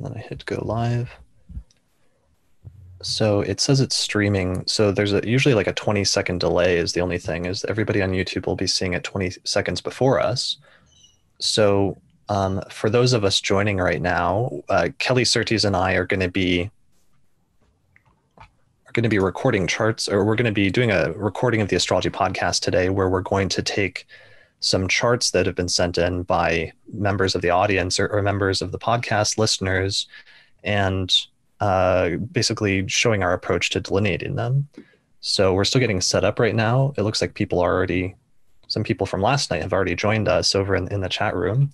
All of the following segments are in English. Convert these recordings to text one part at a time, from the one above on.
and then I hit go live. So it says it's streaming. So there's usually like a 20-second delay is the only thing, is everybody on YouTube will be seeing it 20 seconds before us. So for those of us joining right now, Kelly Surtees and I are going to be recording charts, or we're going to be doing a recording of the Astrology podcast today, where we're going to take some charts that have been sent in by members of the audience or members of the podcast listeners, and basically showing our approach to delineating them. So we're still getting set up right now. It looks like some people from last night have already joined us over in the chat room.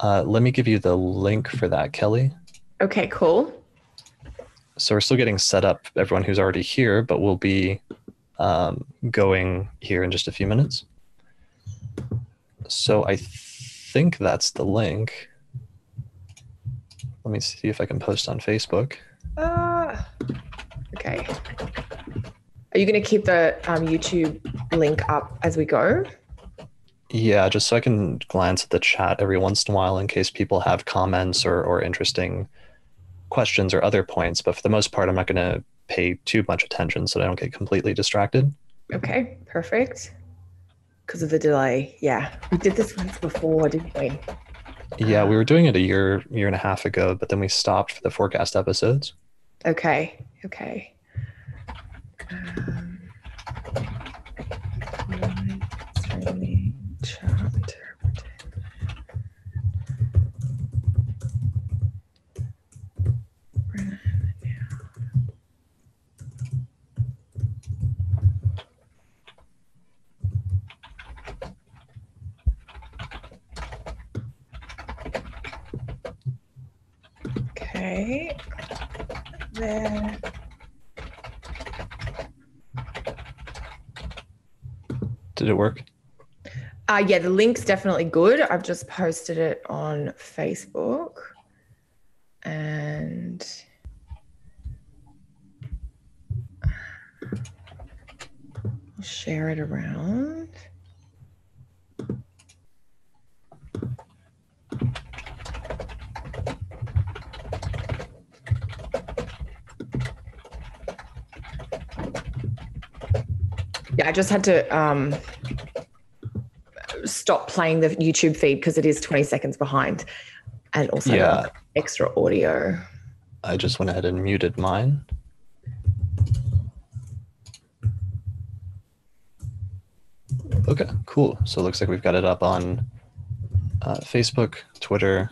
Let me give you the link for that, Kelly. Okay, cool. So we're still getting set up, everyone who's already here, but we'll be going here in just a few minutes. So I think that's the link. Let me see if I can post on Facebook. Okay. Are you going to keep the YouTube link up as we go? Yeah, just so I can glance at the chat every once in a while in case people have comments or interesting questions or other points. But for the most part, I'm not going to pay too much attention so that I don't get completely distracted. Okay, perfect. Because of the delay. Yeah, we did this once before, didn't we? Yeah, we were doing it a year and a half ago, but then we stopped for the forecast episodes. Okay. Okay. There. Did it work? Yeah, the link's definitely good. I've just posted it on Facebook. And I'll share it around. Yeah, I just had to stop playing the YouTube feed because it is 20 seconds behind, and also extra audio. I just went ahead and muted mine. Okay, cool. So it looks like we've got it up on Facebook, Twitter.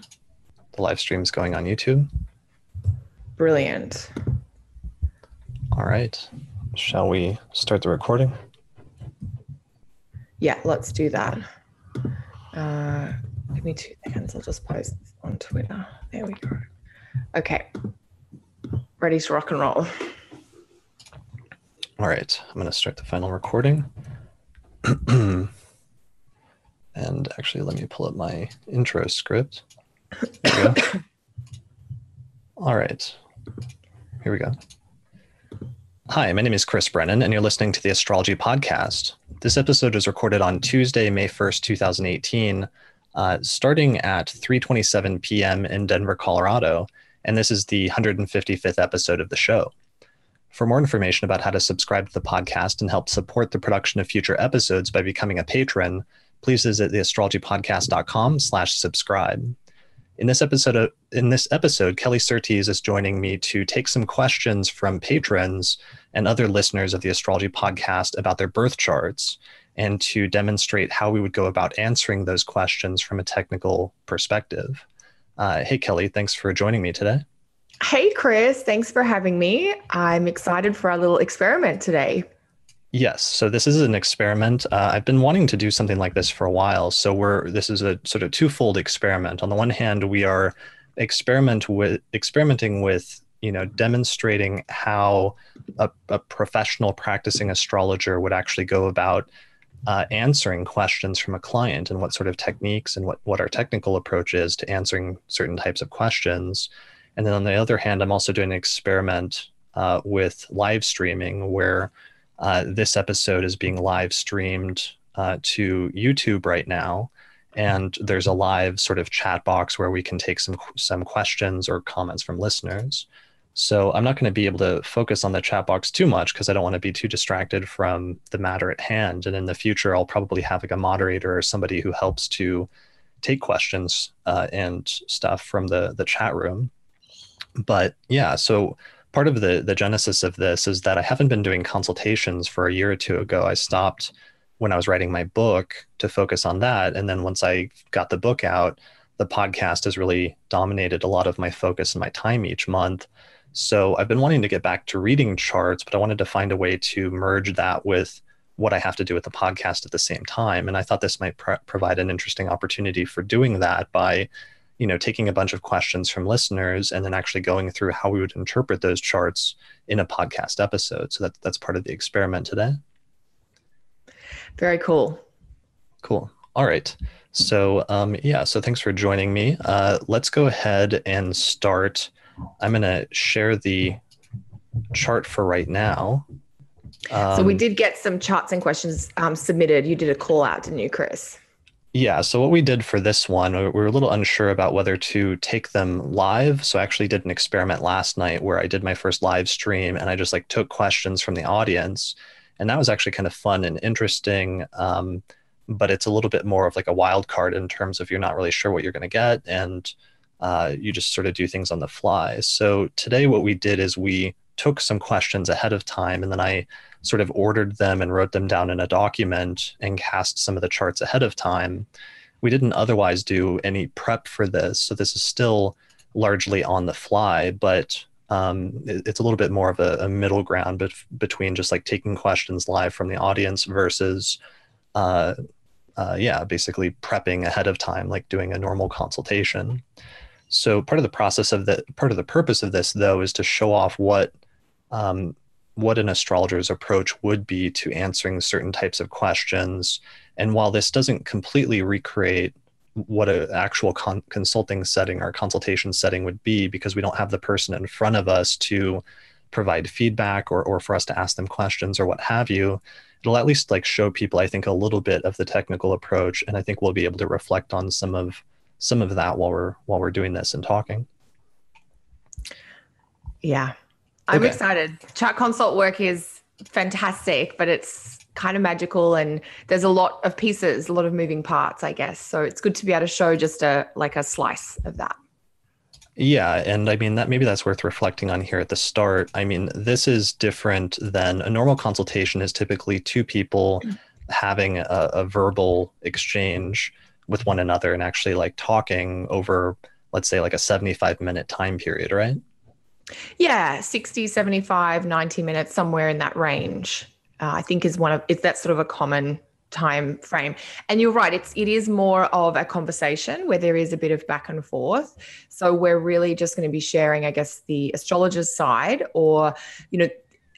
The live stream is going on YouTube. Brilliant. All right. Shall we start the recording? Yeah, let's do that. Give me 2 seconds. I'll just post this on Twitter. There we go. Okay. Ready to rock and roll. All right. I'm going to start the final recording. And actually, let me pull up my intro script. There we go. All right. Here we go. Hi, my name is Chris Brennan, and you're listening to the Astrology podcast. This episode is recorded on Tuesday, May 1st, 2018, starting at 3:27 p.m. in Denver, Colorado, and this is the 155th episode of the show. For more information about how to subscribe to the podcast and help support the production of future episodes by becoming a patron, please visit theastrologypodcast.com/subscribe. In this episode, Kelly Surtees is joining me to take some questions from patrons and other listeners of the Astrology podcast about their birth charts, and to demonstrate how we would go about answering those questions from a technical perspective. Hey, Kelly, thanks for joining me today. Hey, Chris, thanks for having me. I'm excited for our little experiment today. Yes, so this is an experiment. I've been wanting to do something like this for a while. So this is a sort of twofold experiment. On the one hand, we are experimenting with, demonstrating how a professional practicing astrologer would actually go about answering questions from a client, and what sort of techniques and what our technical approach is to answering certain types of questions. And then on the other hand, I'm also doing an experiment with live streaming, where this episode is being live streamed to YouTube right now. And there's a live sort of chat box where we can take some questions or comments from listeners. So I'm not going to be able to focus on the chat box too much because I don't want to be too distracted from the matter at hand. And in the future, I'll probably have like a moderator or somebody who helps to take questions and stuff from the chat room. But yeah, so part of the genesis of this is that I haven't been doing consultations for a year or two ago. I stopped when I was writing my book to focus on that. And then once I got the book out, the podcast has really dominated a lot of my focus and my time each month. So I've been wanting to get back to reading charts, but I wanted to find a way to merge that with what I have to do with the podcast at the same time. And I thought this might provide an interesting opportunity for doing that by, taking a bunch of questions from listeners and then actually going through how we would interpret those charts in a podcast episode. So that's part of the experiment today. Very cool. Cool. All right. So so thanks for joining me. Let's go ahead and start. I'm going to share the chart for right now. So we did get some charts and questions submitted. You did a call out, didn't you, Chris? Yeah. So what we did for this one, we were a little unsure about whether to take them live. So I actually did an experiment last night where I did my first live stream and I just like took questions from the audience. And that was actually kind of fun and interesting. But it's a little bit more of like a wild card in terms of you're not really sure what you're going to get. And you just sort of do things on the fly. So today what we did is we took some questions ahead of time and then I sort of ordered them and wrote them down in a document and cast some of the charts ahead of time. We didn't otherwise do any prep for this. So this is still largely on the fly, but it's a little bit more of a middle ground between just like taking questions live from the audience versus basically prepping ahead of time, like doing a normal consultation. So part of the purpose of this, though, is to show off what an astrologer's approach would be to answering certain types of questions. And while this doesn't completely recreate what an actual consulting setting or consultation setting would be, because we don't have the person in front of us to provide feedback or for us to ask them questions or what have you, it'll at least like show people, I think, a little bit of the technical approach. And I think we'll be able to reflect on some of that while we're doing this and talking. Yeah. I'm excited. Chart consult work is fantastic, but it's kind of magical and there's a lot of pieces, a lot of moving parts, I guess. So it's good to be able to show just a slice of that. Yeah. And I mean, maybe that's worth reflecting on here at the start. I mean, this is different than a normal consultation is typically two people having a verbal exchange with one another and actually like talking over, let's say like a 75-minute time period, right? Yeah, 60, 75, 90 minutes, somewhere in that range, I think is that's sort of a common time frame. And you're right, it is more of a conversation where there is a bit of back and forth. So we're really just going to be sharing, I guess, the astrologer's side or,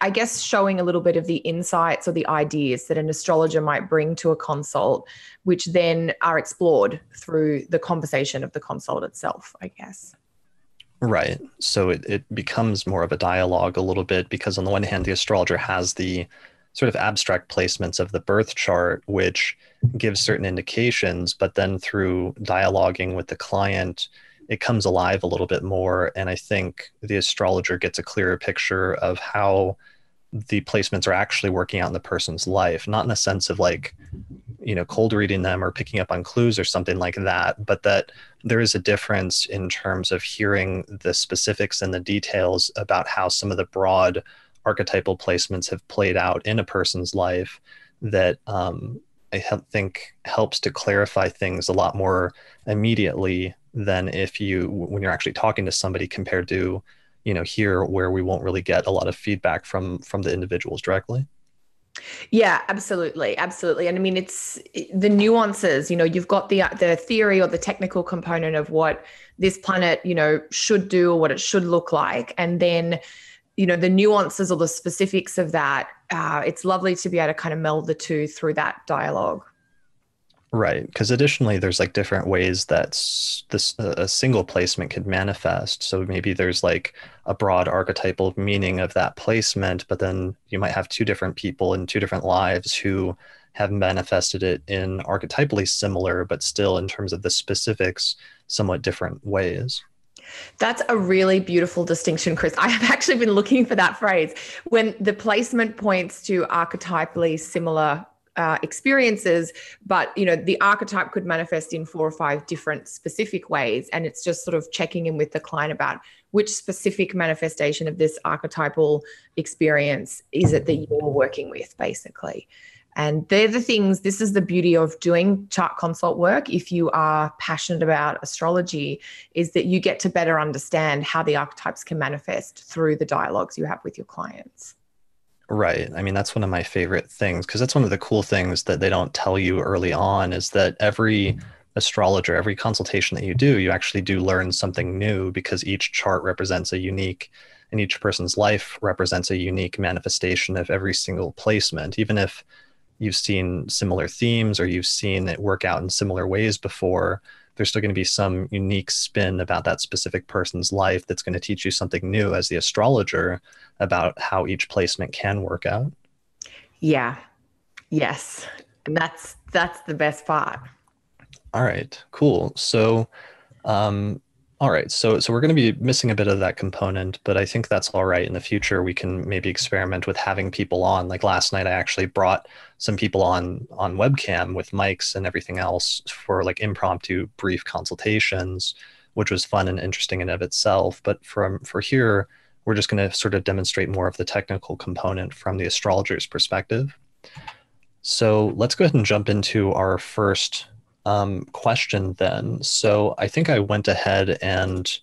I guess showing a little bit of the insights or the ideas that an astrologer might bring to a consult, which then are explored through the conversation of the consult itself, I guess. Right. So it becomes more of a dialogue a little bit because on the one hand, the astrologer has the sort of abstract placements of the birth chart, which gives certain indications, but then through dialoguing with the client, it comes alive a little bit more. And I think the astrologer gets a clearer picture of how the placements are actually working out in the person's life, not in a sense of like, cold reading them or picking up on clues or something like that, but that there is a difference in terms of hearing the specifics and the details about how some of the broad archetypal placements have played out in a person's life that I think helps to clarify things a lot more immediately than when you're actually talking to somebody compared to, here where we won't really get a lot of feedback from the individuals directly. Yeah, absolutely. Absolutely. And I mean, it's the nuances, you've got the theory or the technical component of what this planet, should do or what it should look like. And then, the nuances or the specifics of that, it's lovely to be able to kind of meld the two through that dialogue. Right. Because additionally, there's like different ways that a single placement could manifest. So maybe there's like a broad archetypal meaning of that placement, but then you might have two different people in two different lives who have manifested it in archetypally similar, but still in terms of the specifics, somewhat different ways. That's a really beautiful distinction, Chris. I have actually been looking for that phrase. When the placement points to archetypally similar experiences, but the archetype could manifest in 4 or 5 different specific ways, and it's just sort of checking in with the client about which specific manifestation of this archetypal experience is it that you're working with, basically. And they're the things, this is the beauty of doing chart consult work. If you are passionate about astrology, is that you get to better understand how the archetypes can manifest through the dialogues you have with your clients. Right. I mean, that's one of my favorite things, because that's one of the cool things that they don't tell you early on, is that every astrologer, every consultation that you do, you actually do learn something new, because each chart represents a unique, and each person's life represents a unique manifestation of every single placement. Even if you've seen similar themes or you've seen it work out in similar ways before, there's still going to be some unique spin about that specific person's life that's going to teach you something new as the astrologer about how each placement can work out. Yeah. Yes. And that's the best part. All right, cool. So, all right, so we're going to be missing a bit of that component, but I think that's all right. In the future, we can maybe experiment with having people on. Like last night, I actually brought some people on webcam with mics and everything else for like impromptu brief consultations, which was fun and interesting in of itself. But for here, we're just going to sort of demonstrate more of the technical component from the astrologer's perspective. So let's go ahead and jump into our first question then. So I think I went ahead and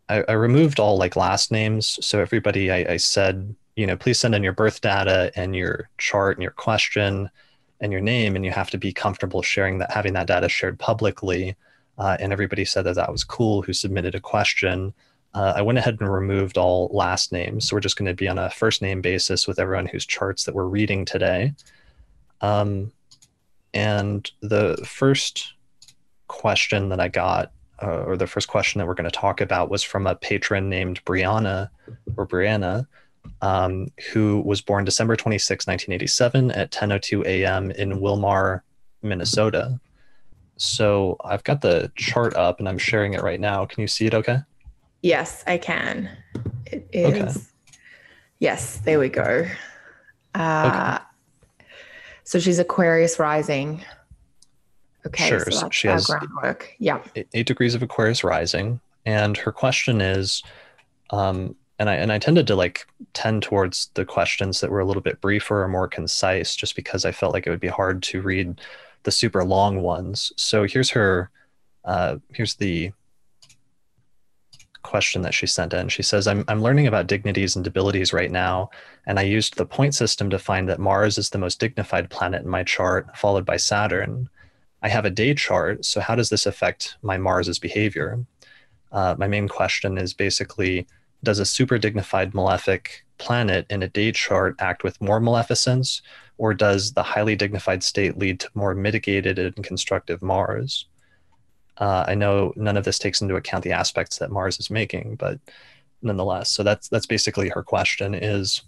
I removed all like last names. So everybody, I said, please send in your birth data and your chart and your question and your name, and you have to be comfortable sharing that, having that data shared publicly. And everybody said that that was cool who submitted a question. I went ahead and removed all last names. So we're just going to be on a first name basis with everyone whose charts that we're reading today. And the first question that I got, or the first question that we're going to talk about, was from a patron named Brianna, who was born December 26, 1987 at 10:02 a.m. in Wilmar, Minnesota. So I've got the chart up and I'm sharing it right now. Can you see it okay? Yes, I can. It is. Okay. Yes, there we go. Okay. So she's Aquarius rising. Okay, sure. So that's she has groundwork. Yeah. 8 degrees of Aquarius rising. And her question is, and I tended to tend towards the questions that were a little bit briefer or more concise, just because I felt like it would be hard to read the super long ones. So here's the question that she sent in. She says, I'm learning about dignities and debilities right now, and I used the point system to find that Mars is the most dignified planet in my chart, followed by Saturn. I have a day chart, so how does this affect my Mars's behavior? My main question is basically, does a super dignified malefic planet in a day chart act with more maleficence, or does the highly dignified state lead to more mitigated and constructive Mars? I know none of this takes into account the aspects that Mars is making, but nonetheless, so that's basically her question. It's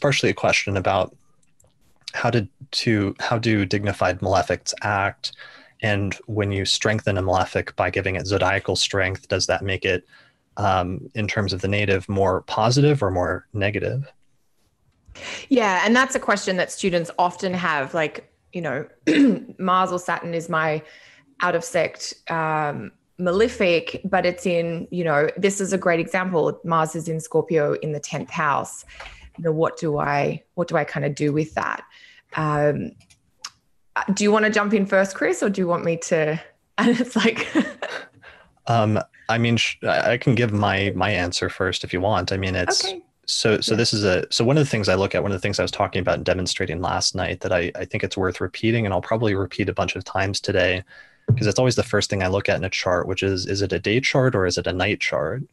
partially a question about how do dignified malefics act, and when you strengthen a malefic by giving it zodiacal strength, does that make it, in terms of the native, more positive or more negative? Yeah, and that's a question that students often have. Mars or Saturn is my out of sect malefic, but it's in, this is a great example. Mars is in Scorpio in the 10th house. What do I kind of do with that? Do you want to jump in first, Chris, or do you want me to? And it's like, I mean, I can give my answer first if you want. I mean, it's okay. So this is so one of the things I look at, one of the things I was talking about and demonstrating last night that I think it's worth repeating, and I'll probably repeat a bunch of times today, because it's always the first thing I look at in a chart, which is it a day chart or is it a night chart?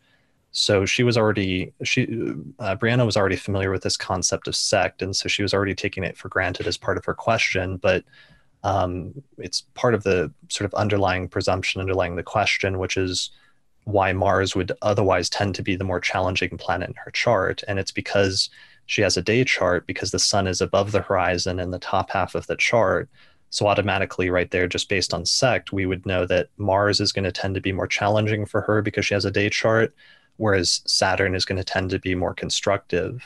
So Brianna was already familiar with this concept of sect, and so she was already taking it for granted as part of her question, but it's part of the sort of underlying presumption underlying the question, which is why Mars would otherwise tend to be the more challenging planet in her chart. And it's because she has a day chart because the sun is above the horizon in the top half of the chart. So automatically right there, just based on sect, we would know that Mars is going to tend to be more challenging for her because she has a day chart, whereas Saturn is going to tend to be more constructive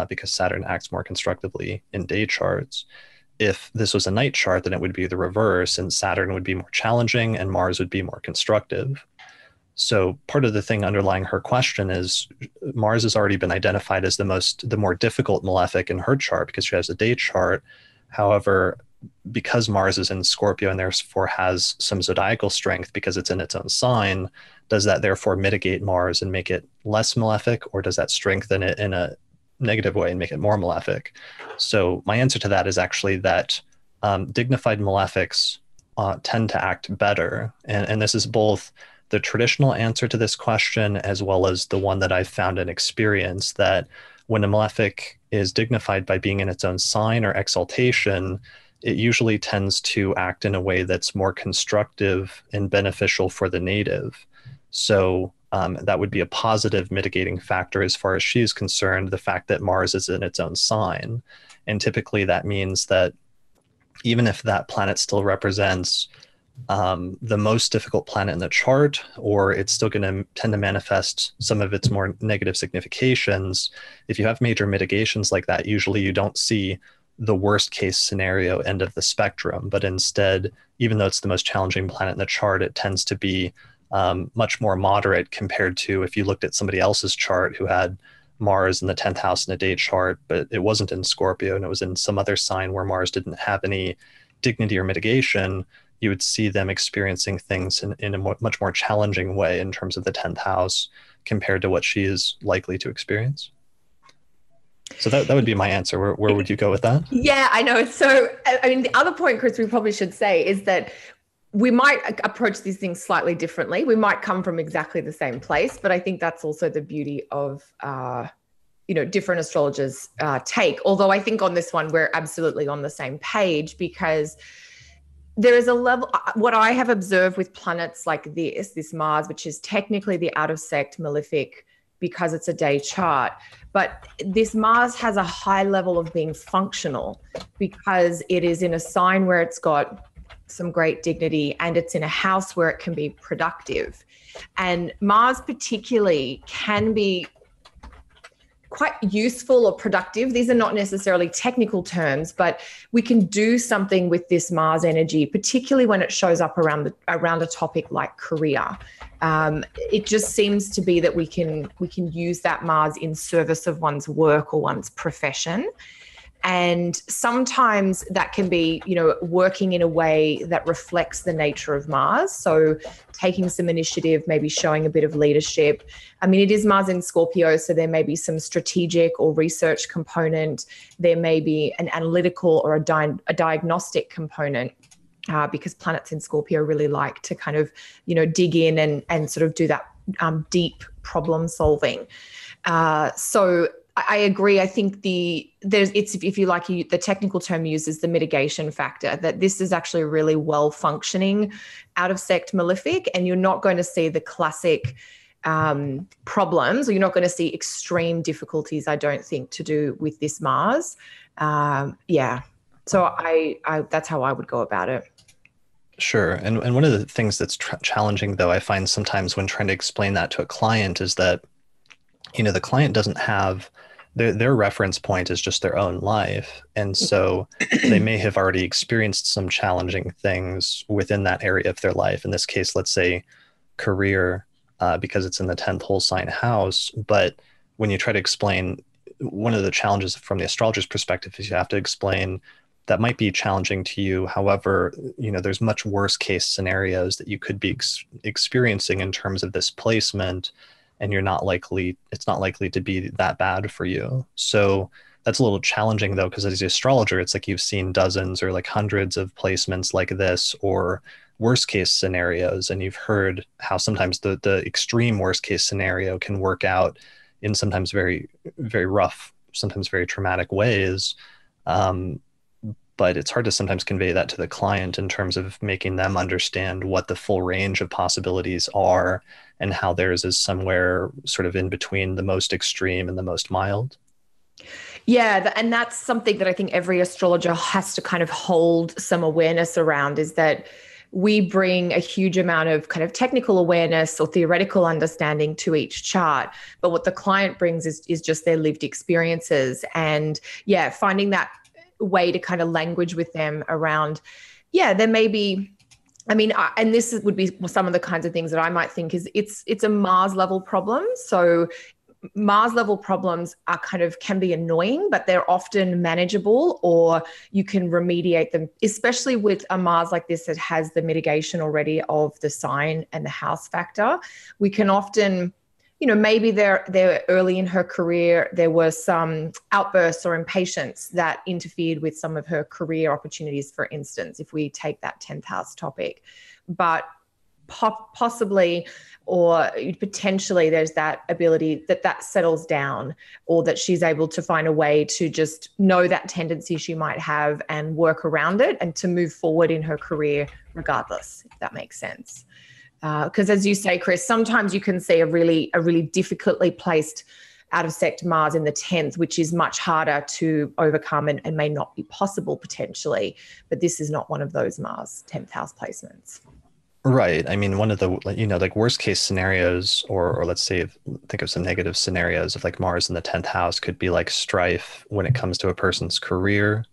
because Saturn acts more constructively in day charts. If this was a night chart, then it would be the reverse, and Saturn would be more challenging and Mars would be more constructive. So part of the thing underlying her question is Mars has already been identified as the more difficult malefic in her chart because she has a day chart. However, because Mars is in Scorpio and therefore has some zodiacal strength because it's in its own sign, does that therefore mitigate Mars and make it less malefic, or does that strengthen it in a negative way and make it more malefic? So my answer to that is actually that dignified malefics tend to act better. And this is both the traditional answer to this question as well as the one that I've found in experience, that when a malefic is dignified by being in its own sign or exaltation, it usually tends to act in a way that's more constructive and beneficial for the native. So that would be a positive mitigating factor as far as she's concerned, the fact that Mars is in its own sign. And typically that means that even if that planet still represents the most difficult planet in the chart, or it's still going to tend to manifest some of its more negative significations, if you have major mitigations like that, usually you don't see the worst case scenario end of the spectrum, but instead, even though it's the most challenging planet in the chart, it tends to be much more moderate compared to if you looked at somebody else's chart who had Mars in the 10th house in a day chart, but it wasn't in Scorpio and it was in some other sign where Mars didn't have any dignity or mitigation. You would see them experiencing things in a much more challenging way in terms of the 10th house compared to what she is likely to experience. So that would be my answer. Where would you go with that? Yeah, I know. So, I mean, the other point, Chris, we probably should say is that we might approach these things slightly differently. We might come from exactly the same place, but I think that's also the beauty of, different astrologers' take. Although I think on this one, we're absolutely on the same page because there is a level, what I have observed with planets like this Mars, which is technically the out of sect malefic because it's a day chart, but this Mars has a high level of being functional because it is in a sign where it's got some great dignity and it's in a house where it can be productive. And Mars particularly can be quite useful or productive. These are not necessarily technical terms, but we can do something with this Mars energy, particularly when it shows up around a topic like career. It just seems to be that we can use that Mars in service of one's work or one's profession. And sometimes that can be, working in a way that reflects the nature of Mars. So taking some initiative, maybe showing a bit of leadership. I mean, it is Mars in Scorpio, so there may be some strategic or research component. There may be an analytical or a diagnostic component. Because planets in Scorpio really like to kind of, dig in and sort of do that deep problem solving. So I agree. I think if you like, the technical term used is the mitigation factor, that this is actually a really well functioning out of sect malefic, and you're not going to see the classic problems, or you're not going to see extreme difficulties, I don't think, to do with this Mars. So I that's how I would go about it. Sure. And one of the things that's challenging, though, I find sometimes when trying to explain that to a client is that, the client doesn't have their reference point is just their own life. And so they may have already experienced some challenging things within that area of their life. In this case, let's say career, because it's in the 10th whole sign house. But when you try to explain, one of the challenges from the astrologer's perspective is you have to explain that might be challenging to you. However, there's much worse case scenarios that you could be experiencing in terms of this placement, and it's not likely to be that bad for you. So that's a little challenging, though, because as an astrologer, it's like you've seen dozens or like hundreds of placements like this or worst case scenarios, and you've heard how sometimes the extreme worst case scenario can work out in sometimes very, very rough, sometimes very traumatic ways. But it's hard to sometimes convey that to the client in terms of making them understand what the full range of possibilities are and how theirs is somewhere sort of in between the most extreme and the most mild. Yeah, and that's something that I think every astrologer has to kind of hold some awareness around, is that we bring a huge amount of kind of technical awareness or theoretical understanding to each chart. But what the client brings is just their lived experiences. And yeah, finding that way to kind of language with them around, yeah, there may be, I mean, and this would be some of the kinds of things that I might think is it's a Mars level problem. So Mars level problems are can be annoying, but they're often manageable, or you can remediate them, especially with a Mars like this that has the mitigation already of the sign and the house factor. We can often, maybe they're early in her career, there were some outbursts or impatience that interfered with some of her career opportunities, for instance, if we take that 10th house topic. But possibly or potentially there's that ability that settles down, or that she's able to find a way to just know that tendency she might have and work around it and to move forward in her career regardless, if that makes sense. Because as you say, Chris, sometimes you can see a really difficultly placed out of sect Mars in the 10th, which is much harder to overcome and may not be possible potentially. But this is not one of those Mars 10th house placements. Right. I mean, one of the, like worst case scenarios, or let's say, think of some negative scenarios of like Mars in the 10th house could be like strife when it comes to a person's career,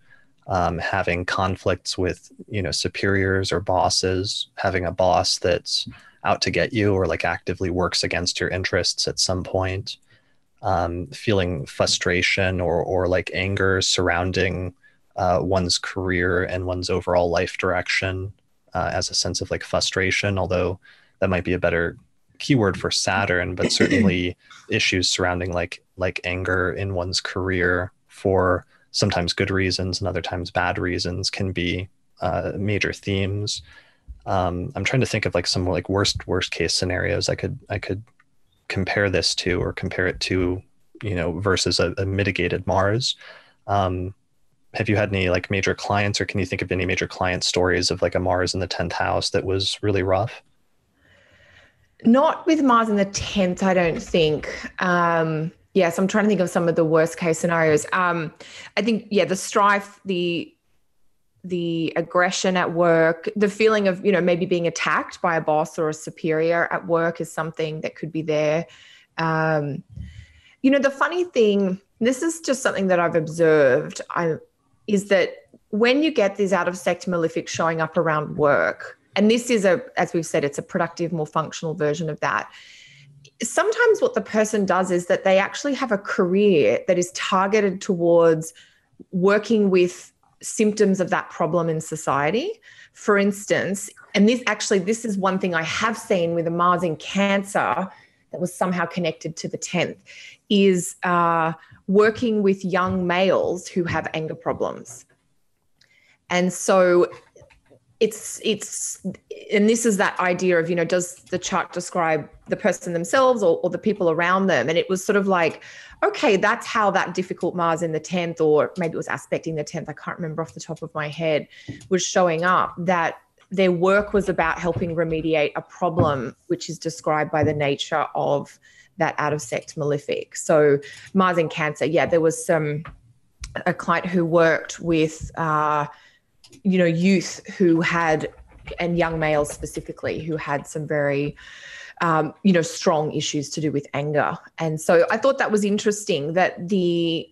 having conflicts with, superiors or bosses, having a boss that's out to get you or like actively works against your interests at some point, feeling frustration or like anger surrounding one's career and one's overall life direction. As a sense of like frustration, although that might be a better keyword for Saturn, but certainly issues surrounding like anger in one's career for sometimes good reasons and other times bad reasons can be major themes. I'm trying to think of like some like worst case scenarios I could compare this to, or compare it to, versus a mitigated Mars. Have you had any like major clients, or can you think of any major client stories of like a Mars in the 10th house that was really rough? Not with Mars in the 10th, I don't think. Yes, I'm trying to think of some of the worst case scenarios. I think, the strife, the aggression at work, the feeling of, maybe being attacked by a boss or a superior at work is something that could be there. The funny thing, this is just something that I've observed, is that when you get these out of sect malefics showing up around work, and this is as we've said, it's a productive, more functional version of that. Sometimes what the person does is that they actually have a career that is targeted towards working with symptoms of that problem in society. For instance, and this is one thing I have seen with a Mars in Cancer that was somehow connected to the 10th, is working with young males who have anger problems. And so it's and this is that idea of, does the chart describe the person themselves or the people around them? And it was sort of like, okay, that's how that difficult Mars in the 10th, or maybe it was aspecting the 10th, I can't remember off the top of my head, was showing up, that their work was about helping remediate a problem which is described by the nature of that out of sect malefic. So Mars in Cancer, there was a client who worked with, youth who had, and young males specifically, who had some very, strong issues to do with anger. And so I thought that was interesting that the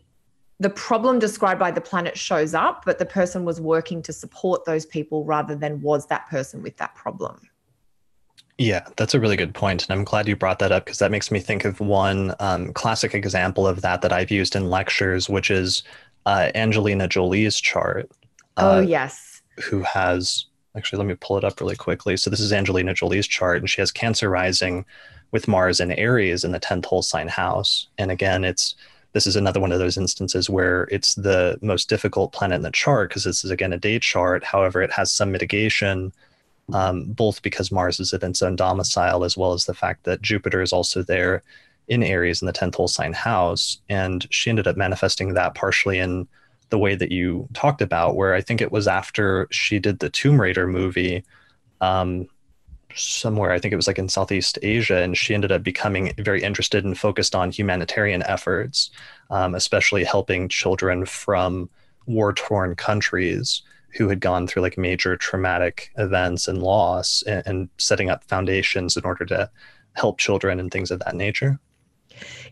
problem described by the planet shows up, but the person was working to support those people rather than was that person with that problem. Yeah, that's a really good point. And I'm glad you brought that up, because that makes me think of one classic example of that I've used in lectures, which is Angelina Jolie's chart. Oh, yes. Who has, actually, let me pull it up really quickly. So this is Angelina Jolie's chart, and she has Cancer rising with Mars in Aries in the 10th whole sign house. And again, this is another one of those instances where it's the most difficult planet in the chart, because this is, again, a day chart. However, it has some mitigation, both because Mars is in its own domicile, as well as the fact that Jupiter is also there in Aries in the 10th whole sign house. And she ended up manifesting that partially in the way that you talked about, where I think it was after she did the Tomb Raider movie. somewhere, I think it was like in Southeast Asia, and she ended up becoming very interested and focused on humanitarian efforts, especially helping children from war-torn countries who had gone through like major traumatic events and loss, and setting up foundations in order to help children and things of that nature.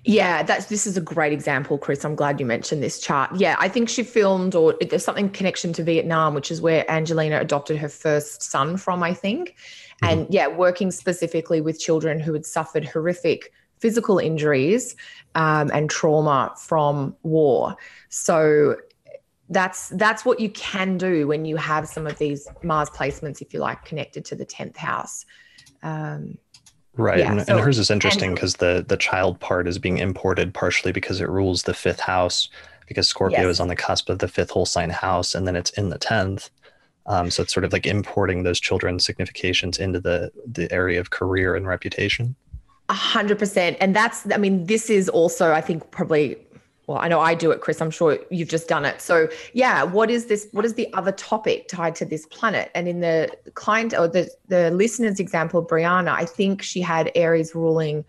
Yeah, this is a great example, Chris. I'm glad you mentioned this chart. Yeah, I think she filmed, or there's something connection to Vietnam, which is where Angelina adopted her first son from, I think. And yeah, working specifically with children who had suffered horrific physical injuries and trauma from war. So that's what you can do when you have some of these Mars placements, if you like, connected to the 10th house. Right. Yeah, And hers is interesting because the child part is being imported partially because it rules the fifth house, because Scorpio is yes. on the cusp of the fifth whole sign house, and then it's in the 10th. So it's sort of like importing those children's significations into the area of career and reputation. 100%. And I mean, this is also, I think, probably, well, I know I do it, Chris. I'm sure you've just done it. So yeah, what is the other topic tied to this planet? And in the client, or the listener's example, Brianna, I think she had Aries ruling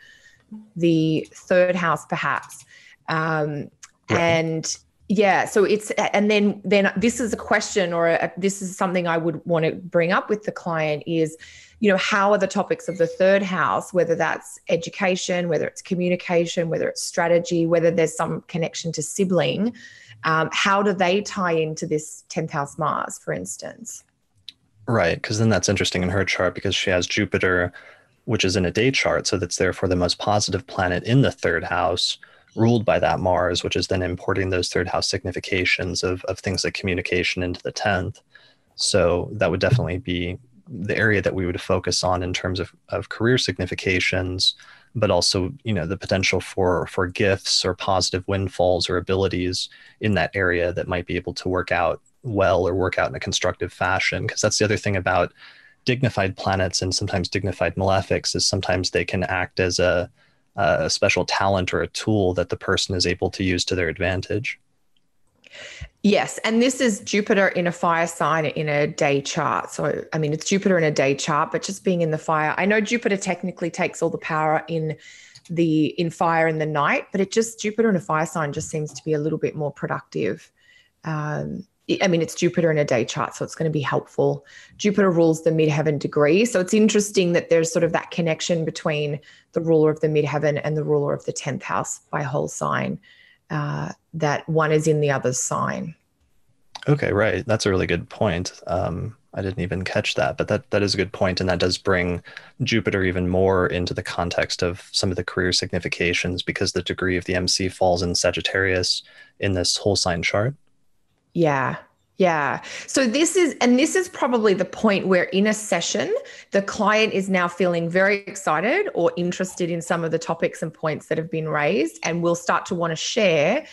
the third house, perhaps. Right. And yeah, so and then this is a question, or this is something I would want to bring up with the client is, how are the topics of the third house, whether that's education, whether it's communication, whether it's strategy, whether there's some connection to sibling, how do they tie into this 10th house Mars, for instance? Right. Because then that's interesting in her chart, because she has Jupiter, which is in a day chart. So that's therefore the most positive planet in the third house, ruled by that Mars, which is then importing those third house significations of things like communication into the 10th. So that would definitely be the area that we would focus on in terms of career significations, but also, the potential for gifts or positive windfalls or abilities in that area that might be able to work out well or work out in a constructive fashion. Because that's the other thing about dignified planets and sometimes dignified malefics, is sometimes they can act as a special talent or a tool that the person is able to use to their advantage. Yes. And this is Jupiter in a fire sign in a day chart. So, I mean, it's Jupiter in a day chart, but just being in the fire. I know Jupiter technically takes all the power in fire in the night, but Jupiter in a fire sign just seems to be a little bit more productive. I mean, it's Jupiter in a day chart, so it's going to be helpful. Jupiter rules the midheaven degree. So it's interesting that there's sort of that connection between the ruler of the midheaven and the ruler of the 10th house by whole sign, that one is in the other's sign. Okay, right. That's a really good point. I didn't even catch that, but that is a good point, and that does bring Jupiter even more into the context of some of the career significations, because the degree of the MC falls in Sagittarius in this whole sign chart. Yeah. Yeah. So this is probably the point where in a session, the client is now feeling very excited or interested in some of the topics and points that have been raised, and will start to want to share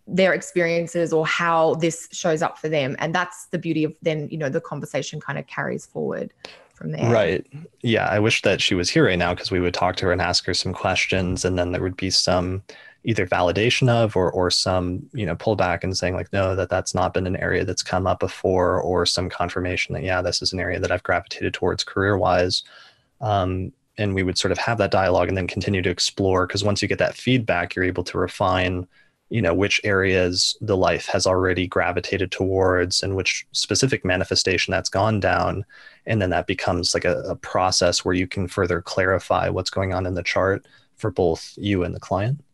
their experiences or how this shows up for them. And that's the beauty of then, the conversation kind of carries forward from there. Right. Yeah. I wish that she was here right now, because we would talk to her and ask her some questions, and then there would be some either validation of or some, pullback and saying like, no, that's not been an area that's come up before, or some confirmation that, yeah, this is an area that I've gravitated towards career wise. And we would sort of have that dialogue and then continue to explore, because once you get that feedback, you're able to refine, which areas the life has already gravitated towards and which specific manifestation that's gone down. And then that becomes like a process where you can further clarify what's going on in the chart for both you and the client.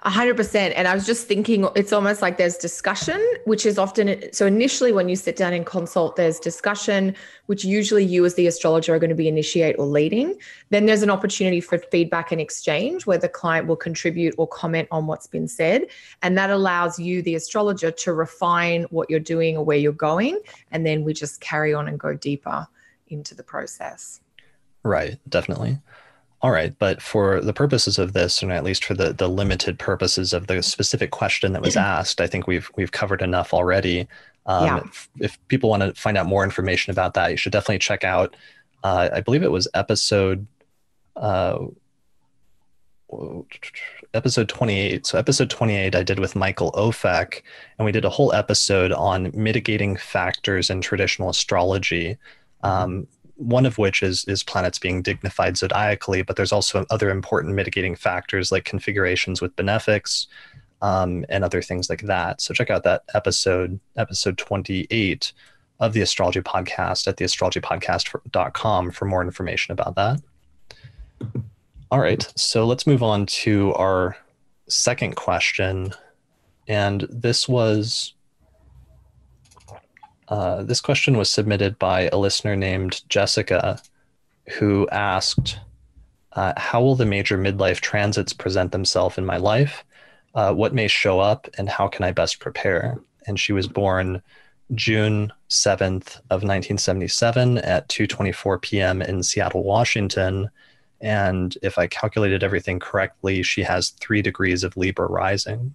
100%. And I was just thinking, it's almost like there's discussion, which is often, so initially when you sit down and consult, there's discussion, which usually you as the astrologer are going to be initiate or leading. Then there's an opportunity for feedback and exchange where the client will contribute or comment on what's been said. And that allows you, the astrologer, to refine what you're doing or where you're going. And then we just carry on and go deeper into the process. Right. Definitely. All right, but for the purposes of this, and at least for the limited purposes of the specific question that was asked, I think we've covered enough already. If people want to find out more information about that, you should definitely check out, I believe it was episode 28. So episode 28 I did with Michael Ofek, and we did a whole episode on mitigating factors in traditional astrology. one of which is planets being dignified zodiacally, but there's also other important mitigating factors like configurations with benefics, and other things like that. So check out that episode 28 of the Astrology Podcast at theastrologypodcast.com for more information about that. All right, so let's move on to our second question. And this question was submitted by a listener named Jessica, who asked, how will the major midlife transits present themselves in my life? What may show up, and how can I best prepare? And she was born June 7th of 1977 at 2:24 p.m. in Seattle, Washington. And if I calculated everything correctly, she has 3 degrees of Libra rising.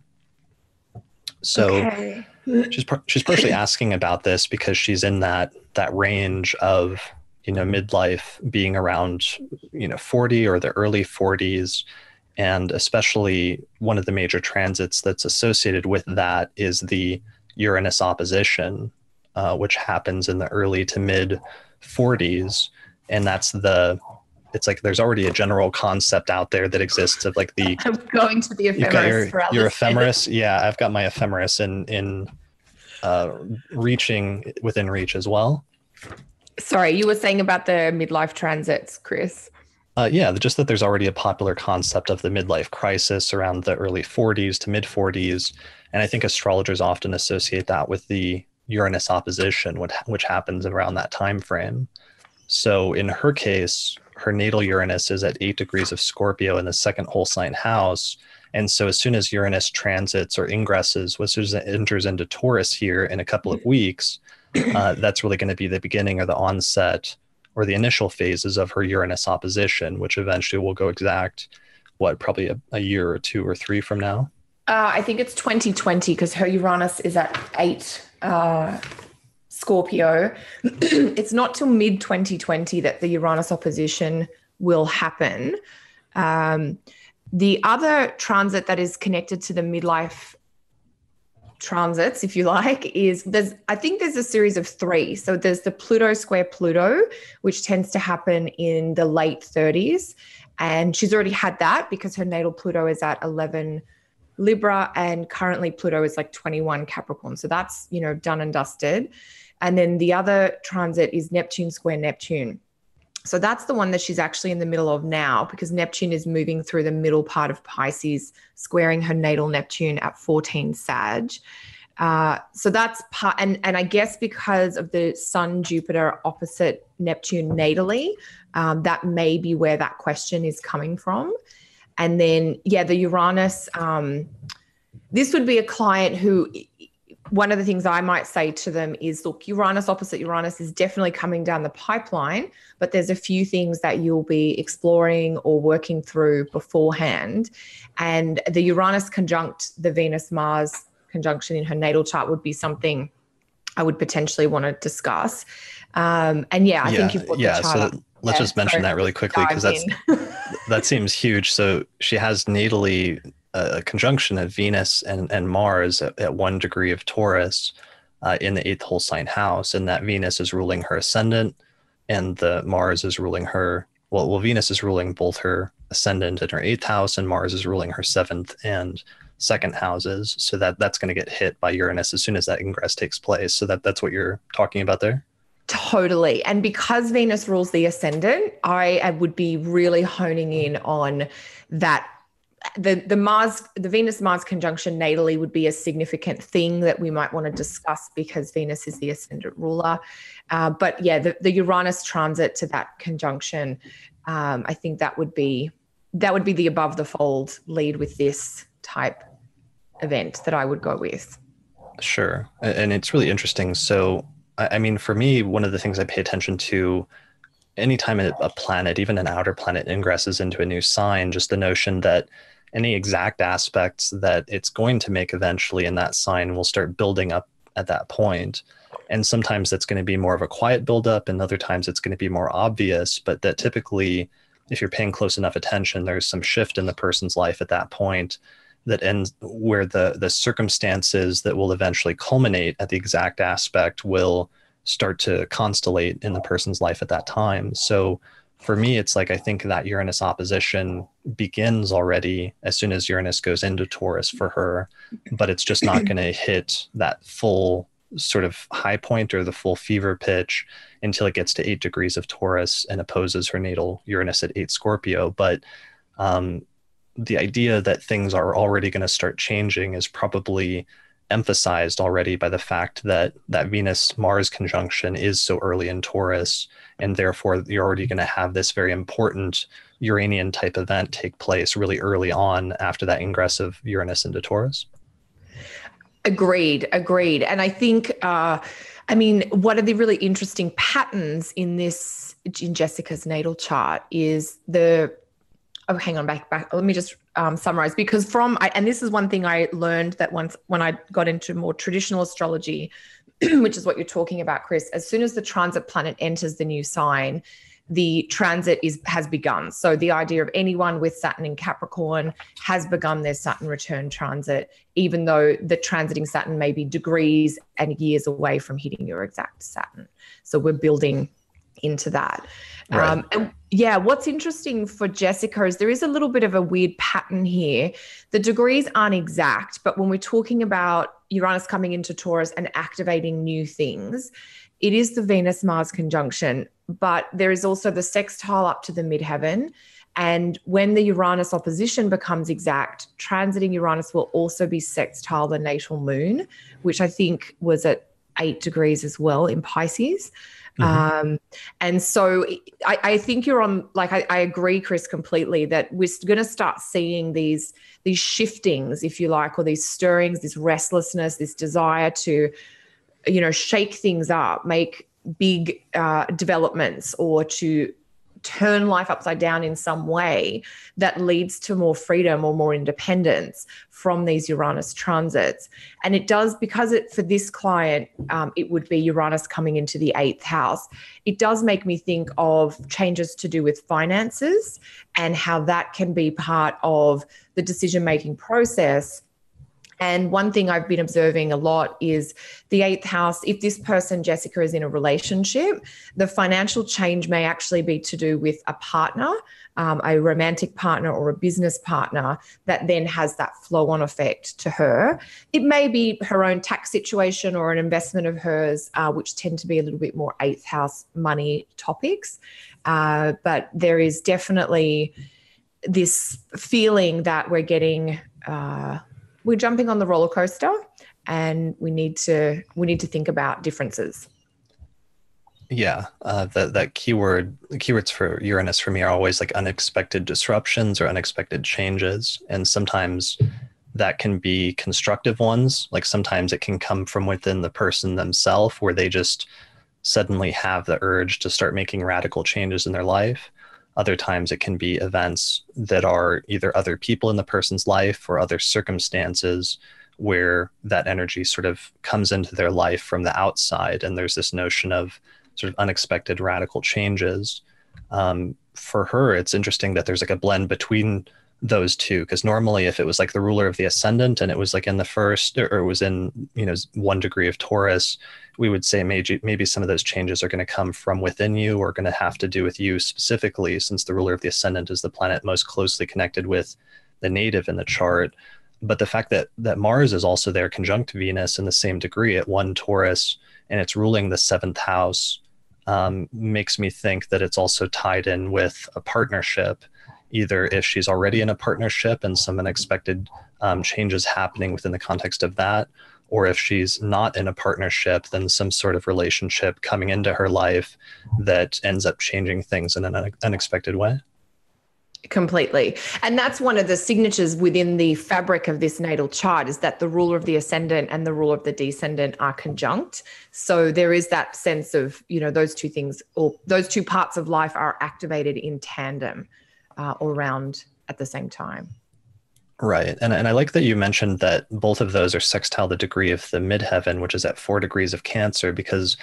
So okay. She's partially asking about this because she's in that range of, midlife being around, 40 or the early 40s. And especially one of the major transits that's associated with that is the Uranus opposition, which happens in the early to mid 40s. And it's like there's already a general concept out there that exists of like the... I'm going to the ephemeris. Your ephemeris. Yeah, I've got my ephemeris in reaching within reach as well. Sorry, you were saying about the midlife transits, Chris. Yeah, just that there's already a popular concept of the midlife crisis around the early 40s to mid 40s. And I think astrologers often associate that with the Uranus opposition, which happens around that time frame. So in her case, her natal Uranus is at 8 degrees of Scorpio in the second whole sign house. And so as soon as Uranus transits or ingresses, which enters into Taurus here in a couple of weeks, that's really going to be the beginning or the onset or the initial phases of her Uranus opposition, which eventually will go exact, probably a year or 2 or 3 from now? I think it's 2020 because her Uranus is at 8 Scorpio. It's not till mid 2020 that the Uranus opposition will happen. The other transit that is connected to the midlife transits, if you like, I think there's a series of 3. So there's the Pluto square Pluto, which tends to happen in the late 30s. And she's already had that because her natal Pluto is at 11 Libra and currently Pluto is like 21 Capricorn. So that's, done and dusted. And then the other transit is Neptune square Neptune. So that's the one that she's actually in the middle of now because Neptune is moving through the middle part of Pisces, squaring her natal Neptune at 14 Sag. So that's part, and I guess because of the Sun, Jupiter opposite Neptune natally, that may be where that question is coming from. And then, the Uranus, this would be a client who, one of the things I might say to them is, look, Uranus opposite Uranus is definitely coming down the pipeline, but there's a few things that you'll be exploring or working through beforehand. And the Uranus conjunct the Venus-Mars conjunction in her natal chart would be something I would potentially want to discuss. I think you've got the chart up. Let's just mention that really quickly because that seems huge. So she has natally a conjunction of Venus and Mars at 1 degree of Taurus in the 8th whole sign house, and that Venus is ruling her ascendant, and the Mars is ruling her. Well, Venus is ruling both her ascendant and her 8th house, and Mars is ruling her 7th and 2nd houses. So that's going to get hit by Uranus as soon as that ingress takes place. So that's what you're talking about there. Totally. And because Venus rules the ascendant, I would be really honing in on that. The Venus-Mars conjunction natally would be a significant thing that we might want to discuss because Venus is the ascendant ruler. The Uranus transit to that conjunction, I think that would be the above the fold lead with this type event that I would go with. Sure. And it's really interesting. So, I mean, for me, one of the things I pay attention to anytime a planet, even an outer planet, ingresses into a new sign, just the notion that any exact aspects that it's going to make eventually in that sign will start building up at that point. And sometimes that's going to be more of a quiet buildup, and other times it's going to be more obvious, but that typically, if you're paying close enough attention, there's some shift in the person's life at that point that ends where the circumstances that will eventually culminate at the exact aspect will start to constellate in the person's life at that time. So for me, it's like I think that Uranus opposition begins already as soon as Uranus goes into Taurus for her, but it's just not going to hit that full sort of high point or the full fever pitch until it gets to 8 degrees of Taurus and opposes her natal Uranus at 8 Scorpio. But the idea that things are already going to start changing is probably emphasized already by the fact that that Venus-Mars conjunction is so early in Taurus, and therefore you're already going to have this very important Uranian type event take place really early on after that ingress of Uranus into Taurus. Agreed. And I think, one of the really interesting patterns in Jessica's natal chart is hang on, back. Let me just summarize, because and this is one thing I learned that once when I got into more traditional astrology, which is what you're talking about, Chris, as soon as the transit planet enters the new sign, the transit has begun. So the idea of anyone with Saturn in Capricorn has begun their Saturn return transit, even though the transiting Saturn may be degrees and years away from hitting your exact Saturn. So we're building into that. Right. And yeah, what's interesting for Jessica is there is a little bit of a weird pattern here. The degrees aren't exact, but when we're talking about Uranus coming into Taurus and activating new things, it is the Venus-Mars conjunction, but there is also the sextile up to the midheaven. And when the Uranus opposition becomes exact, transiting Uranus will also be sextile the natal moon, which I think was at 8 degrees as well in Pisces. Mm-hmm. And so I think you're on, like, I agree, Chris, completely that we're going to start seeing these shiftings, if you like, or these stirrings, this restlessness, this desire to, shake things up, make big developments, or to turn life upside down in some way that leads to more freedom or more independence from these Uranus transits. And it does, because for this client, it would be Uranus coming into the 8th house. It does make me think of changes to do with finances and how that can be part of the decision-making process. And one thing I've been observing a lot is the 8th house. If this person, Jessica, is in a relationship, the financial change may actually be to do with a partner, a romantic partner or a business partner that then has that flow-on effect to her. It may be her own tax situation or an investment of hers, which tend to be a little bit more 8th house money topics. But there is definitely this feeling that we're getting... we're jumping on the roller coaster, and we need to think about differences. Yeah, that keywords for Uranus for me are always like unexpected disruptions or unexpected changes, and sometimes that can be constructive ones. Like sometimes it can come from within the person themselves, where they just suddenly have the urge to start making radical changes in their life. Other times it can be events that are either other people in the person's life or other circumstances where that energy sort of comes into their life from the outside. And there's this notion of sort of unexpected radical changes. For her, it's interesting that there's like a blend between those two, because normally if it was like the ruler of the ascendant and it was like in the first, or it was in 1 degree of Taurus, we would say maybe some of those changes are going to come from within you, or going to have to do with you specifically, since the ruler of the ascendant is the planet most closely connected with the native in the chart. But the fact that Mars is also there conjunct Venus in the same degree at 1 Taurus, and it's ruling the 7th house, makes me think that it's also tied in with a partnership, either if she's already in a partnership and some unexpected changes happening within the context of that, or if she's not in a partnership, then some sort of relationship coming into her life that ends up changing things in an unexpected way. Completely. And that's one of the signatures within the fabric of this natal chart, is that the ruler of the ascendant and the ruler of the descendant are conjunct. So there is that sense of, those two things, or those two parts of life are activated in tandem all around at the same time. Right. And I like that you mentioned that both of those are sextile the degree of the midheaven, which is at 4 degrees of Cancer, because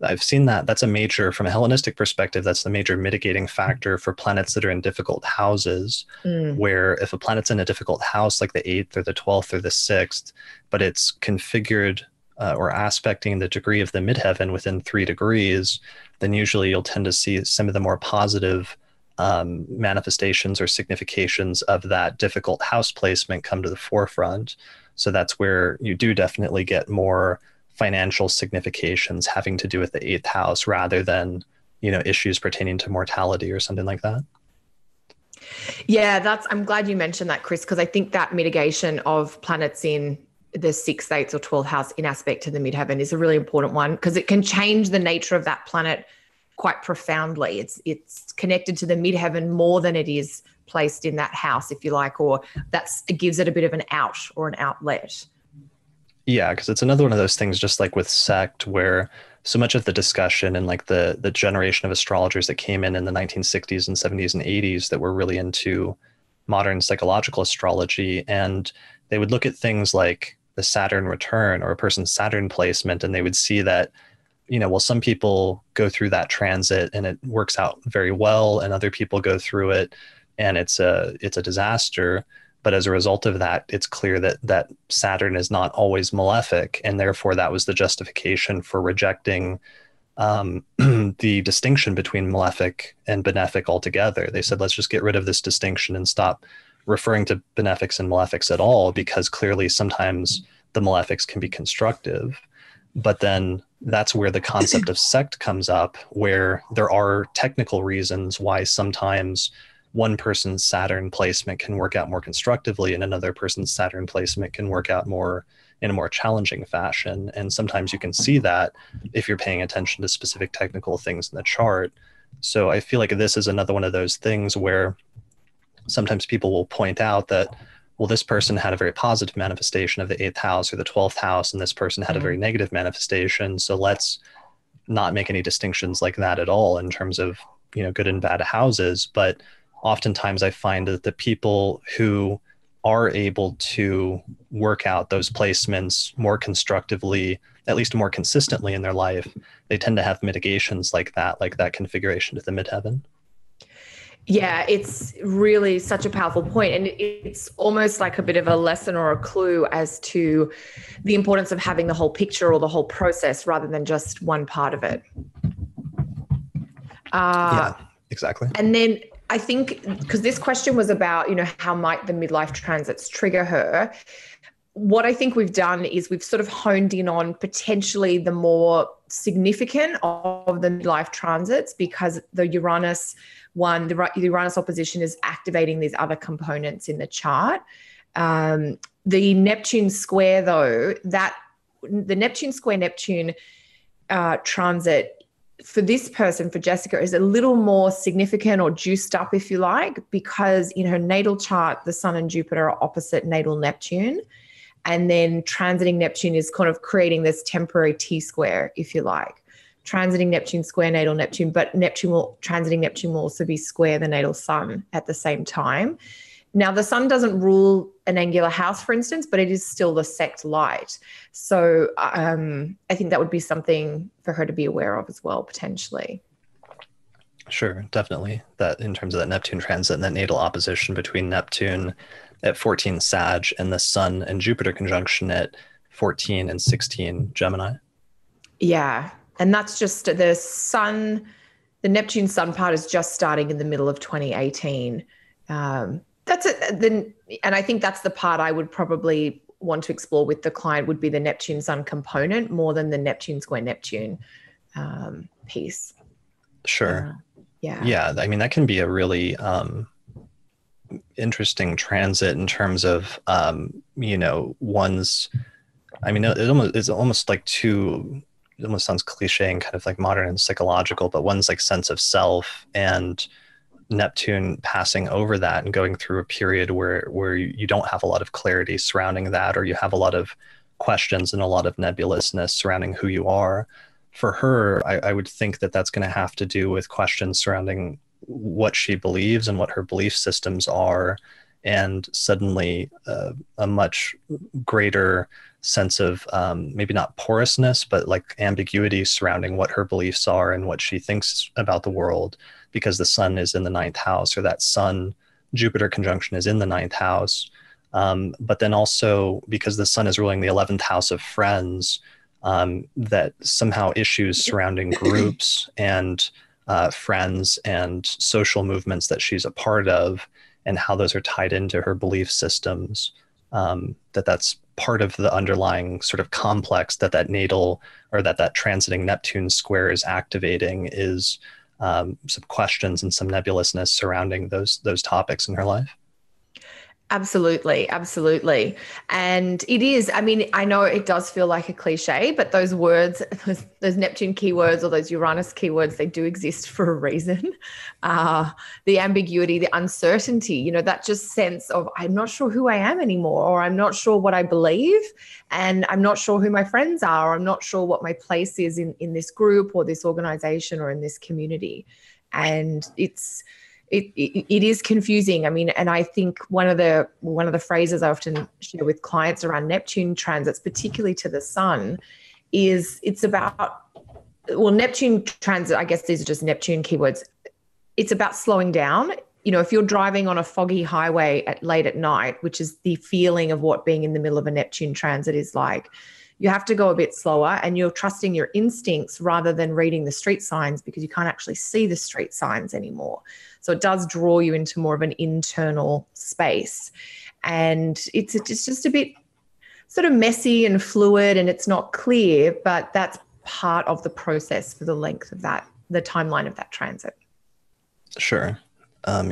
I've seen that's a major, from a Hellenistic perspective, that's the major mitigating factor for planets that are in difficult houses, where if a planet's in a difficult house, like the 8th or the 12th or the 6th, but it's configured or aspecting the degree of the midheaven within 3 degrees, then usually you'll tend to see some of the more positive manifestations or significations of that difficult house placement come to the forefront. So that's where you do definitely get more financial significations having to do with the eighth house rather than, issues pertaining to mortality or something like that. Yeah, I'm glad you mentioned that, Chris, because I think that mitigation of planets in the 6th, 8th, or 12th house in aspect to the midheaven is a really important one, because it can change the nature of that planet quite profoundly. It's connected to the midheaven more than it is placed in that house, if you like, or it gives it a bit of an out or an outlet. Yeah, because it's another one of those things, just like with sect, where so much of the discussion and like the generation of astrologers that came in the 1960s and 70s and 80s that were really into modern psychological astrology, and they would look at things like the Saturn return or a person's Saturn placement, and they would see that, well, some people go through that transit and it works out very well, and other people go through it and it's a disaster. But as a result of that, it's clear that Saturn is not always malefic, and therefore that was the justification for rejecting the distinction between malefic and benefic altogether. They said, let's just get rid of this distinction and stop referring to benefics and malefics at all, because clearly sometimes the malefics can be constructive. But then that's where the concept of sect comes up, where there are technical reasons why sometimes one person's Saturn placement can work out more constructively and another person's Saturn placement can work out more in a more challenging fashion. And sometimes you can see that if you're paying attention to specific technical things in the chart. So I feel like this is another one of those things where sometimes people will point out that, well, this person had a very positive manifestation of the 8th house or the 12th house, and this person had a very negative manifestation. So let's not make any distinctions like that at all in terms of, good and bad houses. But oftentimes I find that the people who are able to work out those placements more constructively, at least more consistently in their life, they tend to have mitigations like that configuration to the midheaven. Yeah, it's really such a powerful point. And it's almost like a bit of a lesson or a clue as to the importance of having the whole picture or the whole process rather than just one part of it. Yeah, exactly. And then I think, because this question was about, how might the midlife transits trigger her? What I think we've done is we've sort of honed in on potentially the more significant of the midlife transits, because the Uranus one, the Uranus opposition, is activating these other components in the chart. The Neptune Square, though, the Neptune Square Neptune transit for this person, for Jessica, is a little more significant or juiced up, if you like, because in her natal chart, the Sun and Jupiter are opposite natal Neptune. And then transiting Neptune is kind of creating this temporary T-square, if you like. Transiting Neptune square natal Neptune, but transiting Neptune will also be square the natal Sun at the same time. Now, the Sun doesn't rule an angular house, for instance, but it is still the sect light. So I think that would be something for her to be aware of as well, potentially. Sure, definitely. That in terms of that Neptune transit and that natal opposition between Neptune at 14 Sag and the Sun and Jupiter conjunction at 14 and 16 Gemini. Yeah. And that's just the Neptune Sun part is just starting in the middle of 2018. That's it. Then, and I think that's the part I would probably want to explore with the client, would be the Neptune Sun component more than the Neptune Square Neptune piece. Sure. Yeah. Yeah. I mean, that can be a really interesting transit in terms of, one's, I mean, it's almost like it almost sounds cliche and kind of like modern and psychological, but one's like sense of self and Neptune passing over that and going through a period where you don't have a lot of clarity surrounding that, or you have a lot of questions and a lot of nebulousness surrounding who you are. For her, I would think that that's going to have to do with questions surrounding what she believes and what her belief systems are, and suddenly a much greater sense of maybe not porousness, but like ambiguity surrounding what her beliefs are and what she thinks about the world, because the Sun is in the 9th house, or that Sun Jupiter conjunction is in the 9th house. But then also because the Sun is ruling the 11th house of friends, that somehow issues surrounding groups and friends and social movements that she's a part of, and how those are tied into her belief systems, that's part of the underlying sort of complex that natal, or that transiting Neptune square is activating, is some questions and some nebulousness surrounding those topics in her life. Absolutely, absolutely. And it is, I mean, I know it does feel like a cliche, but those words, those Neptune keywords or those Uranus keywords, they do exist for a reason. The ambiguity, the uncertainty, you know, that just sense of, I'm not sure who I am anymore, or I'm not sure what I believe, and I'm not sure who my friends are, or I'm not sure what my place is in this group or this organization or in this community. And it is confusing. I mean, and I think one of the phrases I often share with clients around Neptune transits, particularly to the sun, is it's about, well, Neptune transit, I guess these are just Neptune keywords. It's about slowing down. You know, if you're driving on a foggy highway late at night, which is the feeling of what being in the middle of a Neptune transit is like, you have to go a bit slower, and you're trusting your instincts rather than reading the street signs, because you can't actually see the street signs anymore. So it does draw you into more of an internal space. And it's just a bit sort of messy and fluid, and it's not clear, but that's part of the process for the length of that, the timeline of that transit. Sure.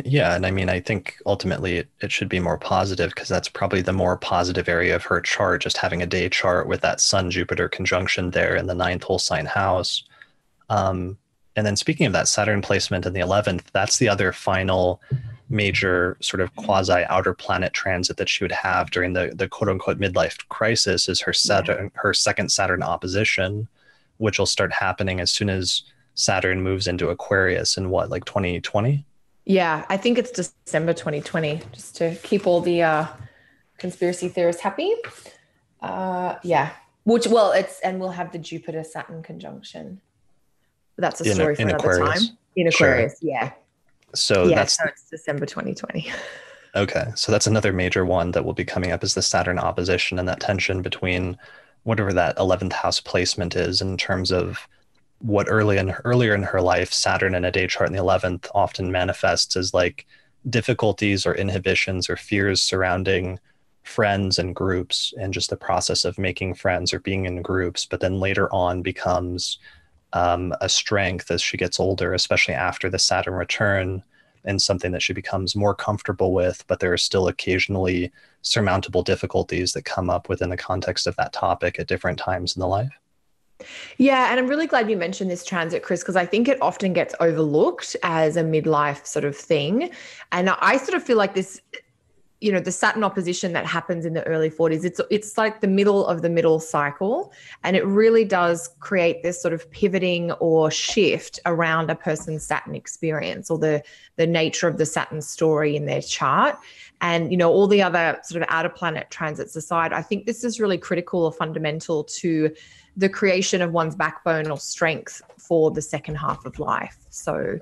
Yeah. And I mean, I think ultimately it should be more positive, because that's probably the more positive area of her chart, just having a day chart with that Sun-Jupiter conjunction there in the ninth whole sign house. And then speaking of that Saturn placement in the 11th, that's the other final major sort of quasi outer planet transit that she would have during the quote unquote midlife crisis, is her Saturn, her second Saturn opposition, which will start happening as soon as Saturn moves into Aquarius in what, like 2020? Yeah, I think it's December 2020, just to keep all the conspiracy theorists happy. Yeah, which, well, and we'll have the Jupiter Saturn conjunction. That's a story for another Aquarius. time. In Aquarius, Sure. yeah. So yeah, so it's December 2020. Okay, so that's another major one that will be coming up, is the Saturn opposition, and that tension between whatever that 11th house placement is, in terms of what earlier in her life, Saturn in a day chart in the 11th often manifests as like difficulties or inhibitions or fears surrounding friends and groups, and just the process of making friends or being in groups, but then later on becomes a strength as she gets older, especially after the Saturn return, and something that she becomes more comfortable with. But there are still occasionally surmountable difficulties that come up within the context of that topic at different times in the life. Yeah, and I'm really glad you mentioned this transit, Chris, because I think it often gets overlooked as a midlife sort of thing. And I sort of feel like this, you know, the Saturn opposition that happens in the early 40s, it's like the middle of the middle cycle, and it really does create this sort of pivoting or shift around a person's Saturn experience, or the nature of the Saturn story in their chart. And, you know, all the other sort of outer planet transits aside, I think this is really critical or fundamental to the creation of one's backbone or strength for the second half of life. So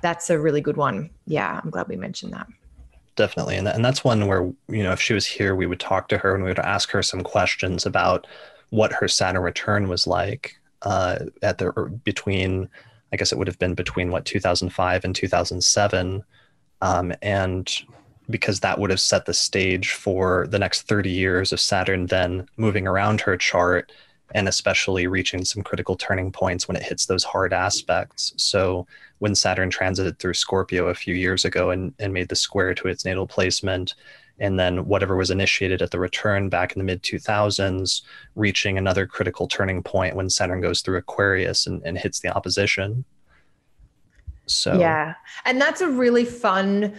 that's a really good one. Yeah, I'm glad we mentioned that. Definitely. And that's one where, you know, if she was here, we would talk to her and we would ask her some questions about what her Saturn return was like between, I guess it would have been between 2005 and 2007. And because that would have set the stage for the next 30 years of Saturn then moving around her chart, and especially reaching some critical turning points when it hits those hard aspects. So when Saturn transited through Scorpio a few years ago and made the square to its natal placement, and then whatever was initiated at the return back in the mid 2000s, reaching another critical turning point when Saturn goes through Aquarius and hits the opposition. So yeah, and that's a really fun,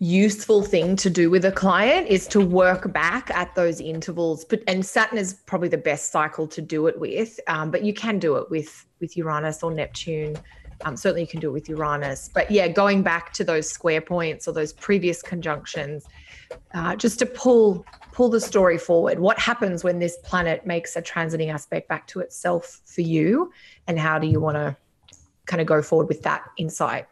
useful thing to do with a client, is to work back at those intervals. And Saturn is probably the best cycle to do it with, but you can do it with Uranus or Neptune. Certainly you can do it with Uranus. But yeah, going back to those square points or those previous conjunctions, just to pull the story forward. What happens when this planet makes a transiting aspect back to itself for you, and how do you want to kind of go forward with that insight?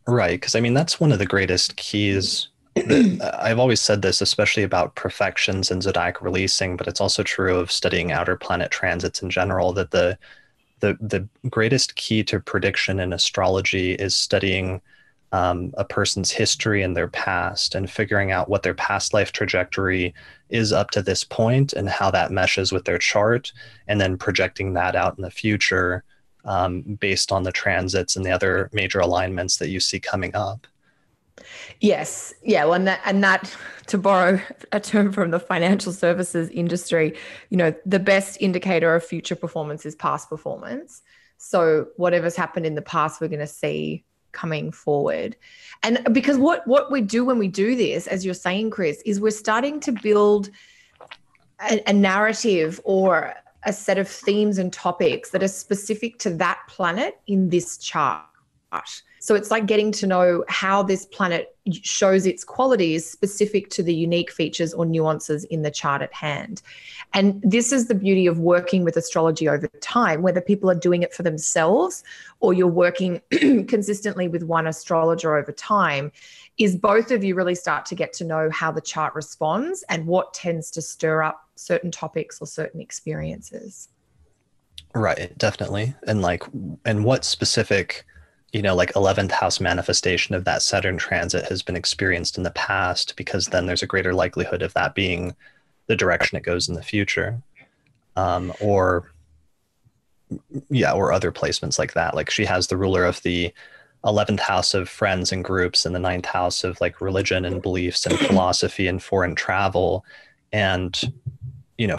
right, because I mean, that's one of the greatest keys I've always said this, especially about perfections and zodiac releasing, but it's also true of studying outer planet transits in general, that the greatest key to prediction in astrology is studying a person's history and their past and figuring out what their past life trajectory is up to this point and how that meshes with their chart, and then projecting that out in the future based on the transits and the other major alignments that you see coming up. Yes. Yeah. Well, and that, to borrow a term from the financial services industry, the best indicator of future performance is past performance. So whatever's happened in the past, we're going to see coming forward. And because what we do when we do this, as you're saying, Chris, is we're starting to build a narrative or a set of themes and topics that are specific to that planet in this chart. So it's like getting to know how this planet shows its qualities specific to the unique features or nuances in the chart at hand. And this is the beauty of working with astrology over time, whether people are doing it for themselves or you're working consistently with one astrologer over time, is both of you really start to get to know how the chart responds and what tends to stir up certain topics or certain experiences. Right, definitely. And what specific, like 11th house manifestation of that Saturn transit has been experienced in the past, because then there's a greater likelihood of that being the direction it goes in the future. Or other placements like that. Like she has the ruler of the 11th house of friends and groups and the ninth house of like religion and beliefs and philosophy and foreign travel. And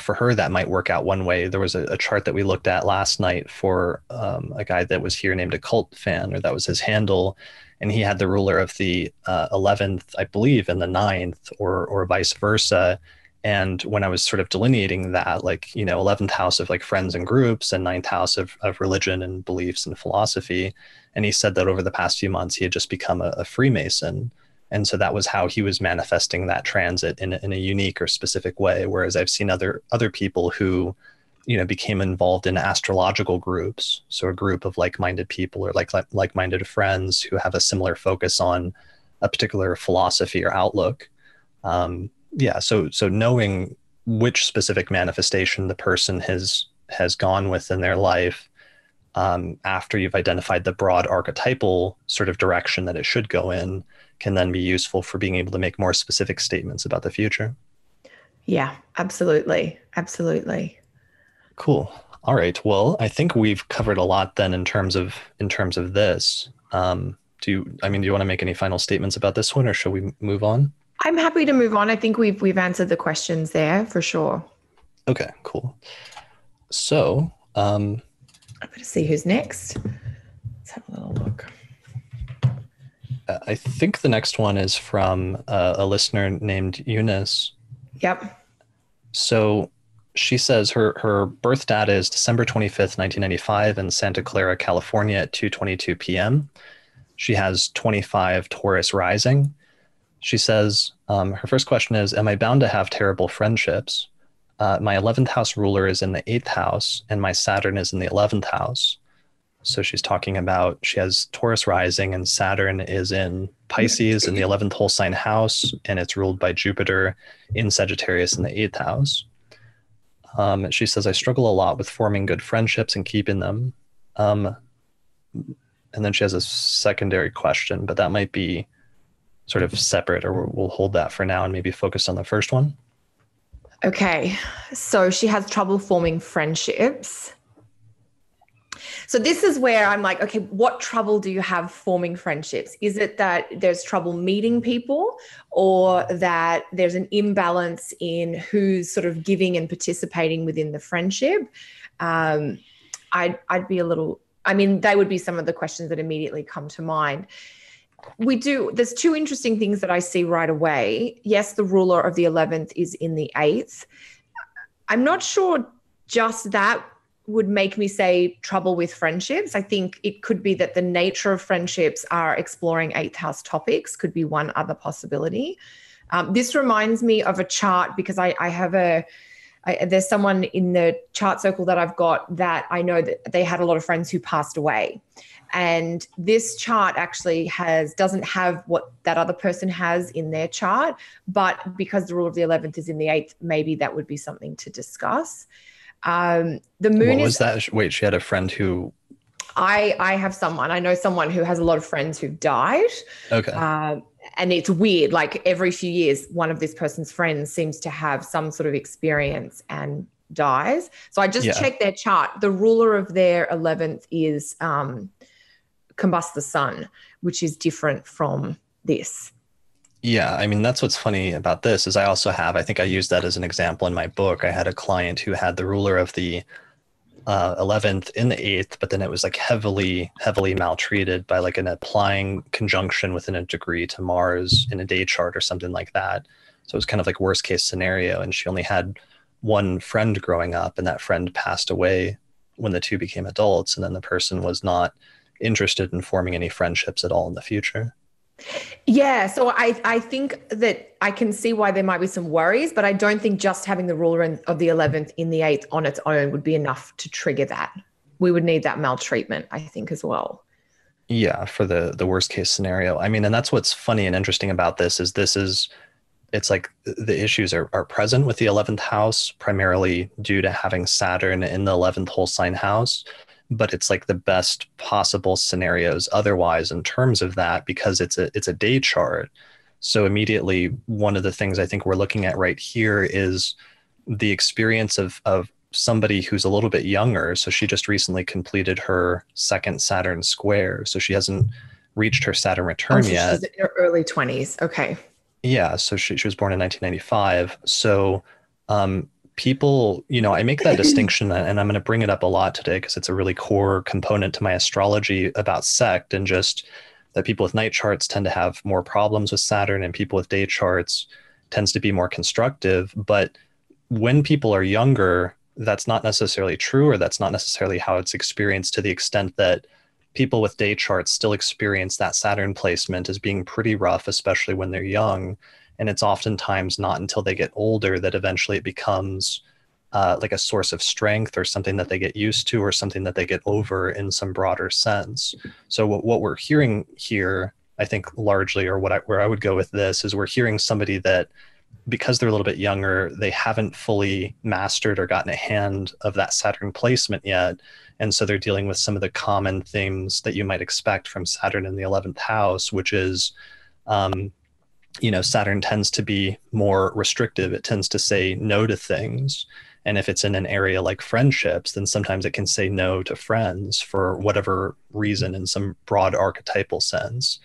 for her, that might work out one way. There was a chart that we looked at last night for a guy that was here named Occult Fan, or that was his handle. And he had the ruler of the 11th, I believe, and the ninth, or vice versa. And when I was sort of delineating that, 11th house of like friends and groups and ninth house of religion and beliefs and philosophy. And he said that over the past few months, he had just become a Freemason. And so that was how he was manifesting that transit in a unique or specific way. Whereas I've seen other people who, became involved in astrological groups. So a group of like-minded people or like-minded friends who have a similar focus on a particular philosophy or outlook. So knowing which specific manifestation the person has gone with in their life, after you've identified the broad archetypal sort of direction that it should go in, can then be useful for being able to make more specific statements about the future. Yeah, absolutely. Absolutely. Cool. All right. Well, I think we've covered a lot then in terms of this. Do you want to make any final statements about this one, or shall we move on? I'm happy to move on. I think we've answered the questions there for sure. Okay, cool. So, I'm going to see who's next. Let's have a little look. I think the next one is from a listener named Eunice. Yep. So she says her birth data is December 25th, 1995 in Santa Clara, California at 2:22 p.m. She has 25 Taurus rising. She says, her first question is, am I bound to have terrible friendships? My 11th house ruler is in the 8th house and my Saturn is in the 11th house. So she's talking about, she has Taurus rising and Saturn is in Pisces in the 11th whole sign house, and it's ruled by Jupiter in Sagittarius in the 8th house. She says, I struggle a lot with forming good friendships and keeping them. And then she has a secondary question, but that might be sort of separate, or we'll hold that for now and maybe focus on the first one. Okay. So she has trouble forming friendships. So this is where I'm like, okay, what trouble do you have forming friendships? Is it that there's trouble meeting people, or that there's an imbalance in who's sort of giving and participating within the friendship? I'd be a little, they would be some of the questions that immediately come to mind. There's two interesting things that I see right away. Yes, the ruler of the 11th is in the 8th. I'm not sure just that would make me say trouble with friendships. I think it could be that the nature of friendships are exploring 8th house topics, could be one other possibility. This reminds me of a chart because I have a There's someone in the chart circle that I've got that I know that they had a lot of friends who passed away. And this chart actually doesn't have what that other person has in their chart, but because the rule of the 11th is in the 8th, maybe that would be something to discuss. The moon What was that? Wait, she had a friend who... I know someone who has a lot of friends who've died. Okay. And it's weird, like every few years, one of this person's friends seems to have some sort of experience and dies. So I just checked their chart. The ruler of their 11th is combust the sun, which is different from this. Yeah, I mean, that's what's funny about this is I also have, I think I used that as an example in my book. I had a client who had the ruler of the 11th in the 8th, but then it was like heavily maltreated by like an applying conjunction within a degree to Mars in a day chart or something like that. So it was kind of like worst case scenario. And she only had one friend growing up, and that friend passed away when the two became adults. And then the person was not interested in forming any friendships at all in the future. Yeah, so I think that I can see why there might be some worries, but I don't think just having the ruler of the 11th in the 8th on its own would be enough to trigger that. We would need that maltreatment, I think, as well. Yeah, for the worst case scenario. I mean, and that's what's funny and interesting about this is it's like the issues are present with the 11th house, primarily due to having Saturn in the 11th whole sign house. But it's like the best possible scenarios otherwise in terms of that, because it's a day chart. So immediately, one of the things I think we're looking at right here is the experience of somebody who's a little bit younger. So she just recently completed her second Saturn square. So she hasn't reached her Saturn return yet. She's in her early 20s. Okay. Yeah. So she was born in 1995. So people, I make that distinction, and I'm going to bring it up a lot today because it's a really core component to my astrology about sect, and just that people with night charts tend to have more problems with Saturn, and people with day charts tends to be more constructive. But when people are younger, that's not necessarily true, or that's not necessarily how it's experienced, to the extent that people with day charts still experience that Saturn placement as being pretty rough, especially when they're young. And it's oftentimes not until they get older that eventually it becomes like a source of strength, or something that they get used to, or something that they get over in some broader sense. So what we're hearing here, I think largely, or where I would go with this, is we're hearing somebody that, because they're a little bit younger, they haven't fully mastered or gotten a hand of that Saturn placement yet. And so they're dealing with some of the common themes that you might expect from Saturn in the 11th house, which is, Saturn tends to be more restrictive. It tends to say no to things. And if it's in an area like friendships, then sometimes it can say no to friends for whatever reason, in some broad archetypal sense,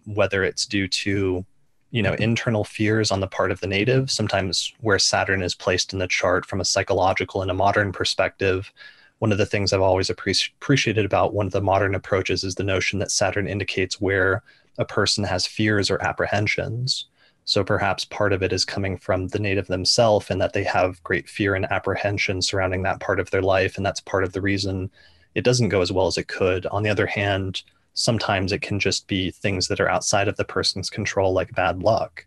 whether it's due to, internal fears on the part of the native. Sometimes where Saturn is placed in the chart from a psychological and a modern perspective, one of the things I've always appreciated about one of the modern approaches is the notion that Saturn indicates where a person has fears or apprehensions. So perhaps part of it is coming from the native themselves, and that they have great fear and apprehension surrounding that part of their life. And that's part of the reason it doesn't go as well as it could. On the other hand, sometimes it can just be things that are outside of the person's control, like bad luck.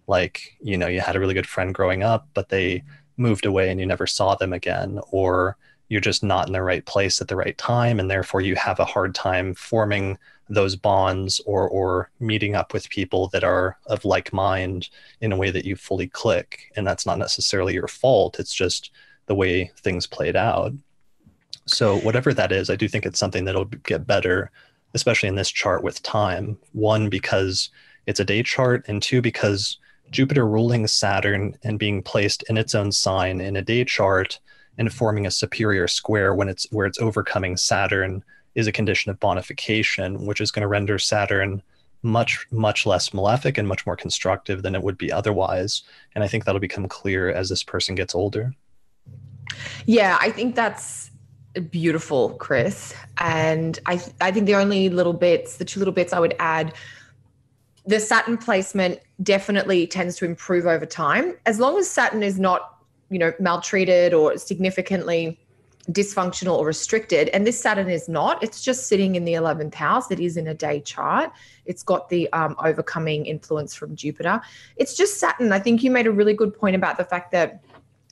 Like, you had a really good friend growing up, but they moved away and you never saw them again, or you're just not in the right place at the right time, and therefore you have a hard time forming those bonds or meeting up with people that are of like mind in a way that you fully click. And that's not necessarily your fault. It's just the way things played out. So whatever that is, I do think it's something that'll get better, especially in this chart with time. One, because it's a day chart, and two, because Jupiter ruling Saturn and being placed in its own sign in a day chart and forming a superior square where it's overcoming Saturn is a condition of bonification, which is going to render Saturn much, much less malefic and much more constructive than it would be otherwise. And I think that'll become clear as this person gets older. Yeah, I think that's beautiful, Chris. And I think the two little bits I would add, the Saturn placement definitely tends to improve over time. As long as Saturn is not, maltreated or significantly dysfunctional or restricted, and this Saturn is not, it's just sitting in the 11th house. It is in a day chart. It's got the overcoming influence from Jupiter. It's just Saturn. I think you made a really good point about the fact that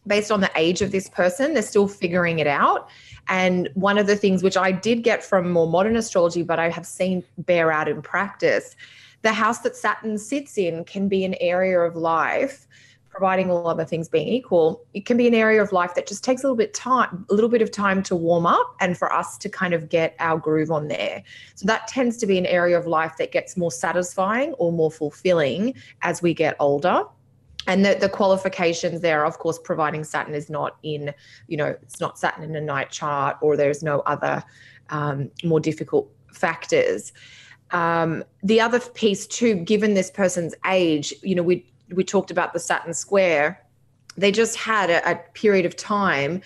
based on the age of this person. They're still figuring it out. And one of the things which I did get from more modern astrology, but I have seen bear out in practice, the house that Saturn sits in can be an area of life, providing all other things being equal, it can be an area of life that just takes a little bit of time to warm up and for us to kind of get our groove on there. So that tends to be an area of life that gets more satisfying or more fulfilling as we get older. And the qualifications there, of course, providing Saturn is not in, it's not Saturn in a night chart, or there's no other more difficult factors. The other piece too, given this person's age, we talked about the Saturn square. They just had a period of time,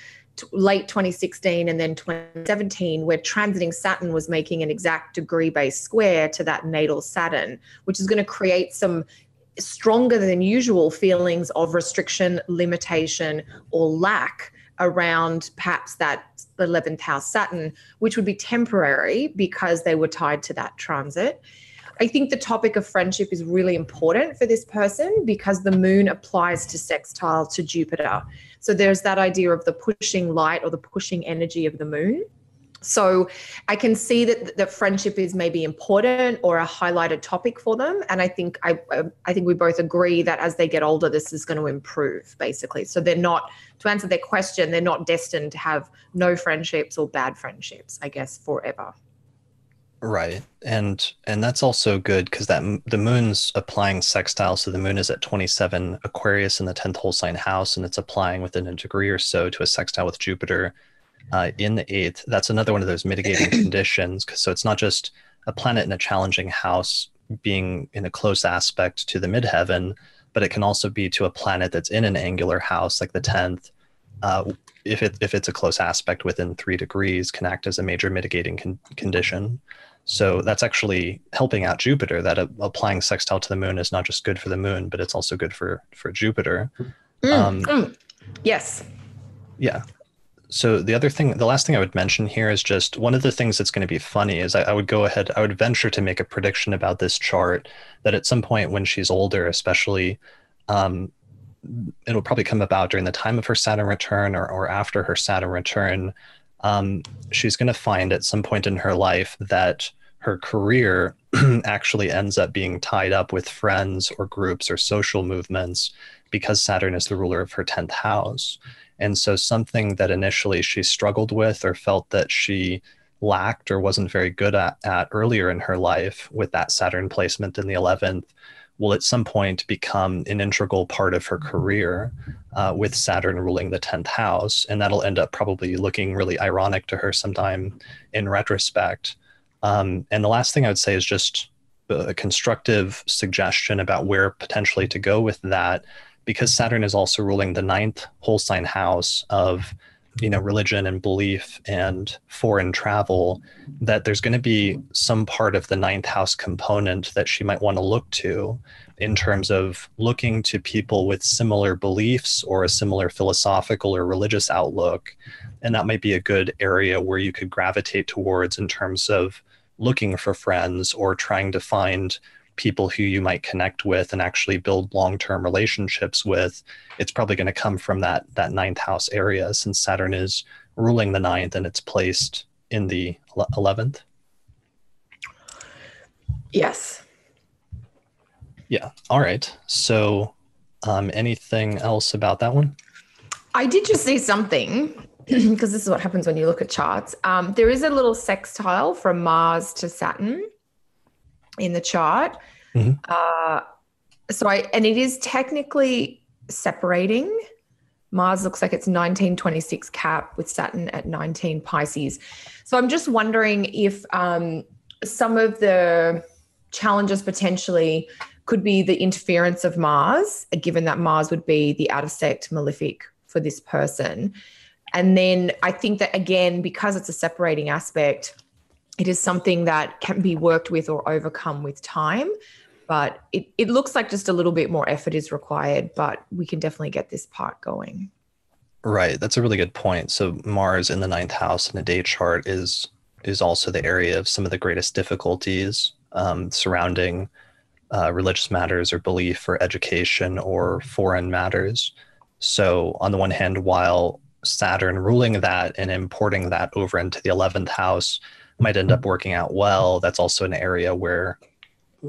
late 2016 and then 2017, where transiting Saturn was making an exact degree-based square to that natal Saturn, which is going to create some stronger than usual feelings of restriction, limitation, or lack around perhaps that 11th house Saturn, which would be temporary because they were tied to that transit. I think the topic of friendship is really important for this person because the moon applies to sextile to Jupiter. So there's that idea of the pushing light or the pushing energy of the moon. So I can see that friendship is maybe important or a highlighted topic for them. And I think we both agree that as they get older, this is going to improve, basically. So they're not, to answer their question, they're not destined to have no friendships or bad friendships, I guess, forever. Right. And that's also good because the moon's applying sextile. So the moon is at 27 Aquarius in the 10th whole sign house, and it's applying within a degree or so to a sextile with Jupiter in the 8th. That's another one of those mitigating conditions. So it's not just a planet in a challenging house being in a close aspect to the midheaven, but it can also be to a planet that's in an angular house like the 10th. If it's a close aspect within 3 degrees, can act as a major mitigating condition. So that's actually helping out Jupiter, that applying sextile to the moon is not just good for the moon, but it's also good for Jupiter. Yes. Yeah. So the last thing I would mention here is just one of the things that's going to be funny is I would venture to make a prediction about this chart that at some point when she's older, especially, it'll probably come about during the time of her Saturn return or after her Saturn return. She's going to find at some point in her life that her career actually ends up being tied up with friends or groups or social movements because Saturn is the ruler of her 10th house. And so something that initially she struggled with or felt that she lacked or wasn't very good at earlier in her life with that Saturn placement in the 11th will at some point become an integral part of her career with Saturn ruling the 10th house. And that'll end up probably looking really ironic to her sometime in retrospect. And the last thing I would say is just a constructive suggestion about where potentially to go with that, because Saturn is also ruling the 9th whole sign house of religion and belief and foreign travel, that there's going to be some part of the 9th house component that she might want to look to in terms of looking to people with similar beliefs or a similar philosophical or religious outlook. And that might be a good area where you could gravitate towards in terms of looking for friends or trying to find people who you might connect with and actually build long-term relationships with. It's probably going to come from that 9th house area, since Saturn is ruling the 9th and it's placed in the 11th. Yes. Yeah. All right. So anything else about that one? I did just see something because this is what happens when you look at charts. There is a little sextile from Mars to Saturn in the chart. Mm-hmm. And it is technically separating. Mars looks like it's 1926 Cap with Saturn at 19 Pisces. So I'm just wondering if some of the challenges potentially could be the interference of Mars, given that Mars would be the out of sect malefic for this person. And then I think that, again, because it's a separating aspect, it is something that can be worked with or overcome with time. But it looks like just a little bit more effort is required, but we can definitely get this part going. Right. That's a really good point. So Mars in the 9th house in a day chart is also the area of some of the greatest difficulties surrounding religious matters or belief or education or foreign matters. So on the one hand, while Saturn ruling that and importing that over into the 11th house might end up working out well, that's also an area where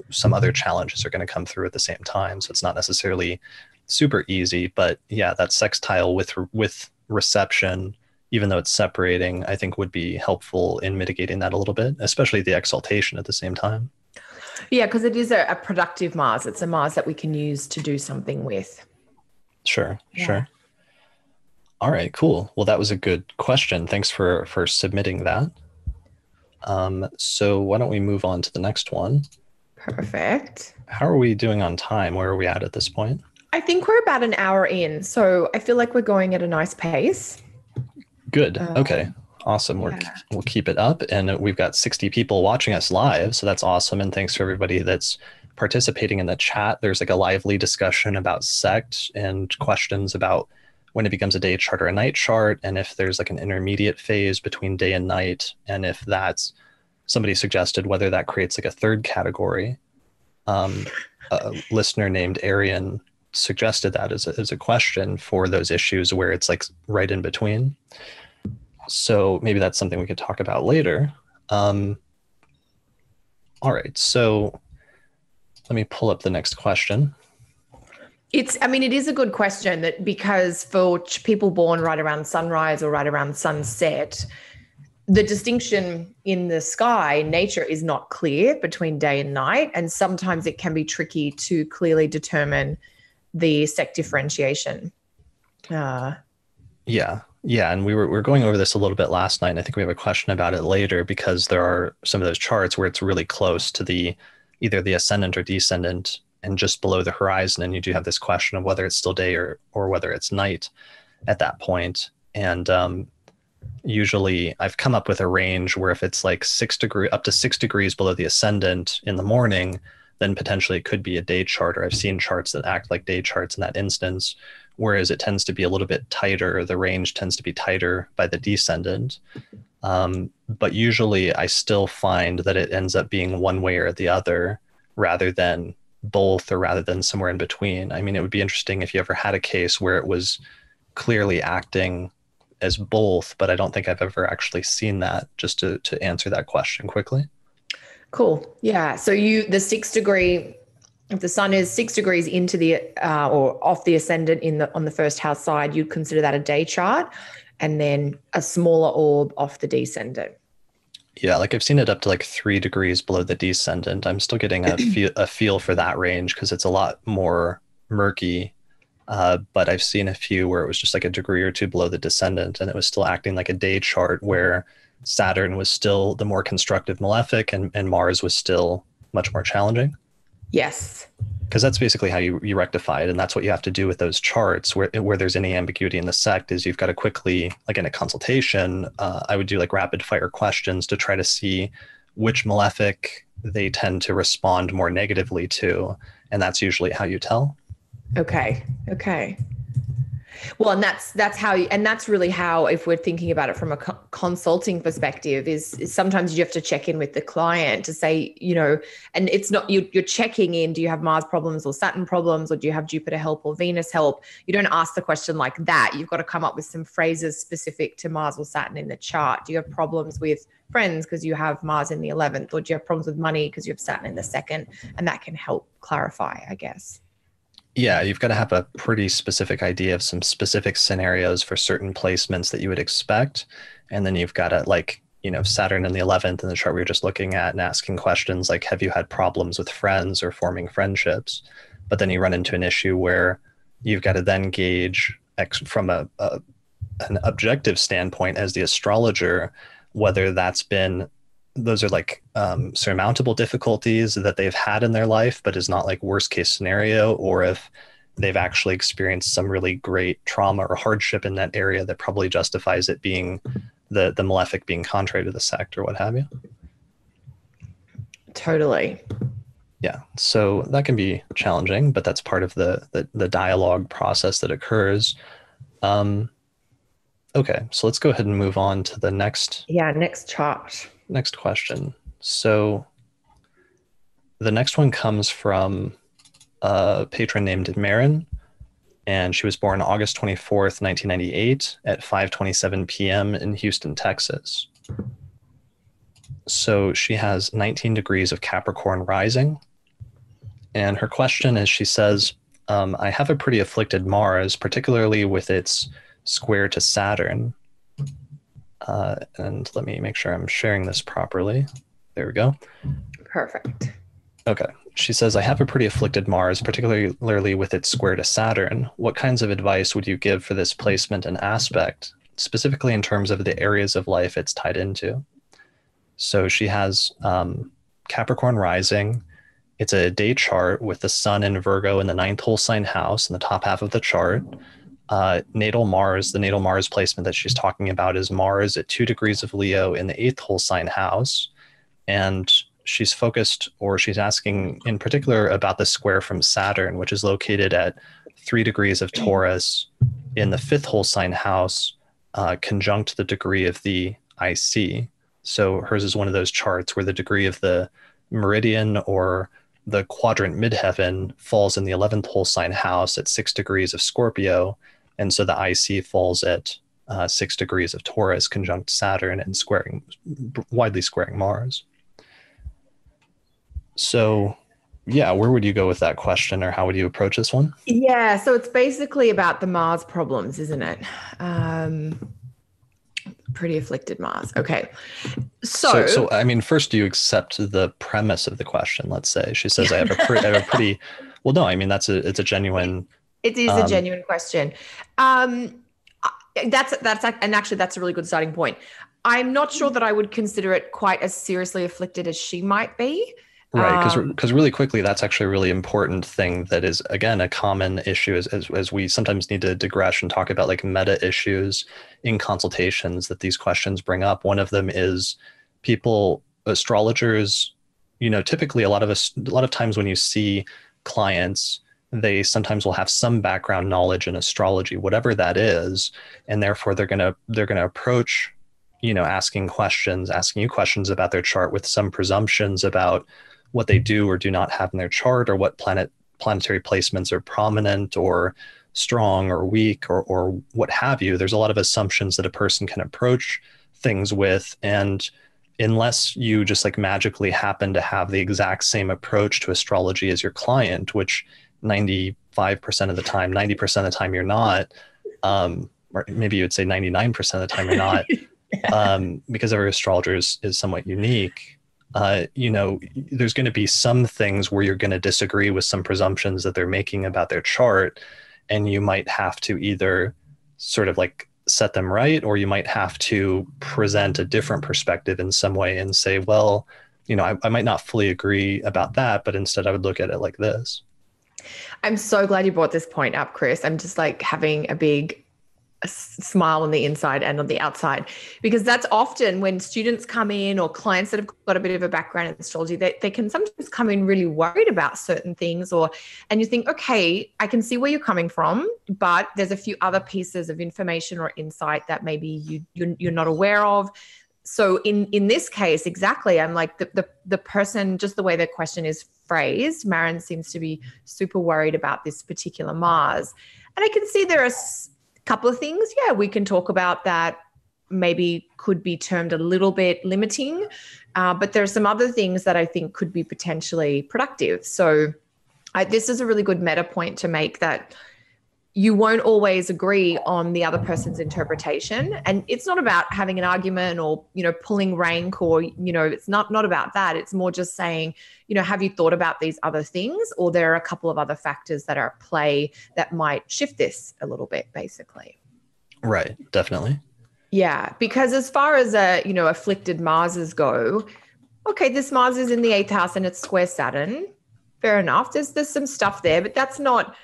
some other challenges are going to come through at the same time. So it's not necessarily super easy, but yeah, that sextile with reception, even though it's separating, I think would be helpful in mitigating that a little bit, especially the exaltation at the same time. Yeah, because it is a productive Mars. It's a Mars that we can use to do something with. Sure. All right, cool. Well, that was a good question. Thanks for submitting that. So why don't we move on to the next one? Perfect. How are we doing on time? Where are we at this point? I think we're about an hour in, so I feel like we're going at a nice pace. Good. Okay. Awesome. We'll keep it up, and we've got 60 people watching us live, so that's awesome. And thanks for everybody that's participating in the chat. There's like a lively discussion about sect and questions about when it becomes a day chart or a night chart, and if there's like an intermediate phase between day and night, and if that's somebody suggested whether that creates like a third category. A listener named Arian suggested that as a question for those issues where it's like right in between. So maybe that's something we could talk about later. All right, so let me pull up the next question. It is a good question, that because for people born right around sunrise or right around sunset, the distinction in the sky, nature, is not clear between day and night. And sometimes it can be tricky to clearly determine the sect differentiation. Yeah. And we were going over this a little bit last night. And I think we have a question about it later, because there are some of those charts where it's really close to either the ascendant or descendant and just below the horizon. And you do have this question of whether it's still day or whether it's night at that point. And usually I've come up with a range where if it's like up to 6 degrees below the ascendant in the morning, then potentially it could be a day chart, or I've seen charts that act like day charts in that instance, whereas it tends to be a little bit tighter. The range tends to be tighter by the descendant. But usually I still find that it ends up being one way or the other rather than both, or rather than somewhere in between. I mean, it would be interesting if you ever had a case where it was clearly acting as both, but I don't think I've ever actually seen that, just to answer that question quickly. Cool. Yeah. So the 6 degree, if the sun is 6 degrees into the or off the ascendant on the first house side, you'd consider that a day chart, and then a smaller orb off the descendant. Yeah, like I've seen it up to like 3 degrees below the descendant. I'm still getting a feel for that range because it's a lot more murky. But I've seen a few where it was just like a degree or two below the descendant, and it was still acting like a day chart where Saturn was still the more constructive malefic, and Mars was still much more challenging. Yes. Because that's basically how you rectify it. And that's what you have to do with those charts where there's any ambiguity in the sect, is you've got to quickly, like in a consultation, I would do like rapid fire questions to try to see which malefic they tend to respond more negatively to. And that's usually how you tell. Okay. Well, and that's really how, if we're thinking about it from a consulting perspective, is sometimes you have to check in with the client to say, and it's not, you're checking in, do you have Mars problems or Saturn problems, or do you have Jupiter help or Venus help? You don't ask the question like that. You've got to come up with some phrases specific to Mars or Saturn in the chart. Do you have problems with friends because you have Mars in the 11th, or do you have problems with money because you have Saturn in the 2nd? And that can help clarify, I guess. Yeah, you've got to have a pretty specific idea of some specific scenarios for certain placements that you would expect. And then you've got to, like, Saturn in the 11th in the chart we were just looking at, and asking questions like, have you had problems with friends or forming friendships? But then you run into an issue where you've got to then gauge from an objective standpoint as the astrologer, whether those are like surmountable difficulties that they've had in their life, but is not like worst case scenario, or if they've actually experienced some really great trauma or hardship in that area that probably justifies it being the malefic being contrary to the sect or what have you. Totally. Yeah, so that can be challenging, but that's part of the dialogue process that occurs. Okay, so let's go ahead and move on to the next chart. Next question. So the next one comes from a patron named Marin. and she was born August 24th, 1998 at 5:27 p.m. in Houston, Texas. So she has 19 degrees of Capricorn rising. And her question is, she says, I have a pretty afflicted Mars, particularly with its square to Saturn. And let me make sure I'm sharing this properly. There we go. Perfect. Okay. She says, I have a pretty afflicted Mars, particularly with its square to Saturn. What kinds of advice would you give for this placement and aspect, specifically in terms of the areas of life it's tied into? So she has Capricorn rising. It's a day chart with the sun in Virgo in the 9th whole sign house in the top half of the chart. Natal Mars, the natal Mars placement that she's talking about is Mars at 2 degrees of Leo in the 8th whole sign house. And she's focused, or she's asking in particular about the square from Saturn, which is located at 3 degrees of Taurus in the 5th whole sign house, conjunct the degree of the IC. So hers is one of those charts where the degree of the meridian or the quadrant midheaven falls in the 11th whole sign house at 6 degrees of Scorpio. And so the IC falls at 6 degrees of Taurus, conjunct Saturn, and widely squaring Mars. So, yeah, where would you go with that question, or how would you approach this one? Yeah, so it's basically about the Mars problems, isn't it? Pretty afflicted Mars. Okay. So I mean, first, do you accept the premise of the question? Let's say she says, I have a pretty, well, no, I mean, it's a genuine. It is a genuine question. And actually that's a really good starting point. I'm not sure that I would consider it quite as seriously afflicted as she might be. Right, because really quickly, that's actually a really important thing that is, again, a common issue as we sometimes need to digress and talk about like meta issues in consultations that these questions bring up. One of them is astrologers, typically a lot of times when you see clients, they sometimes will have some background knowledge in astrology, whatever that is, and therefore they're gonna approach, asking you questions about their chart with some presumptions about what they do or do not have in their chart, or what planetary placements are prominent or strong or weak or what have you. There's a lot of assumptions that a person can approach things with. And unless you just like magically happen to have the exact same approach to astrology as your client, which 95% of the time, 90% of the time you're not, or maybe you would say 99% of the time you're not, because every astrologer is somewhat unique. There's going to be some things where you're going to disagree with some presumptions that they're making about their chart, and you might have to either sort of like set them right, or you might have to present a different perspective in some way and say, well, I might not fully agree about that, but instead I would look at it like this. I'm so glad you brought this point up, Chris. I'm just like having a big smile on the inside and on the outside, because that's often when students come in, or clients that have got a bit of a background in astrology, they can sometimes come in really worried about certain things, and you think, okay, I can see where you're coming from, but there's a few other pieces of information or insight that maybe you're not aware of. So in this case, exactly, I'm like the person, just the way the question is phrased, Maren seems to be super worried about this particular Mars. And I can see there are couple of things, we can talk about that maybe could be termed a little bit limiting, but there are some other things that I think could be potentially productive. So this is a really good meta point to make, that you won't always agree on the other person's interpretation. And it's not about having an argument or, pulling rank, or, it's not about that. It's more just saying, have you thought about these other things? Or there are a couple of other factors that are at play that might shift this a little bit, basically. Right. Definitely. Yeah. Because as far as, afflicted Marses go, okay, this Mars is in the 8th house and it's square Saturn. Fair enough. There's some stuff there, but that's not,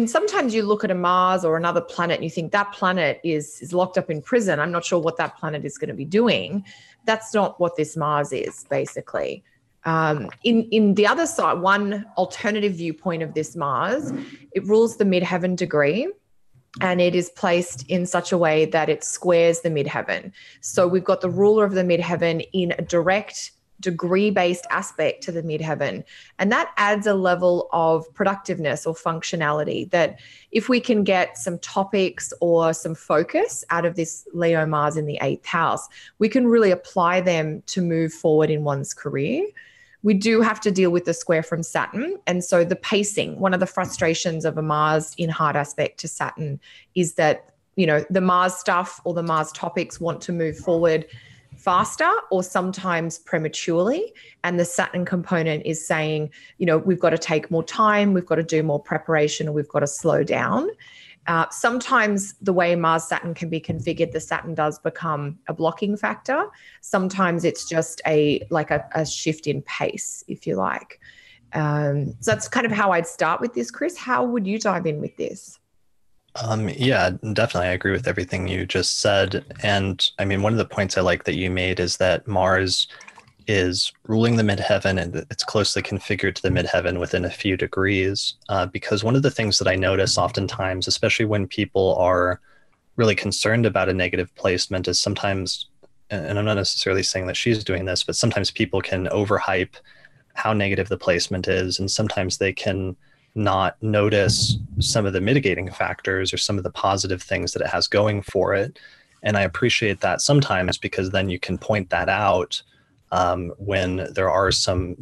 sometimes you look at a Mars or another planet and you think that planet is locked up in prison. I'm not sure what that planet is going to be doing. That's not what this Mars is, basically. In the other side, one alternative viewpoint of this Mars, it rules the midheaven degree, and it is placed in such a way that it squares the midheaven. So we've got the ruler of the midheaven in a direct degree-based aspect to the midheaven. And that adds a level of productiveness or functionality that if we can get some topics or some focus out of this Leo Mars in the 8th house, we can really apply them to move forward in one's career. We do have to deal with the square from Saturn. And so the pacing, one of the frustrations of a Mars in hard aspect to Saturn is that, you know, the Mars stuff or the Mars topics want to move forward faster or sometimes prematurely. And the Saturn component is saying, you know, we've got to take more time, we've got to do more preparation, or we've got to slow down. Sometimes the way Mars-Saturn can be configured, the Saturn does become a blocking factor. Sometimes it's just a shift in pace, if you like. So that's kind of how I'd start with this, Chris. How would you dive in with this? Yeah, definitely. I agree with everything you just said. And I mean, one of the points I like that you made is that Mars is ruling the midheaven and it's closely configured to the midheaven within a few degrees. Because one of the things that I notice oftentimes, especially when people are really concerned about a negative placement, is sometimes, and I'm not necessarily saying that she's doing this, but sometimes people can overhype how negative the placement is. And sometimes they can not notice some of the mitigating factors or some of the positive things that it has going for it. And I appreciate that sometimes, because then you can point that out when there are some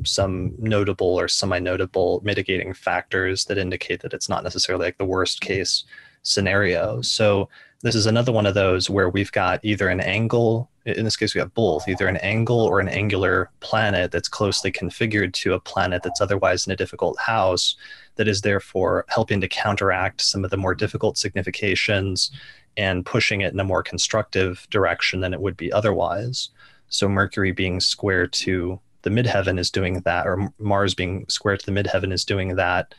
notable or semi-notable mitigating factors that indicate that it's not necessarily like the worst case scenario. So this is another one of those where we've got either an angle, in this case we have both, either an angle or an angular planet that's closely configured to a planet that's otherwise in a difficult house, that is therefore helping to counteract some of the more difficult significations and pushing it in a more constructive direction than it would be otherwise. So Mercury being square to the midheaven is doing that, or Mars being square to the midheaven is doing that,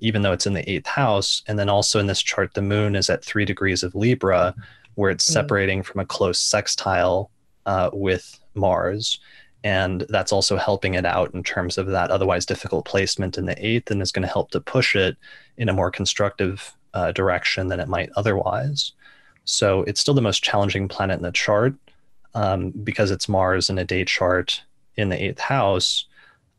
even though it's in the 8th house. And then also in this chart, the moon is at 3 degrees of Libra, where it's separating from a close sextile with Mars. And that's also helping it out in terms of that otherwise difficult placement in the 8th, and is going to help to push it in a more constructive direction than it might otherwise. So it's still the most challenging planet in the chart, because it's Mars in a day chart in the 8th house.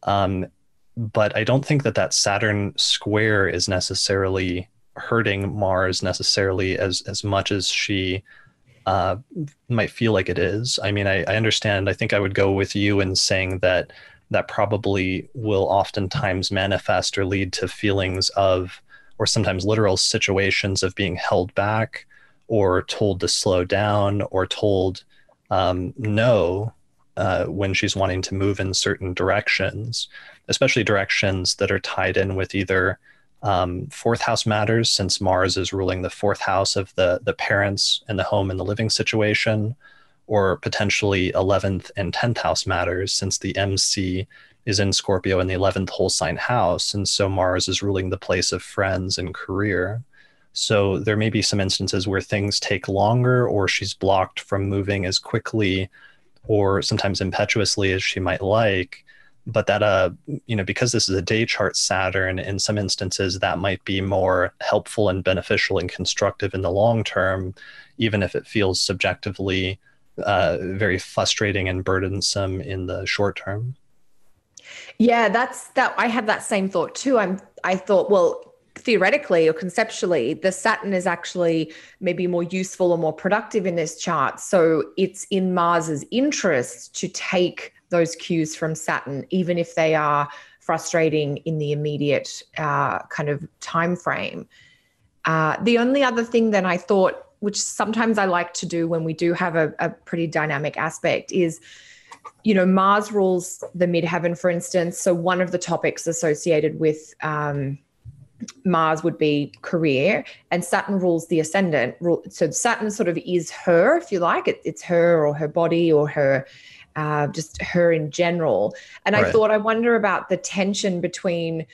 But I don't think that Saturn square is necessarily hurting Mars necessarily as much as she might feel like it is. I mean, I understand. I think I would go with you in saying that probably will oftentimes manifest or lead to feelings of, or sometimes literal situations of being held back or told to slow down or told no when she's wanting to move in certain directions, especially directions that are tied in with either 4th house matters, since Mars is ruling the 4th house of the parents and the home and the living situation, or potentially 11th and 10th house matters, since the MC is in Scorpio in the 11th whole sign house. And so Mars is ruling the place of friends and career. So there may be some instances where things take longer, or she's blocked from moving as quickly or sometimes impetuously as she might like. But that, because this is a day chart Saturn, in some instances that might be more helpful and beneficial and constructive in the long term, even if it feels subjectively very frustrating and burdensome in the short term. Yeah, I had that same thought too. I thought, well, theoretically or conceptually, the Saturn is actually maybe more useful or more productive in this chart. So it's in Mars's interest to take those cues from Saturn, even if they are frustrating in the immediate kind of time frame. The only other thing that I thought, which sometimes I like to do when we do have a pretty dynamic aspect, is, Mars rules the midheaven, for instance. So one of the topics associated with Mars would be career, and Saturn rules the ascendant. So Saturn sort of is her, if you like. It's her or her body or her, just her in general. And right. I wonder about the tension between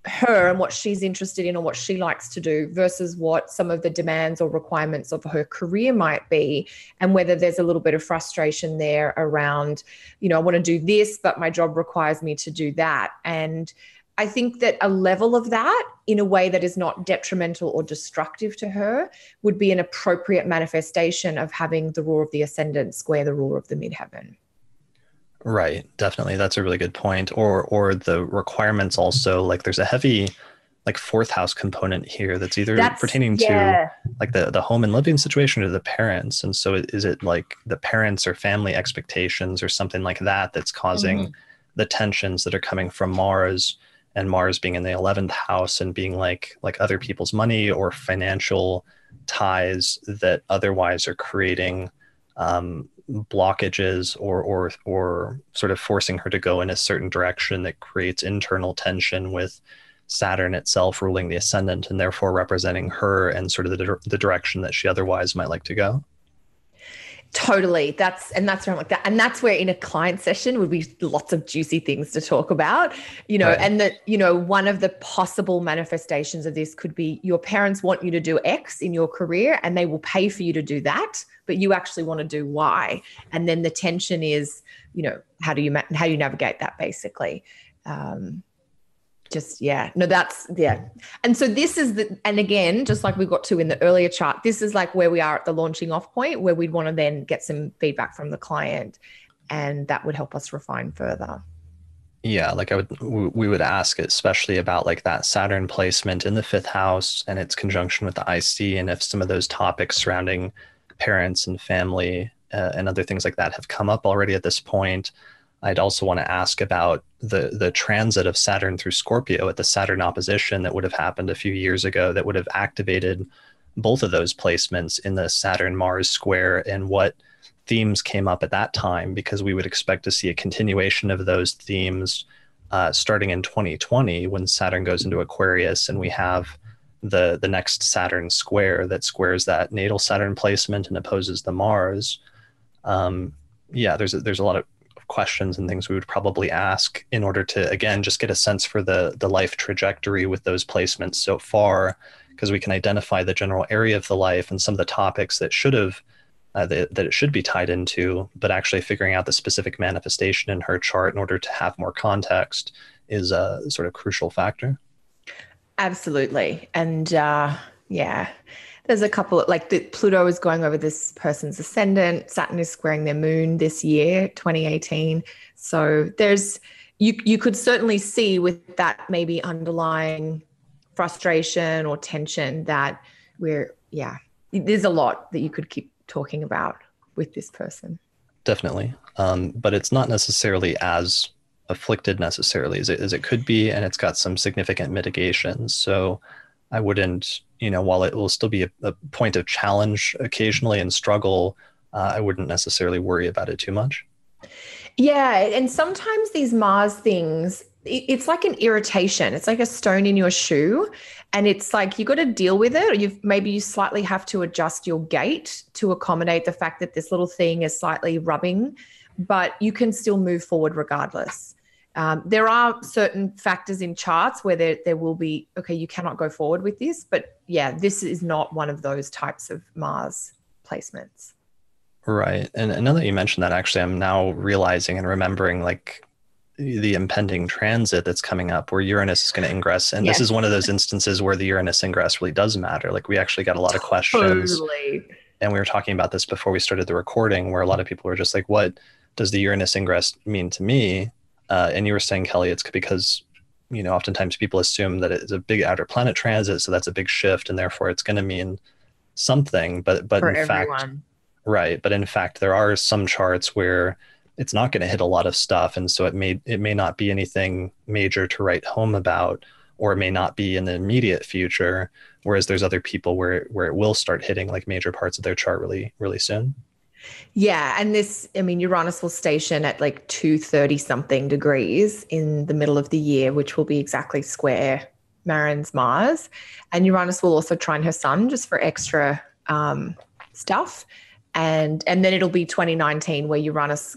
her and what she's interested in or what she likes to do versus what some of the demands or requirements of her career might be, and whether there's a little bit of frustration there around, I want to do this, but my job requires me to do that. And I think that a level of that, in a way that is not detrimental or destructive to her, would be an appropriate manifestation of having the ruler of the ascendant square the ruler of the midheaven. Right, definitely. That's a really good point. Or the requirements also, like there's a heavy like fourth house component here that's either That's, pertaining to yeah. like the home and living situation or the parents. And so is it like the parents or family expectations or something like that that's causing Mhm. the tensions that are coming from Mars, and Mars being in the 11th house and being like other people's money or financial ties that otherwise are creating blockages or sort of forcing her to go in a certain direction that creates internal tension with Saturn itself ruling the ascendant and therefore representing her and sort of the direction that she otherwise might like to go. Totally. That's where I'm like that. And that's where in a client session would be lots of juicy things to talk about, Right. and that, one of the possible manifestations of this could be your parents want you to do X in your career and they will pay for you to do that, but you actually want to do Y. And then the tension is, how do you navigate that basically? Just, yeah, no, that's, yeah. And so this is and again, just like we got to in the earlier chart, this is like where we are at the launching off point where we'd want to then get some feedback from the client, and that would help us refine further. Yeah, like we would ask especially about like that Saturn placement in the fifth house and its conjunction with the IC, and if some of those topics surrounding parents and family and other things like that have come up already at this point. I'd also want to ask about the transit of Saturn through Scorpio at the Saturn opposition that would have happened a few years ago that would have activated both of those placements in the Saturn Mars square, and what themes came up at that time, because we would expect to see a continuation of those themes starting in 2020 when Saturn goes into Aquarius and we have the next Saturn square that squares that natal Saturn placement and opposes the Mars. Um, yeah, there's a lot of questions and things we would probably ask in order to again just get a sense for the life trajectory with those placements so far, because we can identify the general area of the life and some of the topics that should have that it should be tied into, but actually figuring out the specific manifestation in her chart in order to have more context is a sort of crucial factor. Absolutely. And yeah, there's a couple of, like, Pluto is going over this person's ascendant. Saturn is squaring their moon this year, 2018. So there's, you could certainly see with that maybe underlying frustration or tension that yeah, there's a lot that you could keep talking about with this person. Definitely. But it's not necessarily as afflicted necessarily as it could be, and it's got some significant mitigations. So I wouldn't, while it will still be a point of challenge occasionally and struggle, I wouldn't necessarily worry about it too much. Yeah, and sometimes these Mars things, it's like an irritation. It's like a stone in your shoe, and it's like you got to deal with it, or you slightly have to adjust your gait to accommodate the fact that this little thing is slightly rubbing, but you can still move forward regardless. There are certain factors in charts where there will be, okay, you cannot go forward with this, but yeah, this is not one of those types of Mars placements. Right. And now that you mentioned that, actually, I'm now realizing and remembering like the impending transit that's coming up where Uranus is going to ingress. And this is Yes, one of those instances where the Uranus ingress really does matter. Like we actually got a lot of questions, totally. and we were talking about this before we started the recording, where a lot of people were just like, what does the Uranus ingress mean to me? And you were saying, Kelly, it's because, oftentimes people assume that it's a big outer planet transit. So that's a big shift. And therefore it's going to mean something. But For in fact, everyone. right. But in fact, there are some charts where it's not going to hit a lot of stuff. And so it may not be anything major to write home about, or it may not be in the immediate future. Whereas there's other people where it will start hitting like major parts of their chart really, really soon. Yeah. And this, I mean, Uranus will station at like 230 something degrees in the middle of the year, which will be exactly square Marin's Mars. And Uranus will also trine her sun just for extra stuff. And then it'll be 2019 where Uranus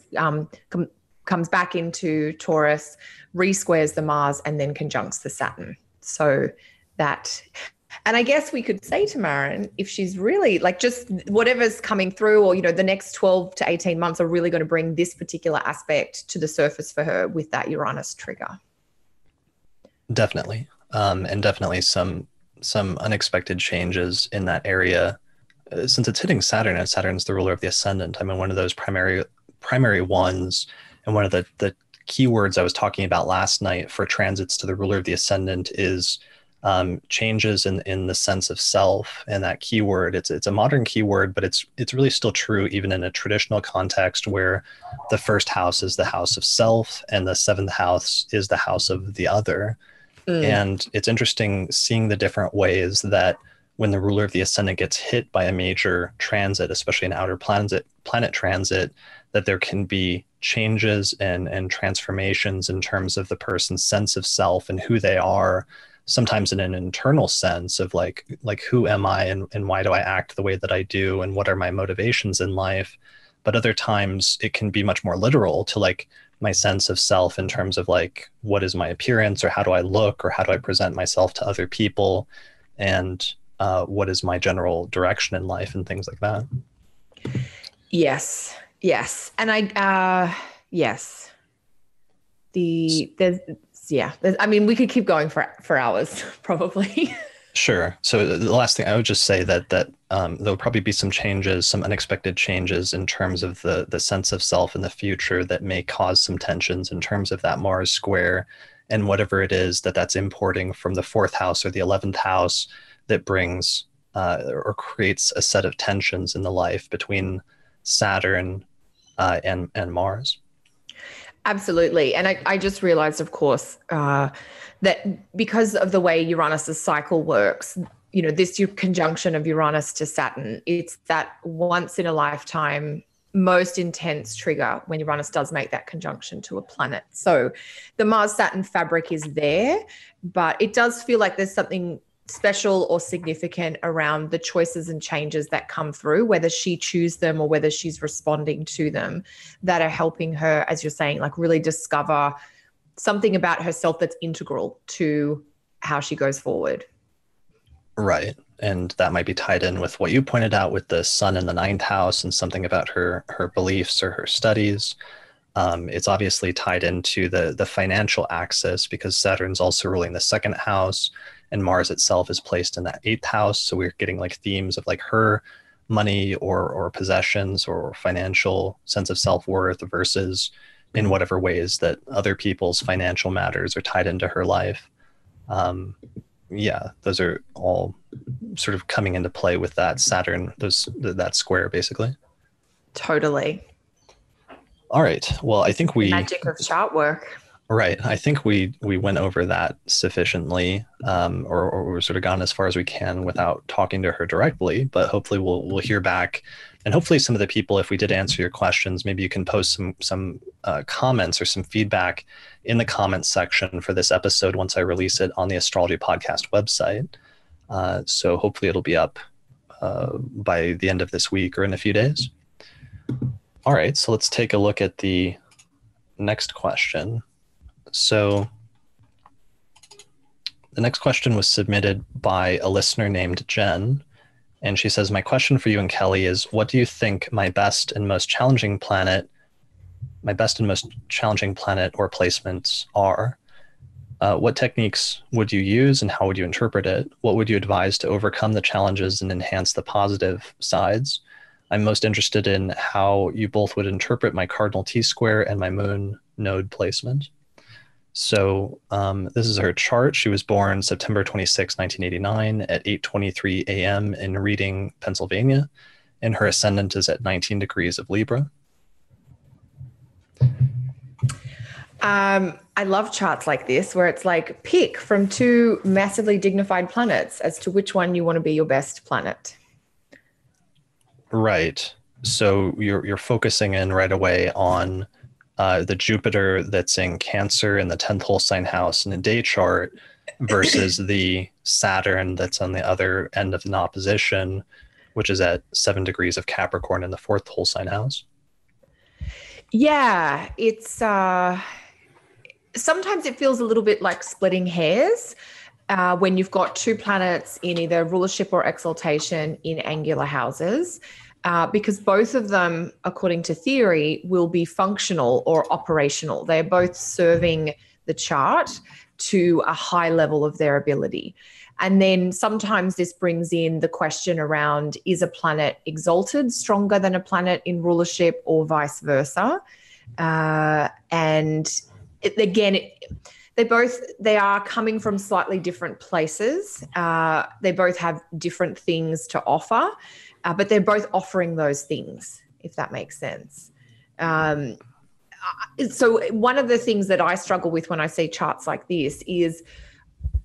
comes back into Taurus, re-squares the Mars, and then conjuncts the Saturn. So that, and I guess we could say to Marin, if she's really like just whatever's coming through, or, the next 12 to 18 months are really going to bring this particular aspect to the surface for her with that Uranus trigger. Definitely. And definitely some unexpected changes in that area. Since it's hitting Saturn, and Saturn's the ruler of the ascendant, I'm in one of those primary ones. And one of the keywords I was talking about last night for transits to the ruler of the ascendant is changes in the sense of self. And that keyword, it's a modern keyword, but it's really still true even in a traditional context where the first house is the house of self and the seventh house is the house of the other. And it's interesting seeing the different ways that when the ruler of the ascendant gets hit by a major transit, especially an outer planet transit, that there can be changes and transformations in terms of the person's sense of self and who they are, sometimes in an internal sense of like who am I and why do I act the way that I do and what are my motivations in life. But other times it can be much more literal to like my sense of self in terms of like what is my appearance or how do I look or how do I present myself to other people, and what is my general direction in life and things like that. Yes. And yes. I mean, we could keep going for hours, probably. Sure. So the last thing I would just say that there'll probably be some changes, some unexpected changes in terms of the sense of self in the future that may cause some tensions in terms of that Mars square and whatever it is that's importing from the fourth house or the 11th house that brings or creates a set of tensions in the life between Saturn and Mars. Absolutely. And I just realized, of course, that because of the way Uranus's cycle works, this conjunction of Uranus to Saturn, it's that once in a lifetime, most intense trigger when Uranus does make that conjunction to a planet. So the Mars-Saturn fabric is there, but it does feel like there's something special or significant around the choices and changes that come through, whether she chooses them or whether she's responding to them, that are helping her, as you're saying, like really discover something about herself that's integral to how she goes forward. Right. And that might be tied in with what you pointed out with the sun in the ninth house and something about her beliefs or her studies. It's obviously tied into the financial axis because Saturn's also ruling the second house and Mars itself is placed in that eighth house. So we're getting like themes of like her money or possessions or financial sense of self-worth versus in whatever ways that other people's financial matters are tied into her life. Yeah, those are all sort of coming into play with that Saturn, that square basically. Totally. All right. Well, I think the magic of chart work. Right. I think we went over that sufficiently, or we're sort of gone as far as we can without talking to her directly. But hopefully we'll hear back, and hopefully some of the people, if we did answer your questions, maybe you can post some comments or some feedback in the comments section for this episode once I release it on the Astrology Podcast website. So hopefully it'll be up by the end of this week or in a few days. All right. So let's take a look at the next question. So the next question was submitted by a listener named Jen, and she says, my question for you and Kelly is, what do you think my best and most challenging planet or placements are? What techniques would you use and how would you interpret it? What would you advise to overcome the challenges and enhance the positive sides? I'm most interested in how you both would interpret my cardinal T-square and my moon node placement. So this is her chart. She was born September 26, 1989 at 8:23 a.m. in Reading, Pennsylvania, and her ascendant is at 19 degrees of Libra. I love charts like this where it's like pick from two massively dignified planets as to which one you want to be your best planet. Right. So you're focusing in right away on the Jupiter that's in Cancer in the 10th whole sign house in a day chart versus the Saturn that's on the other end of an opposition, which is at 7 degrees of Capricorn in the 4th whole sign house. Yeah, it's sometimes it feels a little bit like splitting hairs when you've got two planets in either rulership or exaltation in angular houses. Because both of them, according to theory, will be functional or operational. They're both serving the chart to a high level of their ability. And then sometimes this brings in the question around, is a planet exalted stronger than a planet in rulership or vice versa? And again, they are coming from slightly different places. They both have different things to offer, but they're both offering those things, if that makes sense. So one of the things that I struggle with when I see charts like this is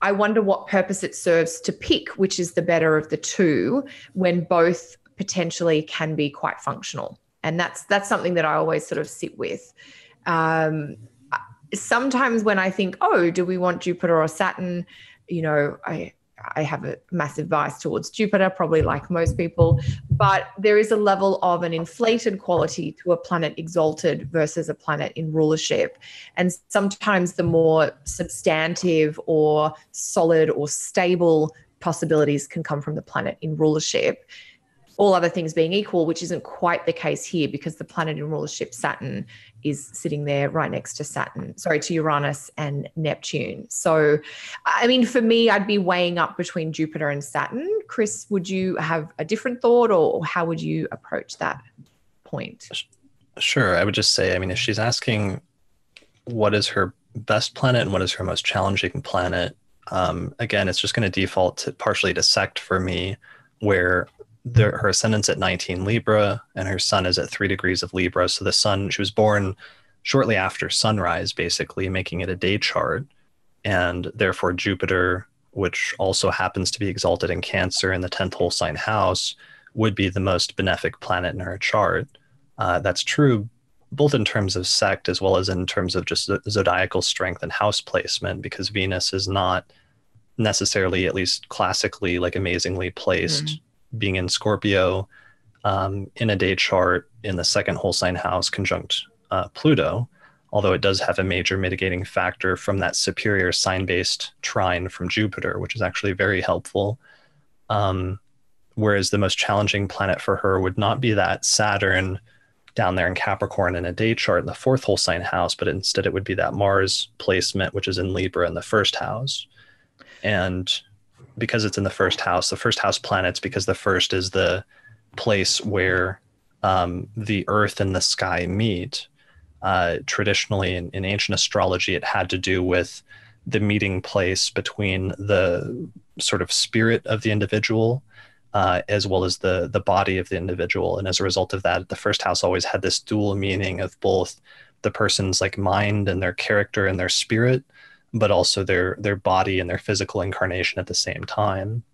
I wonder what purpose it serves to pick which is the better of the two when both potentially can be quite functional. And that's something that I always sort of sit with. Sometimes when I think, oh, do we want Jupiter or Saturn? I have a massive bias towards Jupiter, probably like most people, but there is a level of an inflated quality to a planet exalted versus a planet in rulership. And sometimes the more substantive or solid or stable possibilities can come from the planet in rulership. All other things being equal, which isn't quite the case here because the planet in rulership, Saturn, is sitting there right next to Uranus and Neptune. So, I mean, for me, I'd be weighing up between Jupiter and Saturn. Chris, would you have a different thought, or how would you approach that point? Sure. I would just say, I mean, if she's asking what is her best planet and what is her most challenging planet, again, it's just going to default partially to sect for me, where her ascendant's at 19 Libra and her sun is at 3 degrees of Libra. So the sun, she was born shortly after sunrise, basically making it a day chart. And therefore Jupiter, which also happens to be exalted in Cancer in the 10th whole sign house, would be the most benefic planet in her chart. That's true both in terms of sect as well as in terms of just zodiacal strength and house placement, because Venus is not necessarily, at least classically, like amazingly placed, being in Scorpio in a day chart in the 2nd whole sign house conjunct Pluto, although it does have a major mitigating factor from that superior sign-based trine from Jupiter, which is actually very helpful. Whereas the most challenging planet for her would not be that Saturn down there in Capricorn in a day chart in the 4th whole sign house, but instead it would be that Mars placement, which is in Libra in the 1st house. And because it's in the 1st house planets, because the 1st is the place where the earth and the sky meet. Traditionally in ancient astrology, it had to do with the meeting place between the sort of spirit of the individual as well as the body of the individual. And as a result of that, the 1st house always had this dual meaning of both the person's like mind and their character and their spirit, but also their body and their physical incarnation at the same time.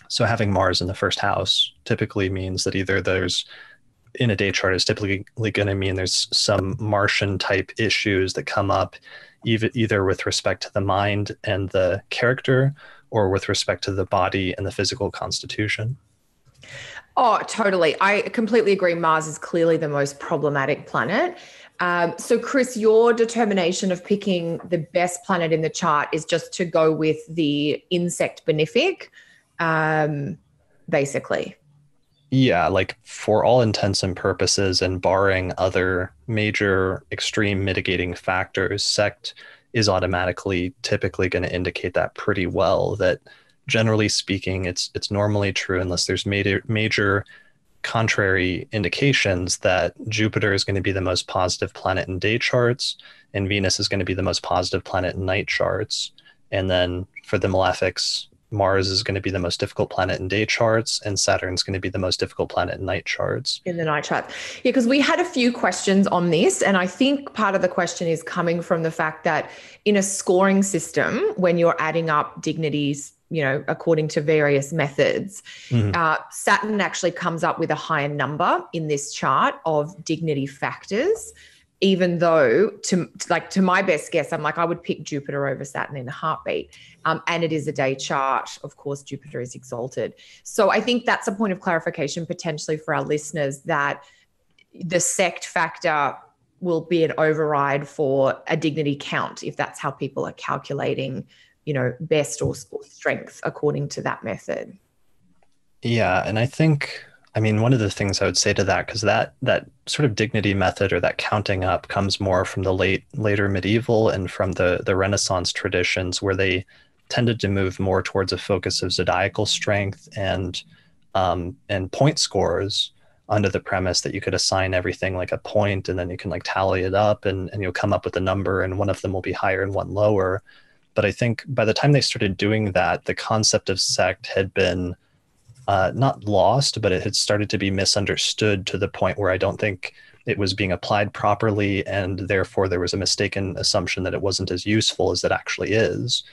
So having Mars in the 1st house typically means that either there's, in a day chart, is typically going to mean there's some Martian type issues that come up, either with respect to the mind and the character, or with respect to the body and the physical constitution. Oh, totally. I completely agree. Mars is clearly the most problematic planet. So Chris, your determination of picking the best planet in the chart is just to go with the insect benefic, basically. Yeah, like for all intents and purposes and barring other major extreme mitigating factors, sect is automatically typically going to indicate that pretty well, that generally speaking, it's normally true unless there's major contrary indications that Jupiter is going to be the most positive planet in day charts and Venus is going to be the most positive planet in night charts. And then for the malefics, Mars is going to be the most difficult planet in day charts and Saturn's going to be the most difficult planet in night charts. In the night chart. Yeah, because we had a few questions on this. And I think part of the question is coming from the fact that in a scoring system, when you're adding up dignities, according to various methods, Saturn actually comes up with a higher number in this chart of dignity factors, even though to my best guess, I'm like, I would pick Jupiter over Saturn in a heartbeat. And it is a day chart. Of course, Jupiter is exalted. So I think that's a point of clarification potentially for our listeners, that the sect factor will be an override for a dignity count if that's how people are calculating best or strength according to that method. Yeah. And I think, one of the things I would say to that, because that sort of dignity method or that counting up comes more from the later medieval and from the Renaissance traditions, where they tended to move more towards a focus of zodiacal strength and point scores, under the premise that you could assign everything like a point, and then you can like tally it up, and you'll come up with a number, and one of them will be higher and one lower. But I think by the time they started doing that, the concept of sect had been not lost, but it had started to be misunderstood to the point where I don't think it was being applied properly, and therefore there was a mistaken assumption that it wasn't as useful as it actually is.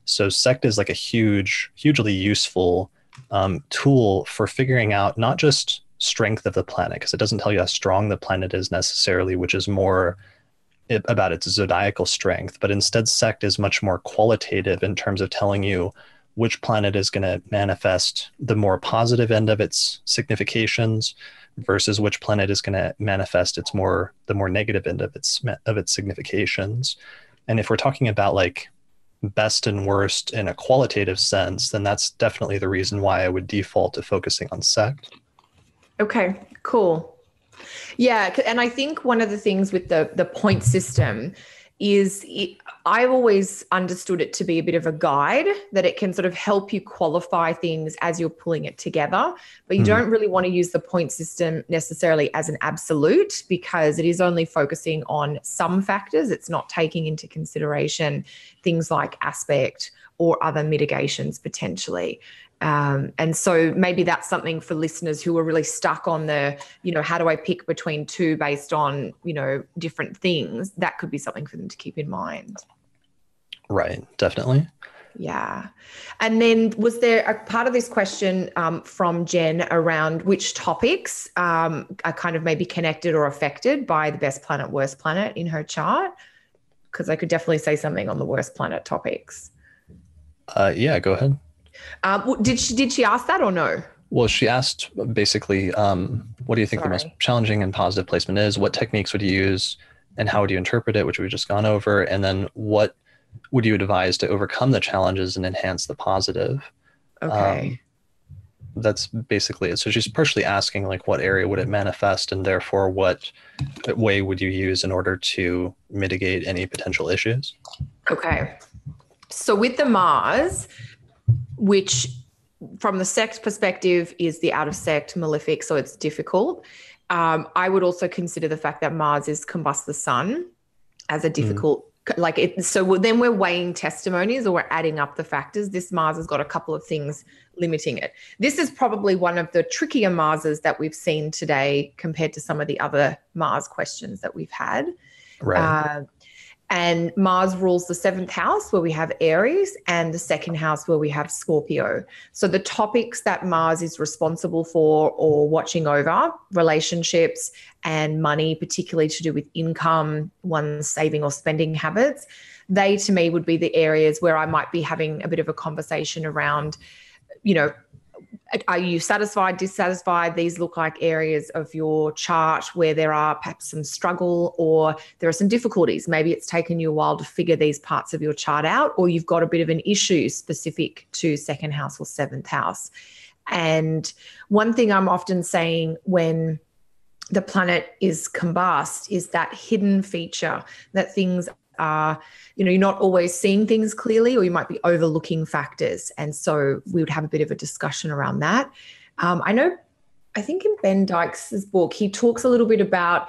So sect is like a hugely useful tool for figuring out not just strength of the planet, because it doesn't tell you how strong the planet is necessarily, which is more about its zodiacal strength, but instead sect is much more qualitative in terms of telling you which planet is going to manifest the more positive end of its significations versus which planet is going to manifest the more negative end of its significations. And if we're talking about like best and worst in a qualitative sense, then that's definitely the reason why I would default to focusing on sect. Okay, cool. Yeah, and I think one of the things with the point system is I've always understood it to be a bit of a guide, that it can sort of help you qualify things as you're pulling it together, but you don't really want to use the point system necessarily as an absolute, because it is only focusing on some factors. It's not taking into consideration things like aspect or other mitigations potentially. And so maybe that's something for listeners who are really stuck on the, how do I pick between two based on, different things? That could be something for them to keep in mind. Right. Definitely. Yeah. And then was there a part of this question from Jen around which topics are kind of maybe connected or affected by the best planet, worst planet in her chart? Because I could definitely say something on the worst planet topics. Yeah, go ahead. Did she ask that or no? Well, she asked basically, what do you think the most challenging and positive placement is? What techniques would you use, and how would you interpret it, which we've just gone over? And then what would you advise to overcome the challenges and enhance the positive? Okay. That's basically it. So she's partially asking like what area would it manifest, and therefore what way would you use in order to mitigate any potential issues? Okay. So with the Mars, which from the sect perspective is the out of sect malefic, so it's difficult. I would also consider the fact that Mars is combust the sun as a difficult, like it. So then we're weighing testimonies, or we're adding up the factors. This Mars has got a couple of things limiting it. This is probably one of the trickier Marses that we've seen today compared to some of the other Mars questions that we've had. Right. And Mars rules the 7th house where we have Aries, and the 2nd house where we have Scorpio. So the topics that Mars is responsible for or watching over, relationships and money, particularly to do with income, one's saving or spending habits, they to me would be the areas where I might be having a bit of a conversation around, are you satisfied, dissatisfied? These look like areas of your chart where there are perhaps some struggle, or there are some difficulties. Maybe it's taken you a while to figure these parts of your chart out, or you've got a bit of an issue specific to 2nd house or 7th house. And one thing I'm often saying when the planet is combust is that hidden feature, that things are, you're not always seeing things clearly, or you might be overlooking factors. And so we would have a bit of a discussion around that. I think in Ben Dykes' book, he talks a little bit about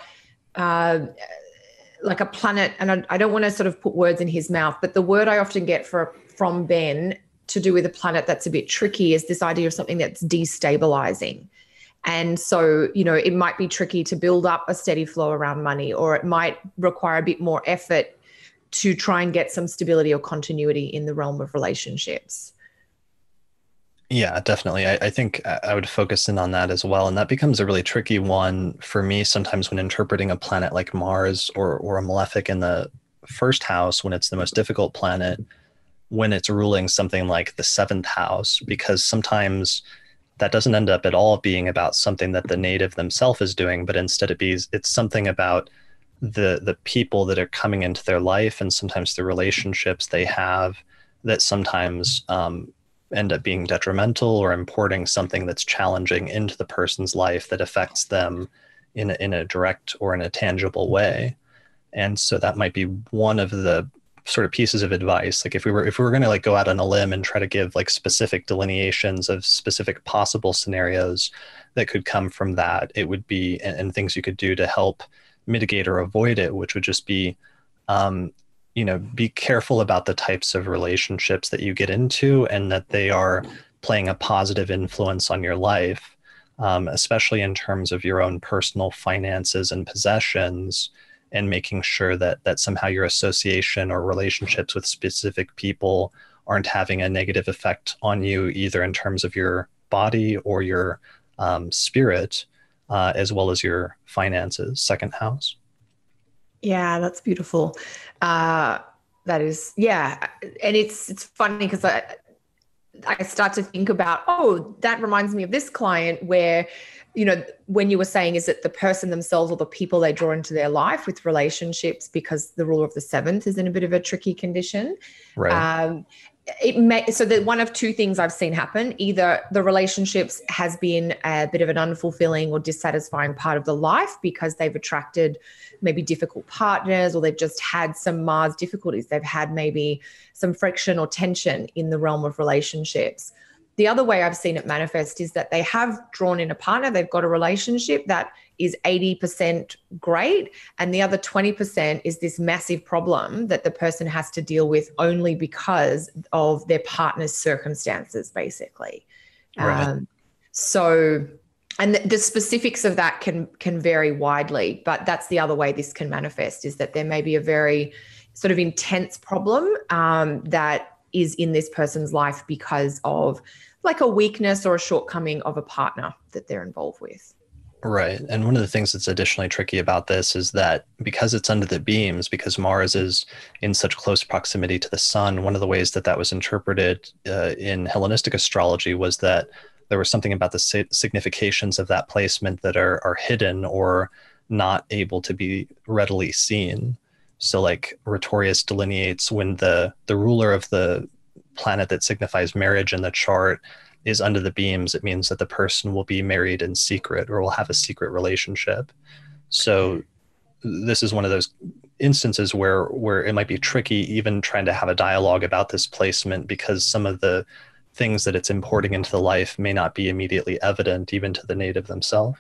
like a planet, and I don't want to sort of put words in his mouth, but the word I often get from Ben to do with a planet that's a bit tricky is this idea of something that's destabilizing. And so, it might be tricky to build up a steady flow around money, or it might require a bit more effort to try and get some stability or continuity in the realm of relationships. Yeah, definitely. I think I would focus in on that as well. And that becomes a really tricky one for me sometimes when interpreting a planet like Mars or a malefic in the 1st house, when it's the most difficult planet, when it's ruling something like the 7th house, because sometimes that doesn't end up at all being about something that the native themselves is doing, but instead it's something about the people that are coming into their life, and sometimes the relationships they have that sometimes end up being detrimental, or importing something that's challenging into the person's life that affects them in a direct or in a tangible way. And so that might be one of the sort of pieces of advice. Like if we were going to like go out on a limb and try to give like specific delineations of specific possible scenarios, that could come from that. It would be, and things you could do to help mitigate or avoid it, which would just be, be careful about the types of relationships that you get into and that they are playing a positive influence on your life, especially in terms of your own personal finances and possessions, and making sure that somehow your association or relationships with specific people aren't having a negative effect on you, either in terms of your body or your spirit, as well as your finances. Second house. Yeah, that's beautiful. That is, yeah. And it's funny because I start to think about, oh, that reminds me of this client where, when you were saying, is it the person themselves or the people they draw into their life with relationships, because the ruler of the seventh is in a bit of a tricky condition. Right. So that one of two things I've seen happen: either the relationships has been a bit of an unfulfilling or dissatisfying part of the life because they've attracted maybe difficult partners, or they've just had some Mars difficulties. They've had maybe some friction or tension in the realm of relationships. The other way I've seen it manifest is that they have drawn in a partner, they've got a relationship that is 80% great, and the other 20% is this massive problem that the person has to deal with only because of their partner's circumstances, basically. Right. And the specifics of that can vary widely, but that's the other way this can manifest, is that there may be a very sort of intense problem that is in this person's life because of like a weakness or a shortcoming of a partner that they're involved with. Right. And one of the things that's additionally tricky about this is that because it's under the beams, because Mars is in such close proximity to the sun, one of the ways that was interpreted in Hellenistic astrology was that there was something about the significations of that placement that are hidden or not able to be readily seen. So like Rhetorius delineates, when the ruler of the planet that signifies marriage in the chart is under the beams, it means that the person will be married in secret or will have a secret relationship. So this is one of those instances where it might be tricky even trying to have a dialogue about this placement, because some of the things that it's importing into the life may not be immediately evident even to the native themselves.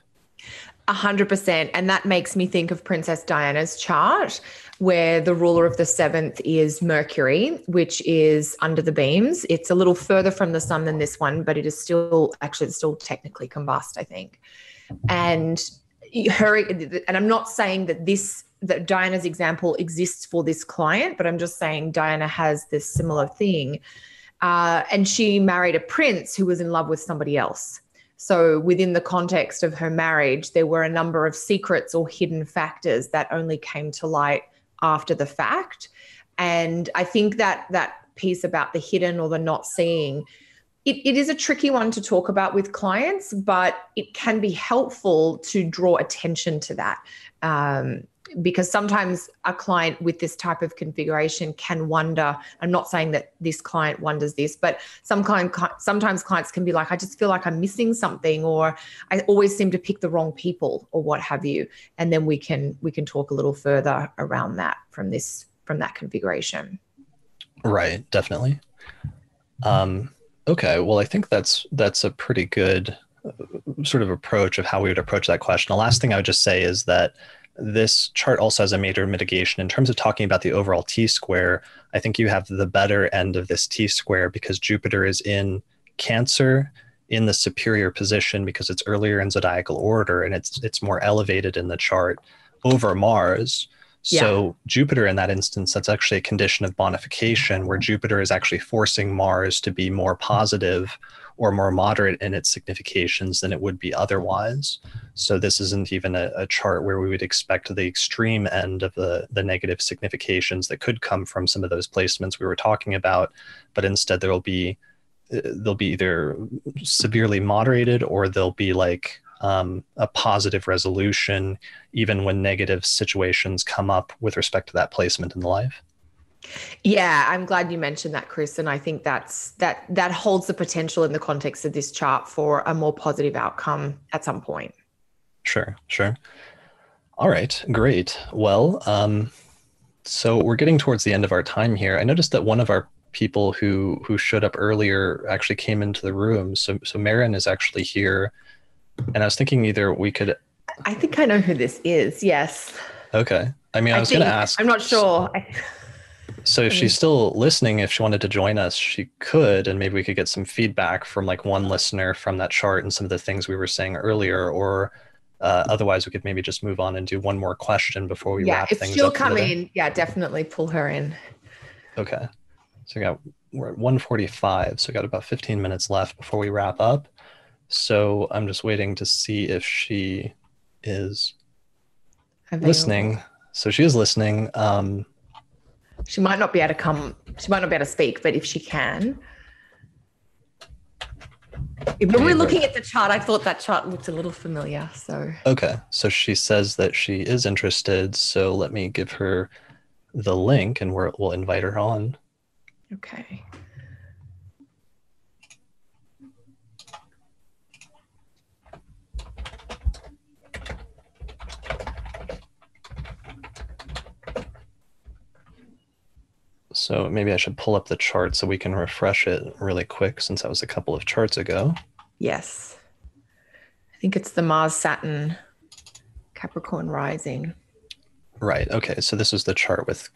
100%. And that makes me think of Princess Diana's chart, where the ruler of the seventh is Mercury, which is under the beams. It's a little further from the sun than this one, but it is still technically combust, I think. And I'm not saying that Diana's example exists for this client, but I'm just saying Diana has this similar thing. And she married a prince who was in love with somebody else. So within the context of her marriage, there were a number of secrets or hidden factors that only came to light after the fact. And I think that piece about the hidden or the not seeing, it is a tricky one to talk about with clients, but it can be helpful to draw attention to that. Because sometimes a client with this type of configuration can wonder, I'm not saying that this client wonders this, but sometimes clients can be like, I just feel like I'm missing something, or I always seem to pick the wrong people, or what have you. And then we can talk a little further around that from that configuration. Right, definitely. Okay, well, I think that's a pretty good sort of approach of how we would approach that question. The last thing I would just say is that this chart also has a major mitigation in terms of talking about the overall T-square. I think you have the better end of this T-square because Jupiter is in Cancer in the superior position because it's earlier in zodiacal order, and it's more elevated in the chart over Mars. So yeah. Jupiter in that instance, that's actually a condition of bonification where Jupiter is actually forcing Mars to be more positive or more moderate in its significations than it would be otherwise. So this isn't even a chart where we would expect the extreme end of the negative significations that could come from some of those placements we were talking about, but instead they'll be either severely moderated or they'll be like a positive resolution even when negative situations come up with respect to that placement in the life. Yeah, I'm glad you mentioned that, Chris. And I think that holds the potential in the context of this chart for a more positive outcome at some point. Sure. All right, great. Well, so we're getting towards the end of our time here. I noticed that one of our people who showed up earlier actually came into the room. So Marin is actually here And I was thinking either we could. I think I know who this is. Yes. Okay. I mean, I was going to ask. I'm not sure. So if she's still listening, if she wanted to join us, she could, and maybe we could get some feedback from like one listener from that chart and some of the things we were saying earlier, or otherwise we could maybe just move on and do one more question before we wrap if things she'll up. come in, definitely pull her in. Okay. So we're at 1:45, so we got about 15 minutes left before we wrap up. So I'm just waiting to see if she is listening. So she is listening. She might not be able to come. She might not be able to speak, but if she can. When we're looking at the chart, I thought that chart looked a little familiar. So okay. So she says that she is interested. So let me give her the link and we'll invite her on. Okay. So maybe I should pull up the chart so we can refresh it really quick since that was a couple of charts ago. Yes. I think it's the Mars Saturn Capricorn rising. Right. Okay. So this is the chart with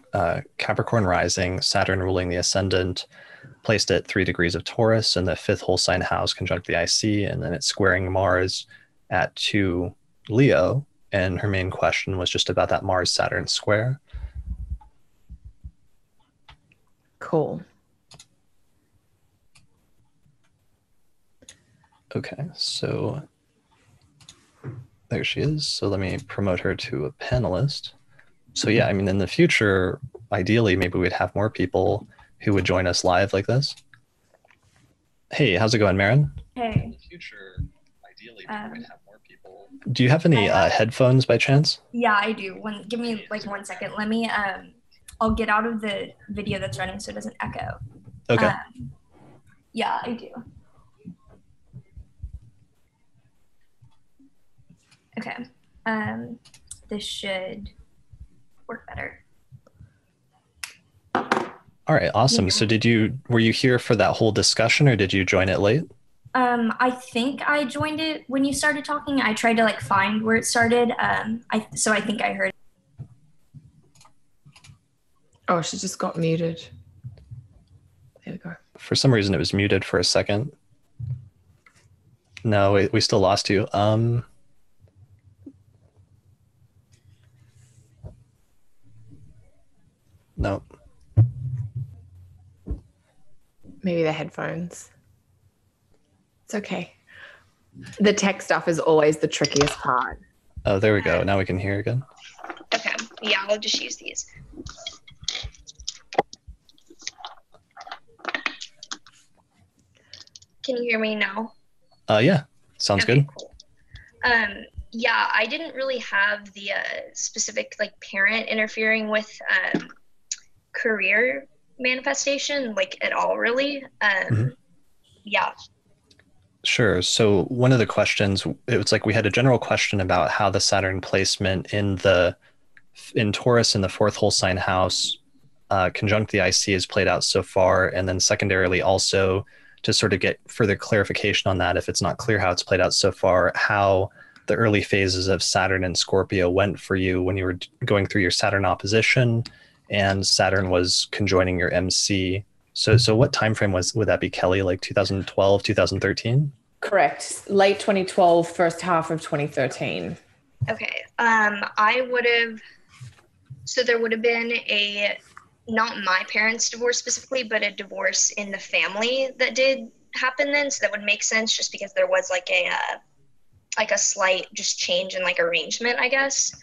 Capricorn rising, Saturn ruling the ascendant, placed at 3 degrees of Taurus in the 5th whole sign house conjunct the IC, and then it's squaring Mars at 2 Leo. And her main question was just about that Mars Saturn square. Cool. Okay, so there she is. So let me promote her to a panelist. So yeah, I mean, in the future, ideally, maybe we'd have more people who would join us live like this. Hey, how's it going, Marin? Hey. In the future, ideally, maybe we'd have more people. Do you have any headphones by chance? Yeah, I do. Give me like 1 second. Let me I'll get out of the video that's running so it doesn't echo. Okay. Yeah, I do. Okay. This should work better. All right, awesome. Yeah. So were you here for that whole discussion or did you join it late? I think I joined it when you started talking. I tried to like find where it started. So I think I heard. Oh, she just got muted. There we go. For some reason, it was muted for a second. No, we still lost you. No. Maybe the headphones. It's okay. The tech stuff is always the trickiest part. Oh, there we go. Now we can hear again. Okay. Yeah, I'll just use these. Can you hear me now? Yeah. Sounds good. Cool. Yeah, I didn't really have the specific like parent interfering with career manifestation like at all, really. Yeah. Sure. So one of the questions, it was like we had a general question about how the Saturn placement in Taurus in the 4th whole sign house conjunct the IC is played out so far, and then secondarily also to sort of get further clarification on that, if it's not clear how it's played out so far, how the early phases of Saturn and Scorpio went for you when you were going through your Saturn opposition and Saturn was conjoining your MC. So what time frame would that be, Kelly? Like 2012, 2013? Correct. Late 2012, first half of 2013. Okay. So there would have been not my parents' divorce specifically, but a divorce in the family that did happen then. So that would make sense just because there was like a slight just change in like arrangement, I guess.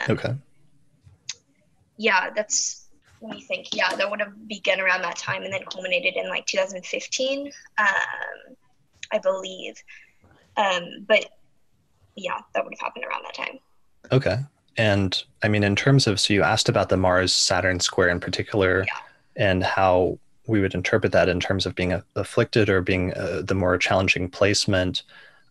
Okay. Yeah, let me think. Yeah, that would have begun around that time and then culminated in like 2015, I believe. But yeah, that would have happened around that time. Okay. And I mean, in terms of, so you asked about the Mars Saturn square in particular, and how we would interpret that in terms of being afflicted or being the more challenging placement.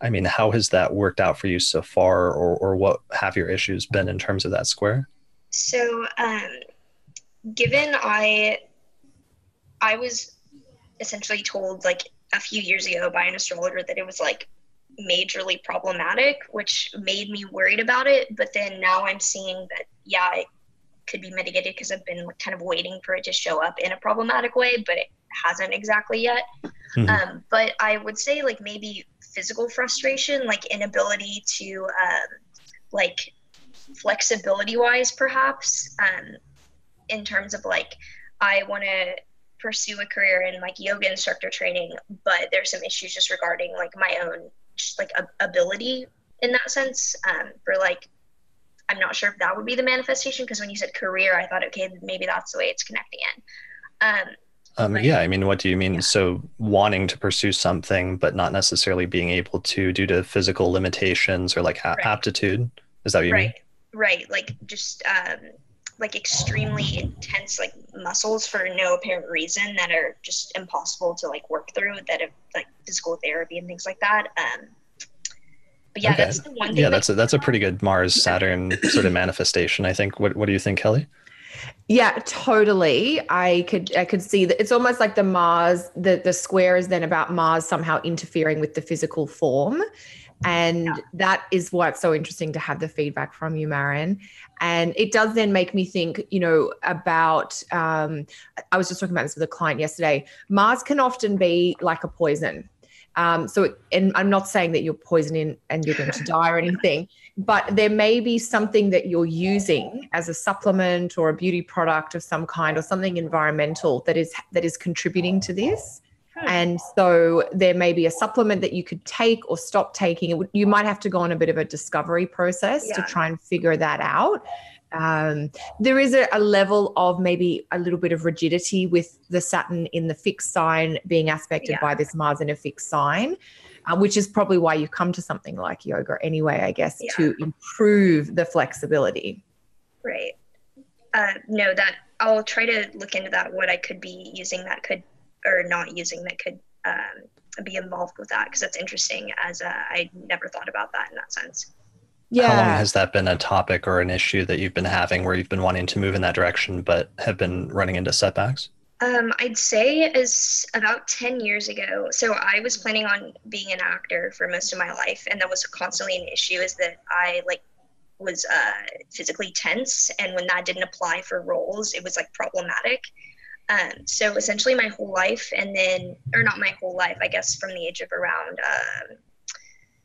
I mean, how has that worked out for you so far, or what have your issues been in terms of that square? So, given I was essentially told like a few years ago by an astrologer that it was like majorly problematic, which made me worried about it. But then now I'm seeing that, yeah, it could be mitigated because I've been kind of waiting for it to show up in a problematic way, but it hasn't exactly yet. Mm-hmm. But I would say like maybe physical frustration, like inability to like flexibility wise, perhaps, in terms of like, I want to pursue a career in like yoga instructor training, but there's some issues just regarding like my own just like ability in that sense. For like, I'm not sure if that would be the manifestation, because when you said career, I thought, okay, maybe that's the way it's connecting in. Yeah, I mean, what do you mean? Yeah. So wanting to pursue something, but not necessarily being able to due to physical limitations or like Right. aptitude. Is that what you mean? Right. Like just like extremely intense like muscles for no apparent reason that are just impossible to like work through, that have like physical therapy and things like that. But yeah, Okay. that's the one thing. Yeah, that's a pretty good Mars Saturn sort of manifestation, I think. What do you think, Kelly? Yeah, totally. I could see that it's almost like the Mars, the square is then about Mars somehow interfering with the physical form. And that is why it's so interesting to have the feedback from you, Maren. And it does then make me think, about, I was just talking about this with a client yesterday. Mars can often be like a poison. And I'm not saying that you're poisoning and you're going to die or anything, but there may be something that you're using as a supplement or a beauty product of some kind or something environmental that is contributing to this. And so there may be a supplement that you could take or stop taking. You might have to go on a bit of a discovery process to try and figure that out. There is a level of maybe a little bit of rigidity with the Saturn in the fixed sign being aspected by this Mars in a fixed sign, which is probably why you come to something like yoga anyway, I guess, to improve the flexibility. Right. No, that I'll try to look into that, what I could be using that could, or not using that could be involved with that, because that's interesting, as I never thought about that in that sense. Yeah. How long has that been a topic or an issue that you've been having where you've been wanting to move in that direction but have been running into setbacks? I'd say is about 10 years ago. So I was planning on being an actor for most of my life, and that was constantly an issue, is that I was physically tense, and when that didn't apply for roles, it was like problematic. So essentially my whole life, and then, or not my whole life, I guess from the age of around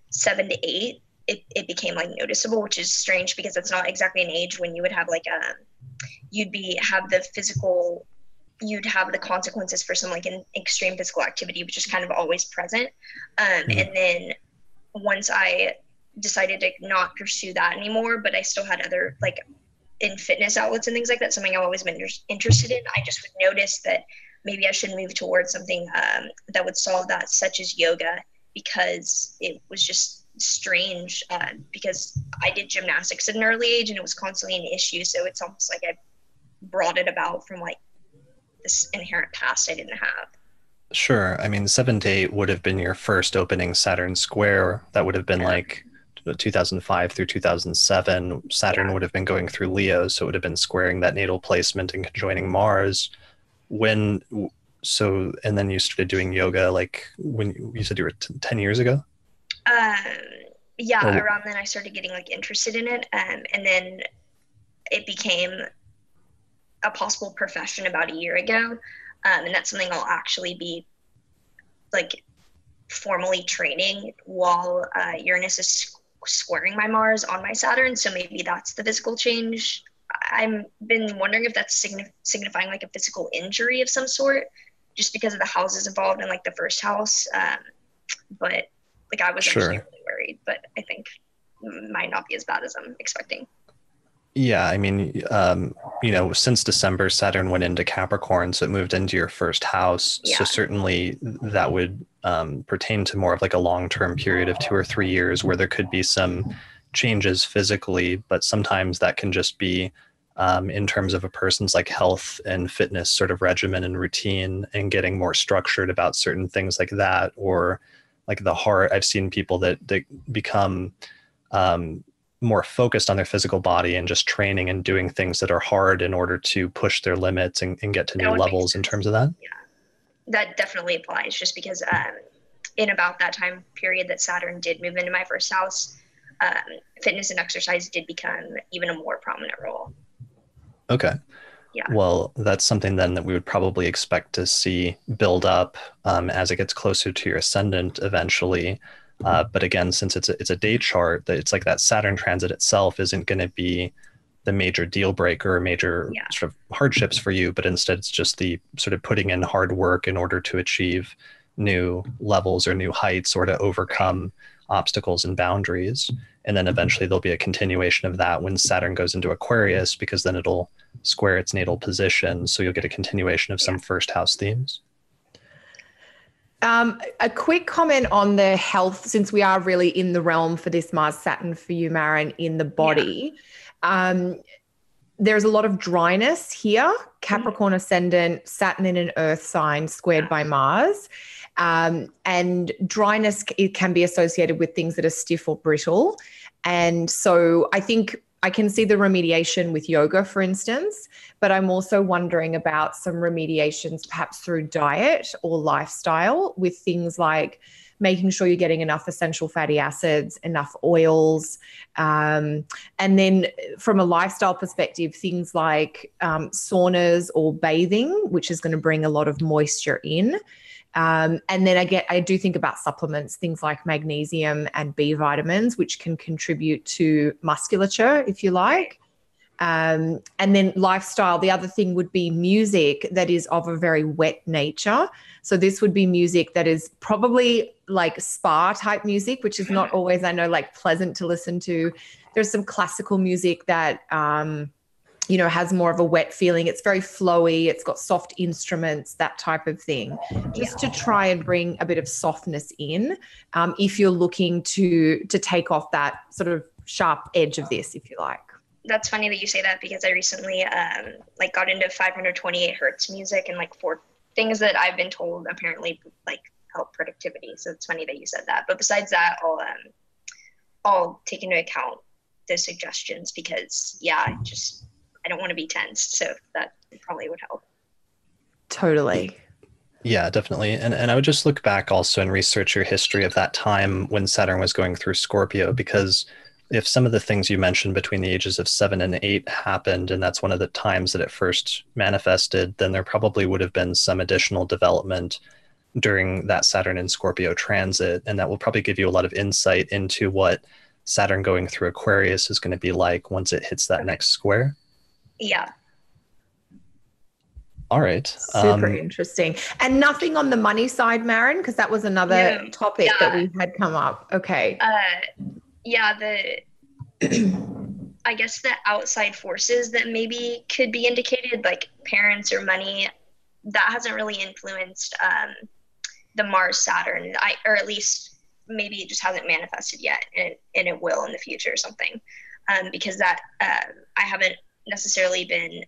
7 to 8, it became like noticeable, which is strange because it's not exactly an age when you would have like you'd have the consequences for some like an extreme physical activity, which is kind of always present. And then once I decided to not pursue that anymore, but I still had other like in fitness outlets and things like that, something I've always been interested in, I just would notice that maybe I should move towards something that would solve that, such as yoga, because it was just strange, because I did gymnastics at an early age and it was constantly an issue. So it's almost like I brought it about from like this inherent past I didn't have. Sure. I mean, 7 to 8 would have been your first opening Saturn Square. That would have been like 2005 through 2007. Saturn would have been going through Leo, so it would have been squaring that natal placement and conjoining Mars. And then you started doing yoga, like when you said you were 10 years ago? Around then I started getting like interested in it, and then it became a possible profession about a year ago, and that's something I'll actually be like formally training while Uranus is squaring my Mars on my Saturn. So maybe that's the physical change. I've been wondering if that's signifying like a physical injury of some sort, just because of the houses involved in like the first house. But like I was actually really worried, but I think it might not be as bad as I'm expecting. Yeah, I mean, since December, Saturn went into Capricorn, so it moved into your first house. Yeah. So certainly that would pertain to more of like a long-term period of 2 or 3 years where there could be some changes physically, but sometimes that can just be in terms of a person's like health and fitness sort of regimen and routine, and getting more structured about certain things like that, or like the heart. I've seen people that become more focused on their physical body and just training and doing things that are hard in order to push their limits and get to new levels in terms of that. Yeah, that definitely applies, just because in about that time period that Saturn did move into my first house, fitness and exercise did become even a more prominent role. Okay. Yeah. Well, that's something then that we would probably expect to see build up as it gets closer to your ascendant eventually. But again, since it's a day chart, that it's like that Saturn transit itself isn't going to be the major deal breaker or major sort of hardships for you, but instead it's just the sort of putting in hard work in order to achieve new levels or new heights or to overcome obstacles and boundaries. And then eventually there'll be a continuation of that when Saturn goes into Aquarius, because then it'll square its natal position. So you'll get a continuation of some first house themes. A quick comment on the health, since we are really in the realm for this Mars Saturn for you, Maren, in the body. There's a lot of dryness here. Capricorn ascendant, Saturn in an earth sign squared by Mars. And dryness, it can be associated with things that are stiff or brittle. And so I think I can see the remediation with yoga, for instance, but I'm also wondering about some remediations perhaps through diet or lifestyle with things like making sure you're getting enough essential fatty acids, enough oils. And then from a lifestyle perspective, things like saunas or bathing, which is going to bring a lot of moisture in. And then I do think about supplements, things like magnesium and B vitamins, which can contribute to musculature, if you like. And then lifestyle, the other thing would be music that is of a very wet nature. So this would be music that is probably like spa type music, which is not always, I know, like pleasant to listen to. There's some classical music that, has more of a wet feeling. It's very flowy. It's got soft instruments, that type of thing, just to try and bring a bit of softness in. If you're looking to take off that sort of sharp edge of this, if you like. That's funny that you say that, because I recently got into 528 hertz music, and like 4 things that I've been told apparently like help productivity. So it's funny that you said that. But besides that, I'll take into account the suggestions, because I don't want to be tensed, so that probably would help. Totally. Yeah, definitely. And I would just look back also and research your history of that time when Saturn was going through Scorpio, because if some of the things you mentioned between the ages of 7 and 8 happened, and that's one of the times that it first manifested, then there probably would have been some additional development during that Saturn and Scorpio transit. And that will probably give you a lot of insight into what Saturn going through Aquarius is going to be like once it hits that next square. Yeah. All right. Super interesting. And nothing on the money side, Maren, because that was another topic that we had come up. Okay. I guess the outside forces that maybe could be indicated, like parents or money, that hasn't really influenced the Mars Saturn, or at least maybe it just hasn't manifested yet, and it will in the future or something, because that I haven't necessarily been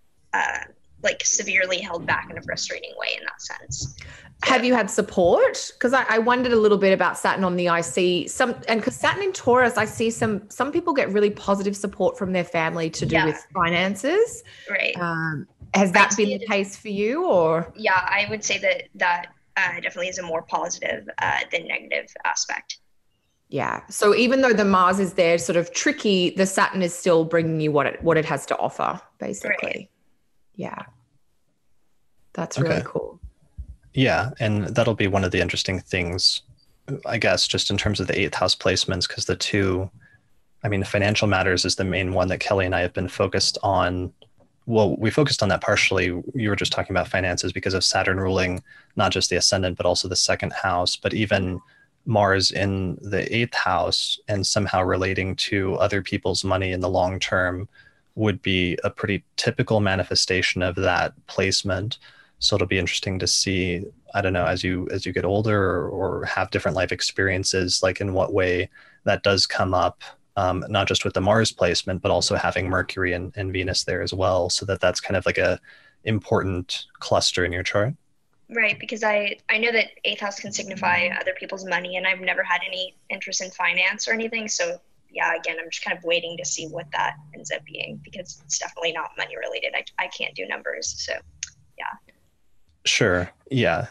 severely held back in a frustrating way in that sense. Have you had support? Because I wondered a little bit about Saturn on the IC. Because Saturn in Taurus, I see some people get really positive support from their family to do with finances. Right. Has that been the case for you, or? Yeah, I would say that definitely is a more positive than negative aspect. Yeah. So even though the Mars is there sort of tricky, the Saturn is still bringing you what it has to offer, basically. Right. Yeah. That's really cool. Yeah. And that'll be one of the interesting things, I guess, just in terms of the 8th house placements, because financial matters is the main one that Kelly and I have been focused on. Well, we focused on that partially. You were just talking about finances because of Saturn ruling, not just the ascendant, but also the 2nd house, but even Mars in the 8th house and somehow relating to other people's money in the long term would be a pretty typical manifestation of that placement. So it'll be interesting to see, I don't know, as you get older or have different life experiences, like in what way that does come up, not just with the Mars placement, but also having Mercury and Venus there as well. So that's kind of like a important cluster in your chart. Right, because I know that 8th house can signify other people's money, and I've never had any interest in finance or anything. So yeah, again, I'm just kind of waiting to see what that ends up being, because it's definitely not money related. I can't do numbers. So yeah. Sure. Yeah.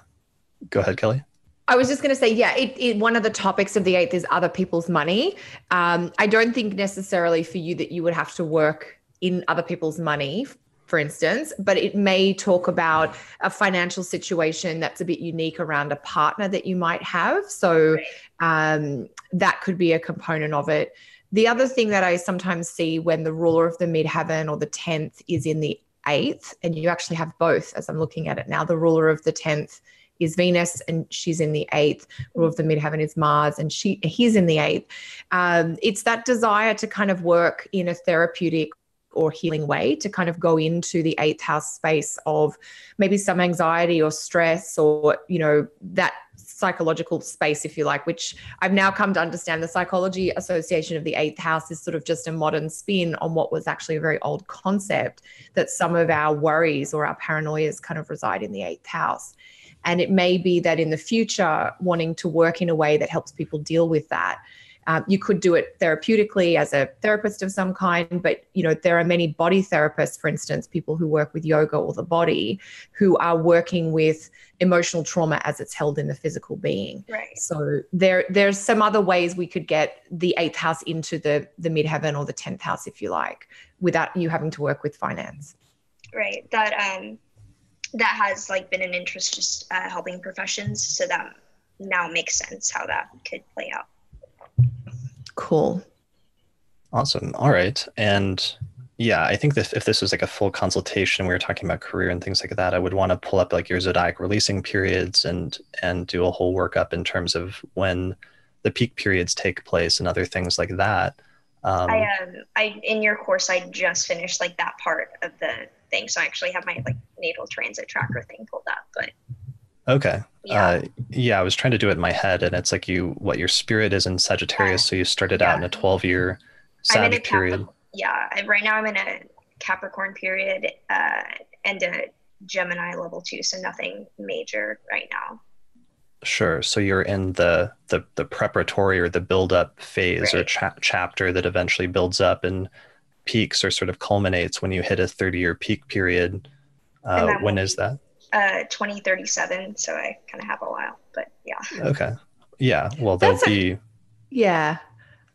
Go ahead, Kelly. I was just going to say, yeah, one of the topics of the 8th is other people's money. I don't think necessarily for you that you would have to work in other people's money, for instance, but it may talk about a financial situation that's a bit unique around a partner that you might have. So that could be a component of it. The other thing that I sometimes see when the ruler of the midheaven or the 10th is in the 8th, and you actually have both as I'm looking at it now, the ruler of the 10th is Venus and she's in the 8th. Ruler of the midheaven is Mars and he's in the 8th. It's that desire to kind of work in a therapeutic or healing way, to kind of go into the 8th house space of maybe some anxiety or stress or, that psychological space, if you like, which I've now come to understand the psychology association of the 8th house is sort of just a modern spin on what was actually a very old concept, that some of our worries or our paranoias kind of reside in the 8th house. And it may be that in the future, wanting to work in a way that helps people deal with that. You could do it therapeutically as a therapist of some kind, but there are many body therapists, for instance, people who work with yoga or the body, who are working with emotional trauma as it's held in the physical being. Right. So there's some other ways we could get the 8th house into the midheaven or the 10th house, if you like, without you having to work with finance. Right. That has been an interest, just helping professions. So that now makes sense how that could play out. Cool. Awesome. All right. And yeah, I think that if this was like a full consultation, we were talking about career and things like that, I would want to pull up like your zodiac releasing periods and do a whole workup in terms of when the peak periods take place and other things like that. I in your course, I just finished that part of the thing. So I actually have my natal transit tracker thing pulled up, but okay. Yeah. I was trying to do it in my head, and it's like what your spirit is in Sagittarius. So you started out in a 12-year Sag period. Right now I'm in a Capricorn period and a Gemini level 2. So nothing major right now. Sure. So you're in the preparatory or the build-up phase, right, or chapter that eventually builds up and peaks or sort of culminates when you hit a 30-year peak period. When is that? 2037. So I kind of have a while, but yeah. Okay. Yeah. Well, there'll be. Yeah.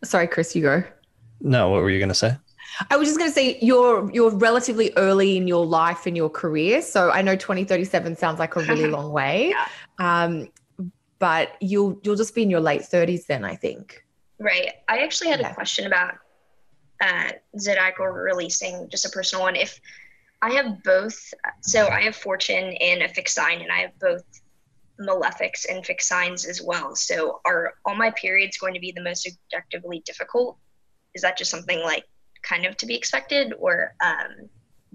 Sorry, Chris, you go. No, what were you going to say? I was just going to say you're relatively early in your life and your career. So I know 2037 sounds like a really long way. Yeah. But you'll just be in your late 30s then, I think. Right. I actually had a question about zodiacal releasing, just a personal one. If I have both, so I have fortune in a fixed sign, and I have both malefics and fixed signs as well. So are all my periods going to be the most objectively difficult? Is that just something kind of to be expected, or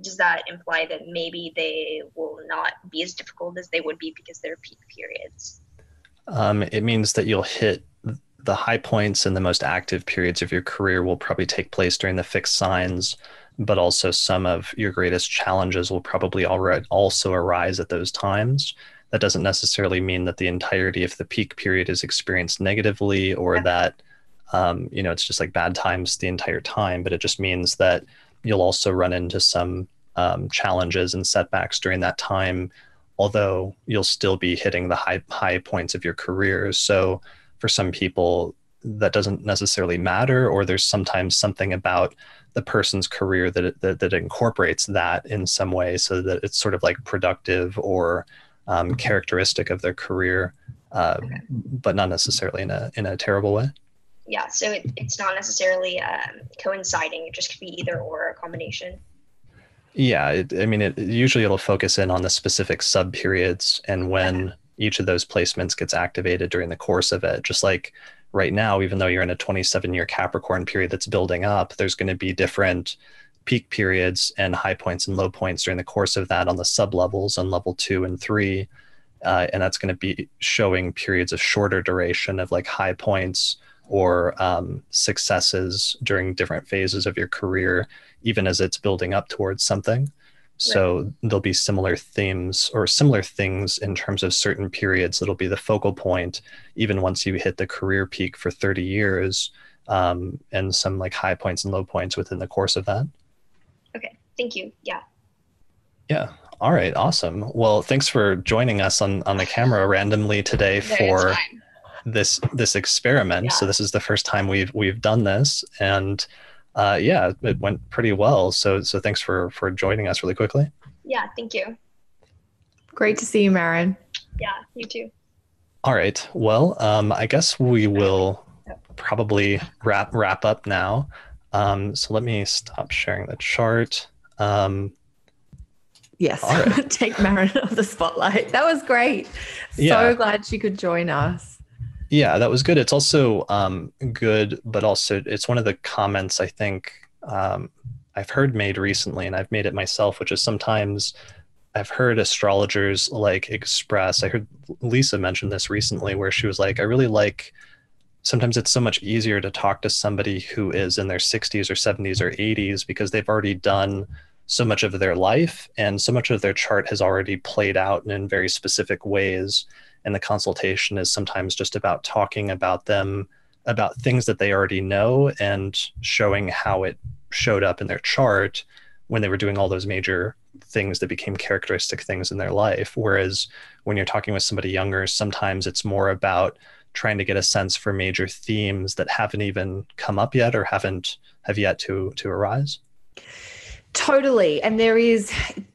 does that imply that maybe they will not be as difficult as they would be because they're peak periods? It means that you'll hit the high points and the most active periods of your career will probably take place during the fixed signs, but also some of your greatest challenges will probably also arise at those times. That doesn't necessarily mean that the entirety of the peak period is experienced negatively, or that it's just like bad times the entire time, but it just means that you'll also run into some challenges and setbacks during that time, although you'll still be hitting the high points of your career. So for some people, that doesn't necessarily matter, or there's sometimes something about the person's career that incorporates that in some way, so that it's sort of like productive or characteristic of their career, but not necessarily in a terrible way. Yeah, so it's not necessarily coinciding. It just could be either or, a combination. Yeah, usually it'll focus in on the specific sub periods and when each of those placements gets activated during the course of it. Just like right now, even though you're in a 27-year Capricorn period that's building up, there's going to be different peak periods and high points and low points during the course of that on the sub levels on level 2 and 3. And that's going to be showing periods of shorter duration of like high points or successes during different phases of your career, even as it's building up towards something. So there'll be similar themes or similar things in terms of certain periods that'll be the focal point, even once you hit the career peak for 30 years, and some like high points and low points within the course of that. Okay, thank you. Yeah. Yeah. All right. Awesome. Well, thanks for joining us on the camera randomly today No, it's for fine. this experiment. Yeah. So this is the first time we've done this, and yeah, it went pretty well. So thanks for joining us really quickly. Yeah, thank you. Great to see you, Marin. Yeah, you too. All right. Well, I guess we will probably wrap up now. So let me stop sharing the chart. Yes, All right. take Marin off the spotlight. That was great. Yeah. So glad she could join us. Yeah, that was good. It's also good, but also it's one of the comments I think I've heard made recently, and I've made it myself, which is sometimes I've heard astrologers like express. I heard Lisa mention this recently, where she was like, I really like, sometimes it's so much easier to talk to somebody who is in their 60s or 70s or 80s because they've already done so much of their life and so much of their chart has already played out in very specific ways. And the consultation is sometimes just about talking about them, about things that they already know and showing how it showed up in their chart when they were doing all those major things that became characteristic things in their life. Whereas when you're talking with somebody younger, sometimes it's more about trying to get a sense for major themes that haven't even come up yet or have yet to arise. Totally. And there is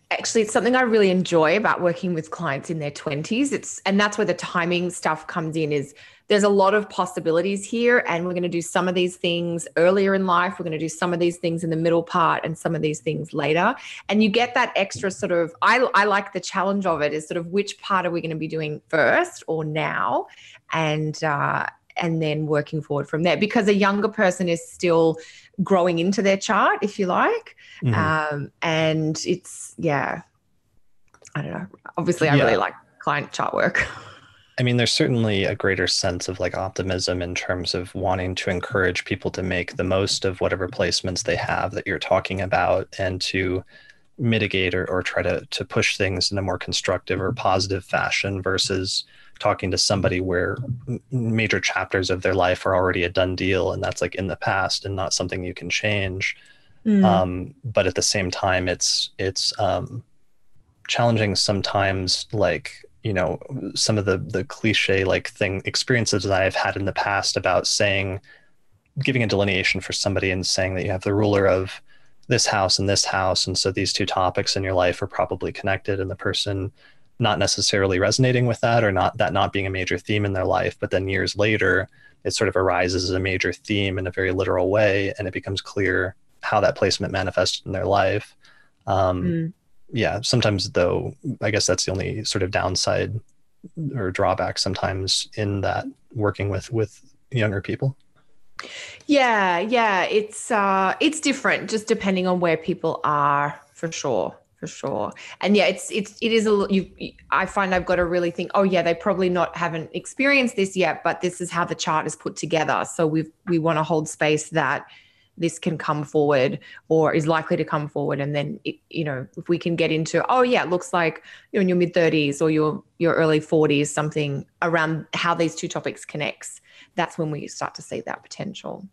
actually, it's something I really enjoy about working with clients in their 20s. And that's where the timing stuff comes in, is there's a lot of possibilities here. And we're going to do some of these things earlier in life. We're going to do some of these things in the middle part and some of these things later. And you get that extra sort of, I like the challenge of it, is sort of which part are we going to be doing first or now? And then working forward from there, because a younger person is still growing into their chart, if you like. Mm-hmm. And it's, yeah, I don't know. Obviously, I really like client chart work. I mean, there's certainly a greater sense of like optimism in terms of wanting to encourage people to make the most of whatever placements they have that you're talking about, and to mitigate or try to push things in a more constructive or positive fashion, versus talking to somebody where major chapters of their life are already a done deal and that's like in the past and not something you can change. But at the same time, it's challenging sometimes, like, you know, some of the cliche like experiences that I've had in the past about giving a delineation for somebody and saying that you have the ruler of this house and this house, and so these two topics in your life are probably connected, and the person not necessarily resonating with that, or not being a major theme in their life, but then years later it sort of arises as a major theme in a very literal way, and it becomes clear how that placement manifested in their life. Yeah, sometimes though, I guess that's the only sort of downside or drawback sometimes in that, working with younger people. Yeah, it's different just depending on where people are, for sure. And yeah, it is I find I've got to really think, oh yeah, they probably haven't experienced this yet, but this is how the chart is put together. So we want to hold space that this can come forward or is likely to come forward. And then, if we can get into, oh yeah, it looks like you're in your mid 30s or your early 40s, something around how these two topics connects, that's when we start to see that potential.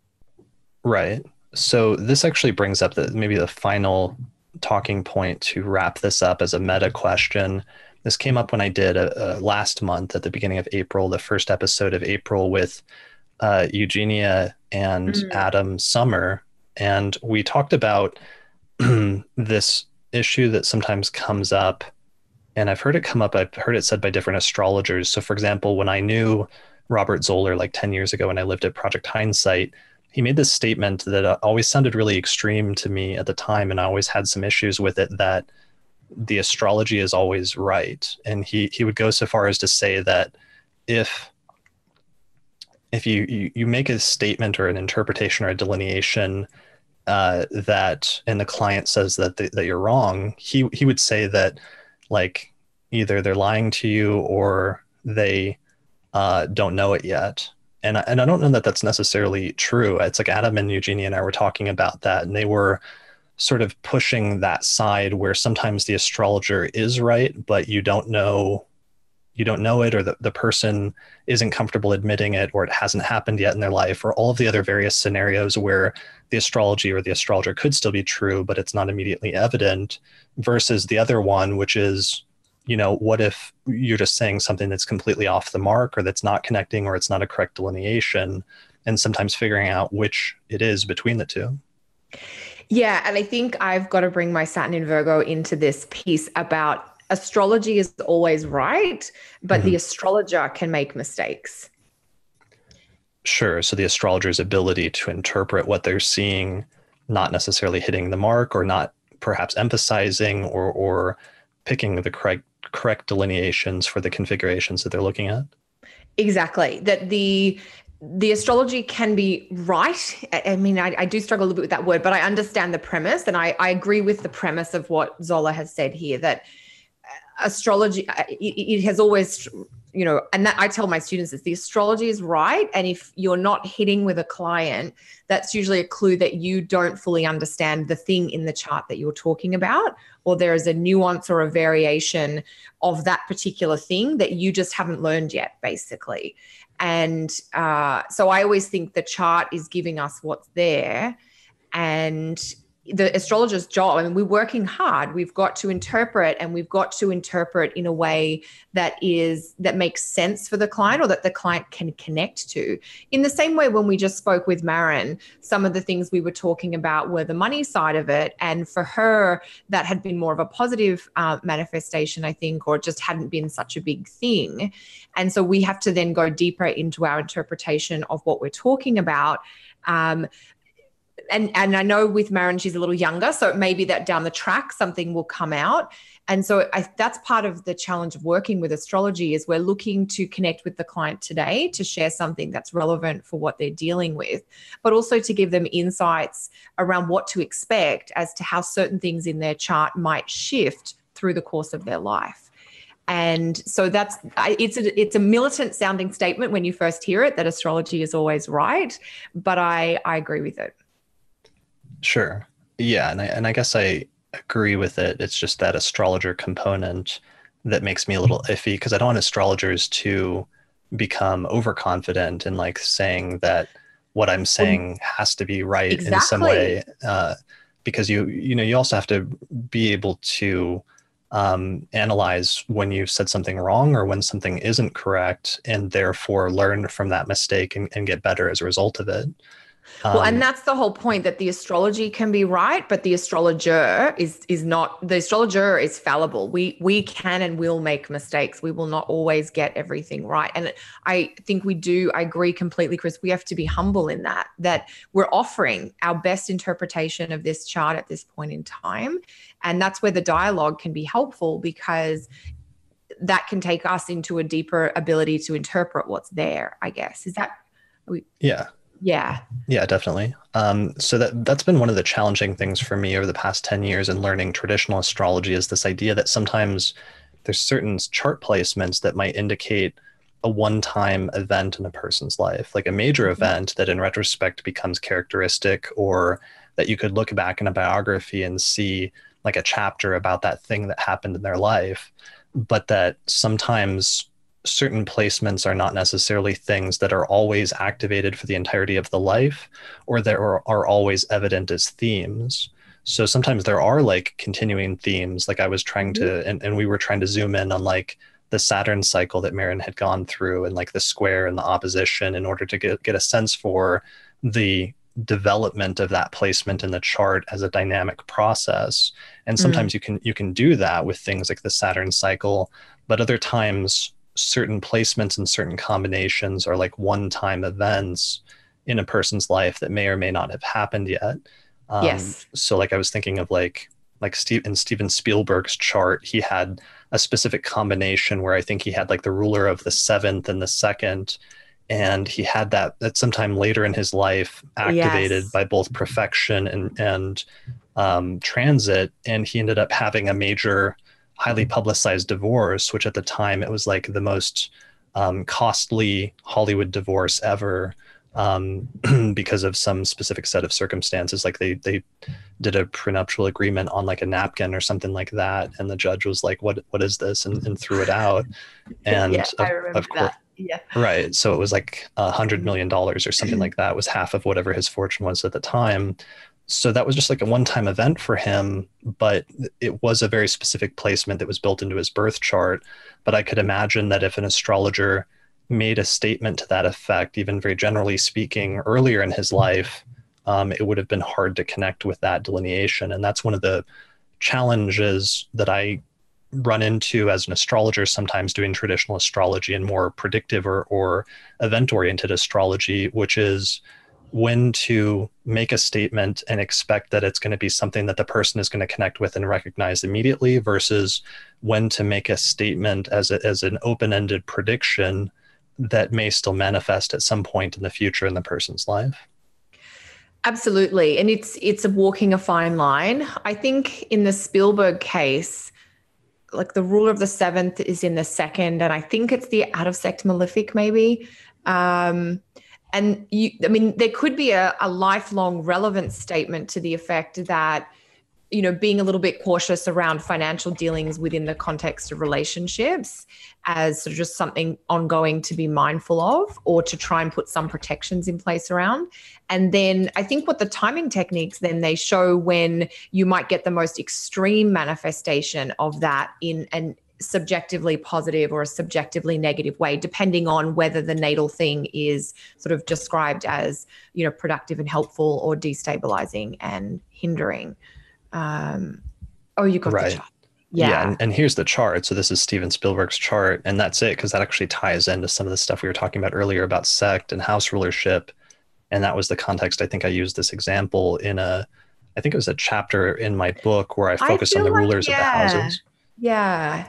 Right. So this actually brings up maybe the final talking point to wrap this up as a meta question. This came up when I did last month at the beginning of April, the first episode of April with Eugenia and Adam Summer. And we talked about this issue that sometimes comes up, and I've heard it said by different astrologers. So for example, when I knew Robert Zoller like 10 years ago when I lived at Project Hindsight, he made this statement that always sounded really extreme to me at the time, and I always had some issues with it, that the astrology is always right. And he would go so far as to say that if you make a statement or an interpretation or a delineation that, and the client says that you're wrong, he would say that, like, either they're lying to you or they don't know it yet. And I don't know that that's necessarily true. It's like Adam and Eugenia and I were talking about that, and they were sort of pushing that side where sometimes the astrologer is right, but you don't know you don't know it, or the person isn't comfortable admitting it, or it hasn't happened yet in their life, or all of the other various scenarios where the astrology or the astrologer could still be true, but it's not immediately evident, versus the other one, which is, what if you're just saying something that's completely off the mark, or that's not connecting, or it's not a correct delineation, and sometimes figuring out which it is between the two. Yeah. And I think I've got to bring my Saturn in Virgo into this piece about astrology is always right, but the astrologer can make mistakes. Sure. So the astrologer's ability to interpret what they're seeing, not necessarily hitting the mark, or not perhaps emphasizing or picking the correct delineations for the configurations that they're looking at. Exactly. That the astrology can be right. I mean, I do struggle a little bit with that word, but I understand the premise, and I agree with the premise of what Zola has said here, that astrology, it has always, and that I tell my students is the astrology is right. And if you're not hitting with a client, that's usually a clue that you don't fully understand the thing in the chart that you're talking about, or there is a nuance or a variation of that particular thing that you just haven't learned yet, basically. And so I always think the chart is giving us what's there, and the astrologer's job, I mean, we're working hard. We've got to interpret, and we've got to interpret in a way that makes sense for the client, or that the client can connect to. In the same way, when we just spoke with Maren, some of the things we were talking about were the money side of it. And for her, that had been more of a positive manifestation, I think, or just hadn't been such a big thing. And so we have to then go deeper into our interpretation of what we're talking about. And I know with Maren, she's a little younger, so it may be that down the track something will come out. And so that's part of the challenge of working with astrology, is we're looking to connect with the client today to share something that's relevant for what they're dealing with, but also to give them insights around what to expect as to how certain things in their chart might shift through the course of their life. And so it's a militant sounding statement when you first hear it, that astrology is always right, but I agree with it. Sure. Yeah. And I guess I agree with it. It's just that astrologer component that makes me a little iffy, because I don't want astrologers to become overconfident in like saying that what I'm saying has to be right in some way. Because you also have to be able to analyze when you've said something wrong or when something isn't correct, and therefore learn from that mistake and get better as a result of it. Well, and that's the whole point, that the astrology can be right, but the astrologer is not. The astrologer is fallible. We can and will make mistakes. We will not always get everything right. And I think I agree completely, Chris. We have to be humble in that we're offering our best interpretation of this chart at this point in time. And that's where the dialogue can be helpful, because that can take us into a deeper ability to interpret what's there, I guess. Yeah. Yeah, definitely. So that's been one of the challenging things for me over the past 10 years in learning traditional astrology, is this idea that sometimes there's certain chart placements that might indicate a one-time event in a person's life, like a major event that in retrospect becomes characteristic, or that you could look back in a biography and see like a chapter about that thing that happened in their life, but that sometimes certain placements are not necessarily things that are always activated for the entirety of the life, or that are always evident as themes. So sometimes there are like continuing themes, like I was trying to, and we were trying to zoom in on like the Saturn cycle that Maren had gone through, and like the square and the opposition, in order to get a sense for the development of that placement in the chart as a dynamic process. And sometimes you can do that with things like the Saturn cycle, but other times certain placements and certain combinations are like one-time events in a person's life that may or may not have happened yet. Yes. So like I was thinking of like in Steven Spielberg's chart, he had a specific combination where I think he had like the ruler of the 7th and the 2nd, and he had that sometime later in his life activated by both profection and transit, and he ended up having a major, highly publicized divorce, which at the time it was like the most costly Hollywood divorce ever. because of some specific set of circumstances. Like they did a prenuptial agreement on like a napkin or something like that, and the judge was like, what is this, and threw it out. And Yeah, I remember of course, that. Yeah. right, so it was like $100 million or something like that, was half of whatever his fortune was at the time. So that was just like a one-time event for him, but it was a very specific placement that was built into his birth chart. But I could imagine that if an astrologer made a statement to that effect, even very generally speaking, earlier in his life, it would have been hard to connect with that delineation. And that's one of the challenges that I run into as an astrologer, sometimes doing traditional astrology and more predictive or event-oriented astrology, which is when to make a statement and expect that it's going to be something that the person is going to connect with and recognize immediately, versus when to make a statement as an open-ended prediction that may still manifest at some point in the future in the person's life. Absolutely. And it's a walking a fine line. I think in the Spielberg case, like the ruler of the seventh is in the second, and I think it's the out of sect malefic maybe. And there could be a lifelong relevant statement to the effect that, being a little bit cautious around financial dealings within the context of relationships as sort of just something ongoing to be mindful of, or to try and put some protections in place around. And then I think what the timing techniques, then they show when you might get the most extreme manifestation of that in an subjectively positive or a subjectively negative way, depending on whether the natal thing is sort of described as, productive and helpful, or destabilizing and hindering. You got right. the chart. Yeah. And here's the chart. So this is Steven Spielberg's chart, and that's it, because that actually ties into some of the stuff we were talking about earlier about sect and house rulership. And that was the context. I think I used this example I think it was a chapter in my book where I focused on the rulers of the houses. Yeah.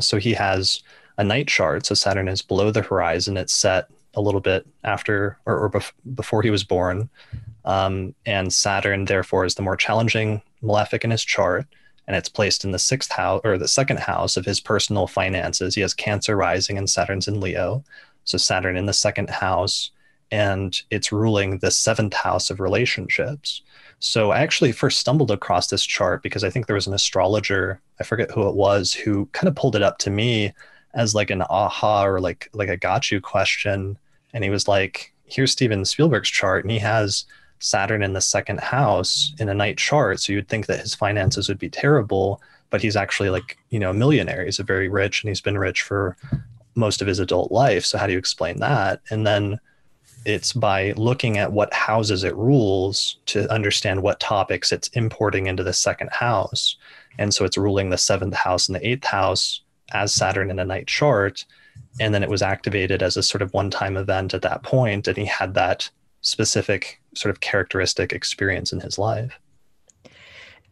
So he has a night chart. So Saturn is below the horizon. It's set a little bit after or before he was born. And Saturn, therefore, is the more challenging malefic in his chart. And it's placed in the sixth house, or the second house, of his personal finances. He has Cancer rising and Saturn's in Leo. So Saturn in the second house, and it's ruling the seventh house of relationships. So I actually first stumbled across this chart because I think there was an astrologer, I forget who it was, who kind of pulled it up to me as like an aha or like a got you question. And he was like, here's Steven Spielberg's chart, and he has Saturn in the second house in a night chart. So you'd think that his finances would be terrible, but he's actually like, a millionaire. He's very rich, and he's been rich for most of his adult life. So how do you explain that? And then it's by looking at what houses it rules to understand what topics it's importing into the second house. And so it's ruling the seventh house and the eighth house as Saturn in a night chart. And then it was activated as a sort of one-time event at that point, and he had that specific sort of characteristic experience in his life.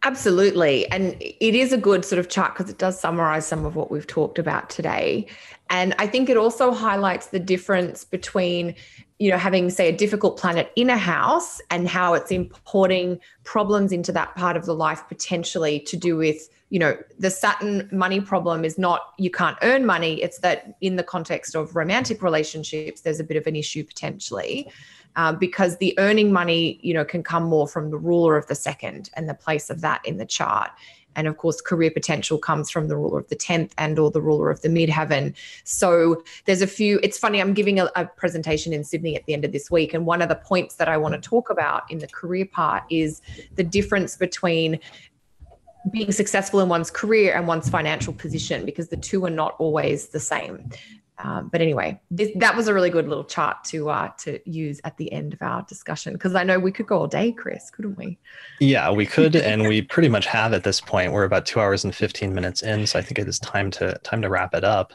Absolutely. And it is a good sort of chart because it does summarize some of what we've talked about today. And I think it also highlights the difference between, having, say, a difficult planet in a house and how it's importing problems into that part of the life, potentially to do with, the Saturn money problem is not you can't earn money. It's that in the context of romantic relationships, there's a bit of an issue potentially. Because the earning money, can come more from the ruler of the second and the place of that in the chart. And of course, career potential comes from the ruler of the 10th and or the ruler of the midheaven. So there's it's funny, I'm giving a presentation in Sydney at the end of this week. And one of the points that I want to talk about in the career part is the difference between being successful in one's career and one's financial position, because the two are not always the same. But anyway, that was a really good little chart to use at the end of our discussion, because I know we could go all day, Chris, couldn't we? Yeah, we could, and we pretty much have at this point. We're about 2 hours and 15 minutes in, so I think it is time to wrap it up.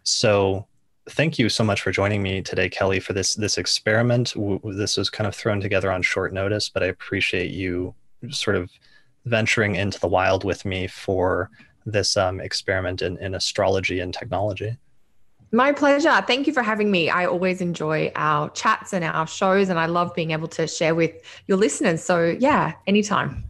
So thank you so much for joining me today, Kelly, for this experiment. This was kind of thrown together on short notice, but I appreciate you sort of venturing into the wild with me for this experiment in astrology and technology. My pleasure. Thank you for having me. I always enjoy our chats and our shows, and I love being able to share with your listeners. So yeah, anytime.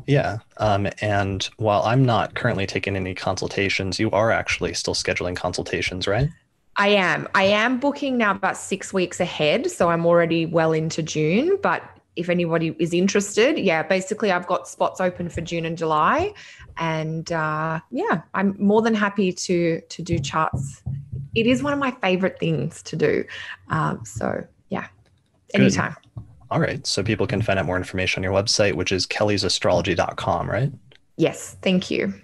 Yeah. And while I'm not currently taking any consultations, you are actually still scheduling consultations, right? I am. I am booking now about 6 weeks ahead. So I'm already well into June. But if anybody is interested, yeah, basically I've got spots open for June and July. And yeah, I'm more than happy to do charts. It is one of my favorite things to do. So yeah, anytime. Good. All right. So people can find out more information on your website, which is kellysastrology.com, right? Yes. Thank you.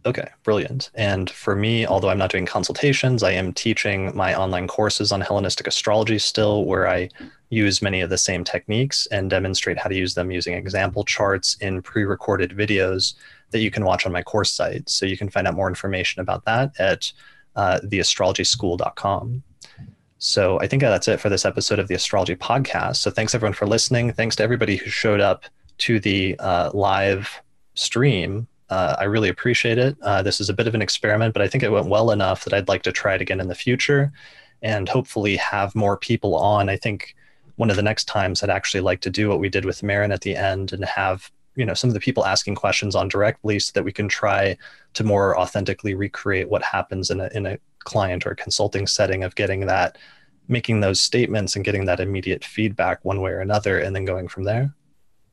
Okay, brilliant. And for me, although I'm not doing consultations, I am teaching my online courses on Hellenistic astrology still, where I use many of the same techniques and demonstrate how to use them using example charts in pre-recorded videos that you can watch on my course site. So you can find out more information about that at theastrologyschool.com. So I think that's it for this episode of the Astrology Podcast. So thanks everyone for listening. Thanks to everybody who showed up to the live stream. I really appreciate it. This is a bit of an experiment, but I think it went well enough that I'd like to try it again in the future and hopefully have more people on. I think one of the next times I'd actually like to do what we did with Marin at the end and have, you know, some of the people asking questions on directly so that we can try to more authentically recreate what happens in a client or consulting setting of getting that, making those statements and getting that immediate feedback one way or another and then going from there.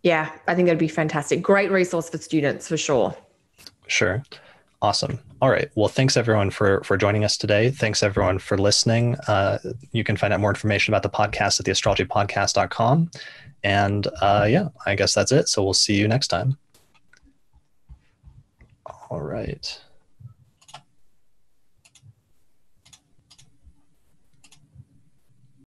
Yeah, I think that'd be fantastic. Great resource for students for sure. Sure. Awesome. All right. Well, thanks everyone for joining us today. Thanks everyone for listening. You can find out more information about the podcast at theastrologypodcast.com. And yeah, I guess that's it. So we'll see you next time. All right.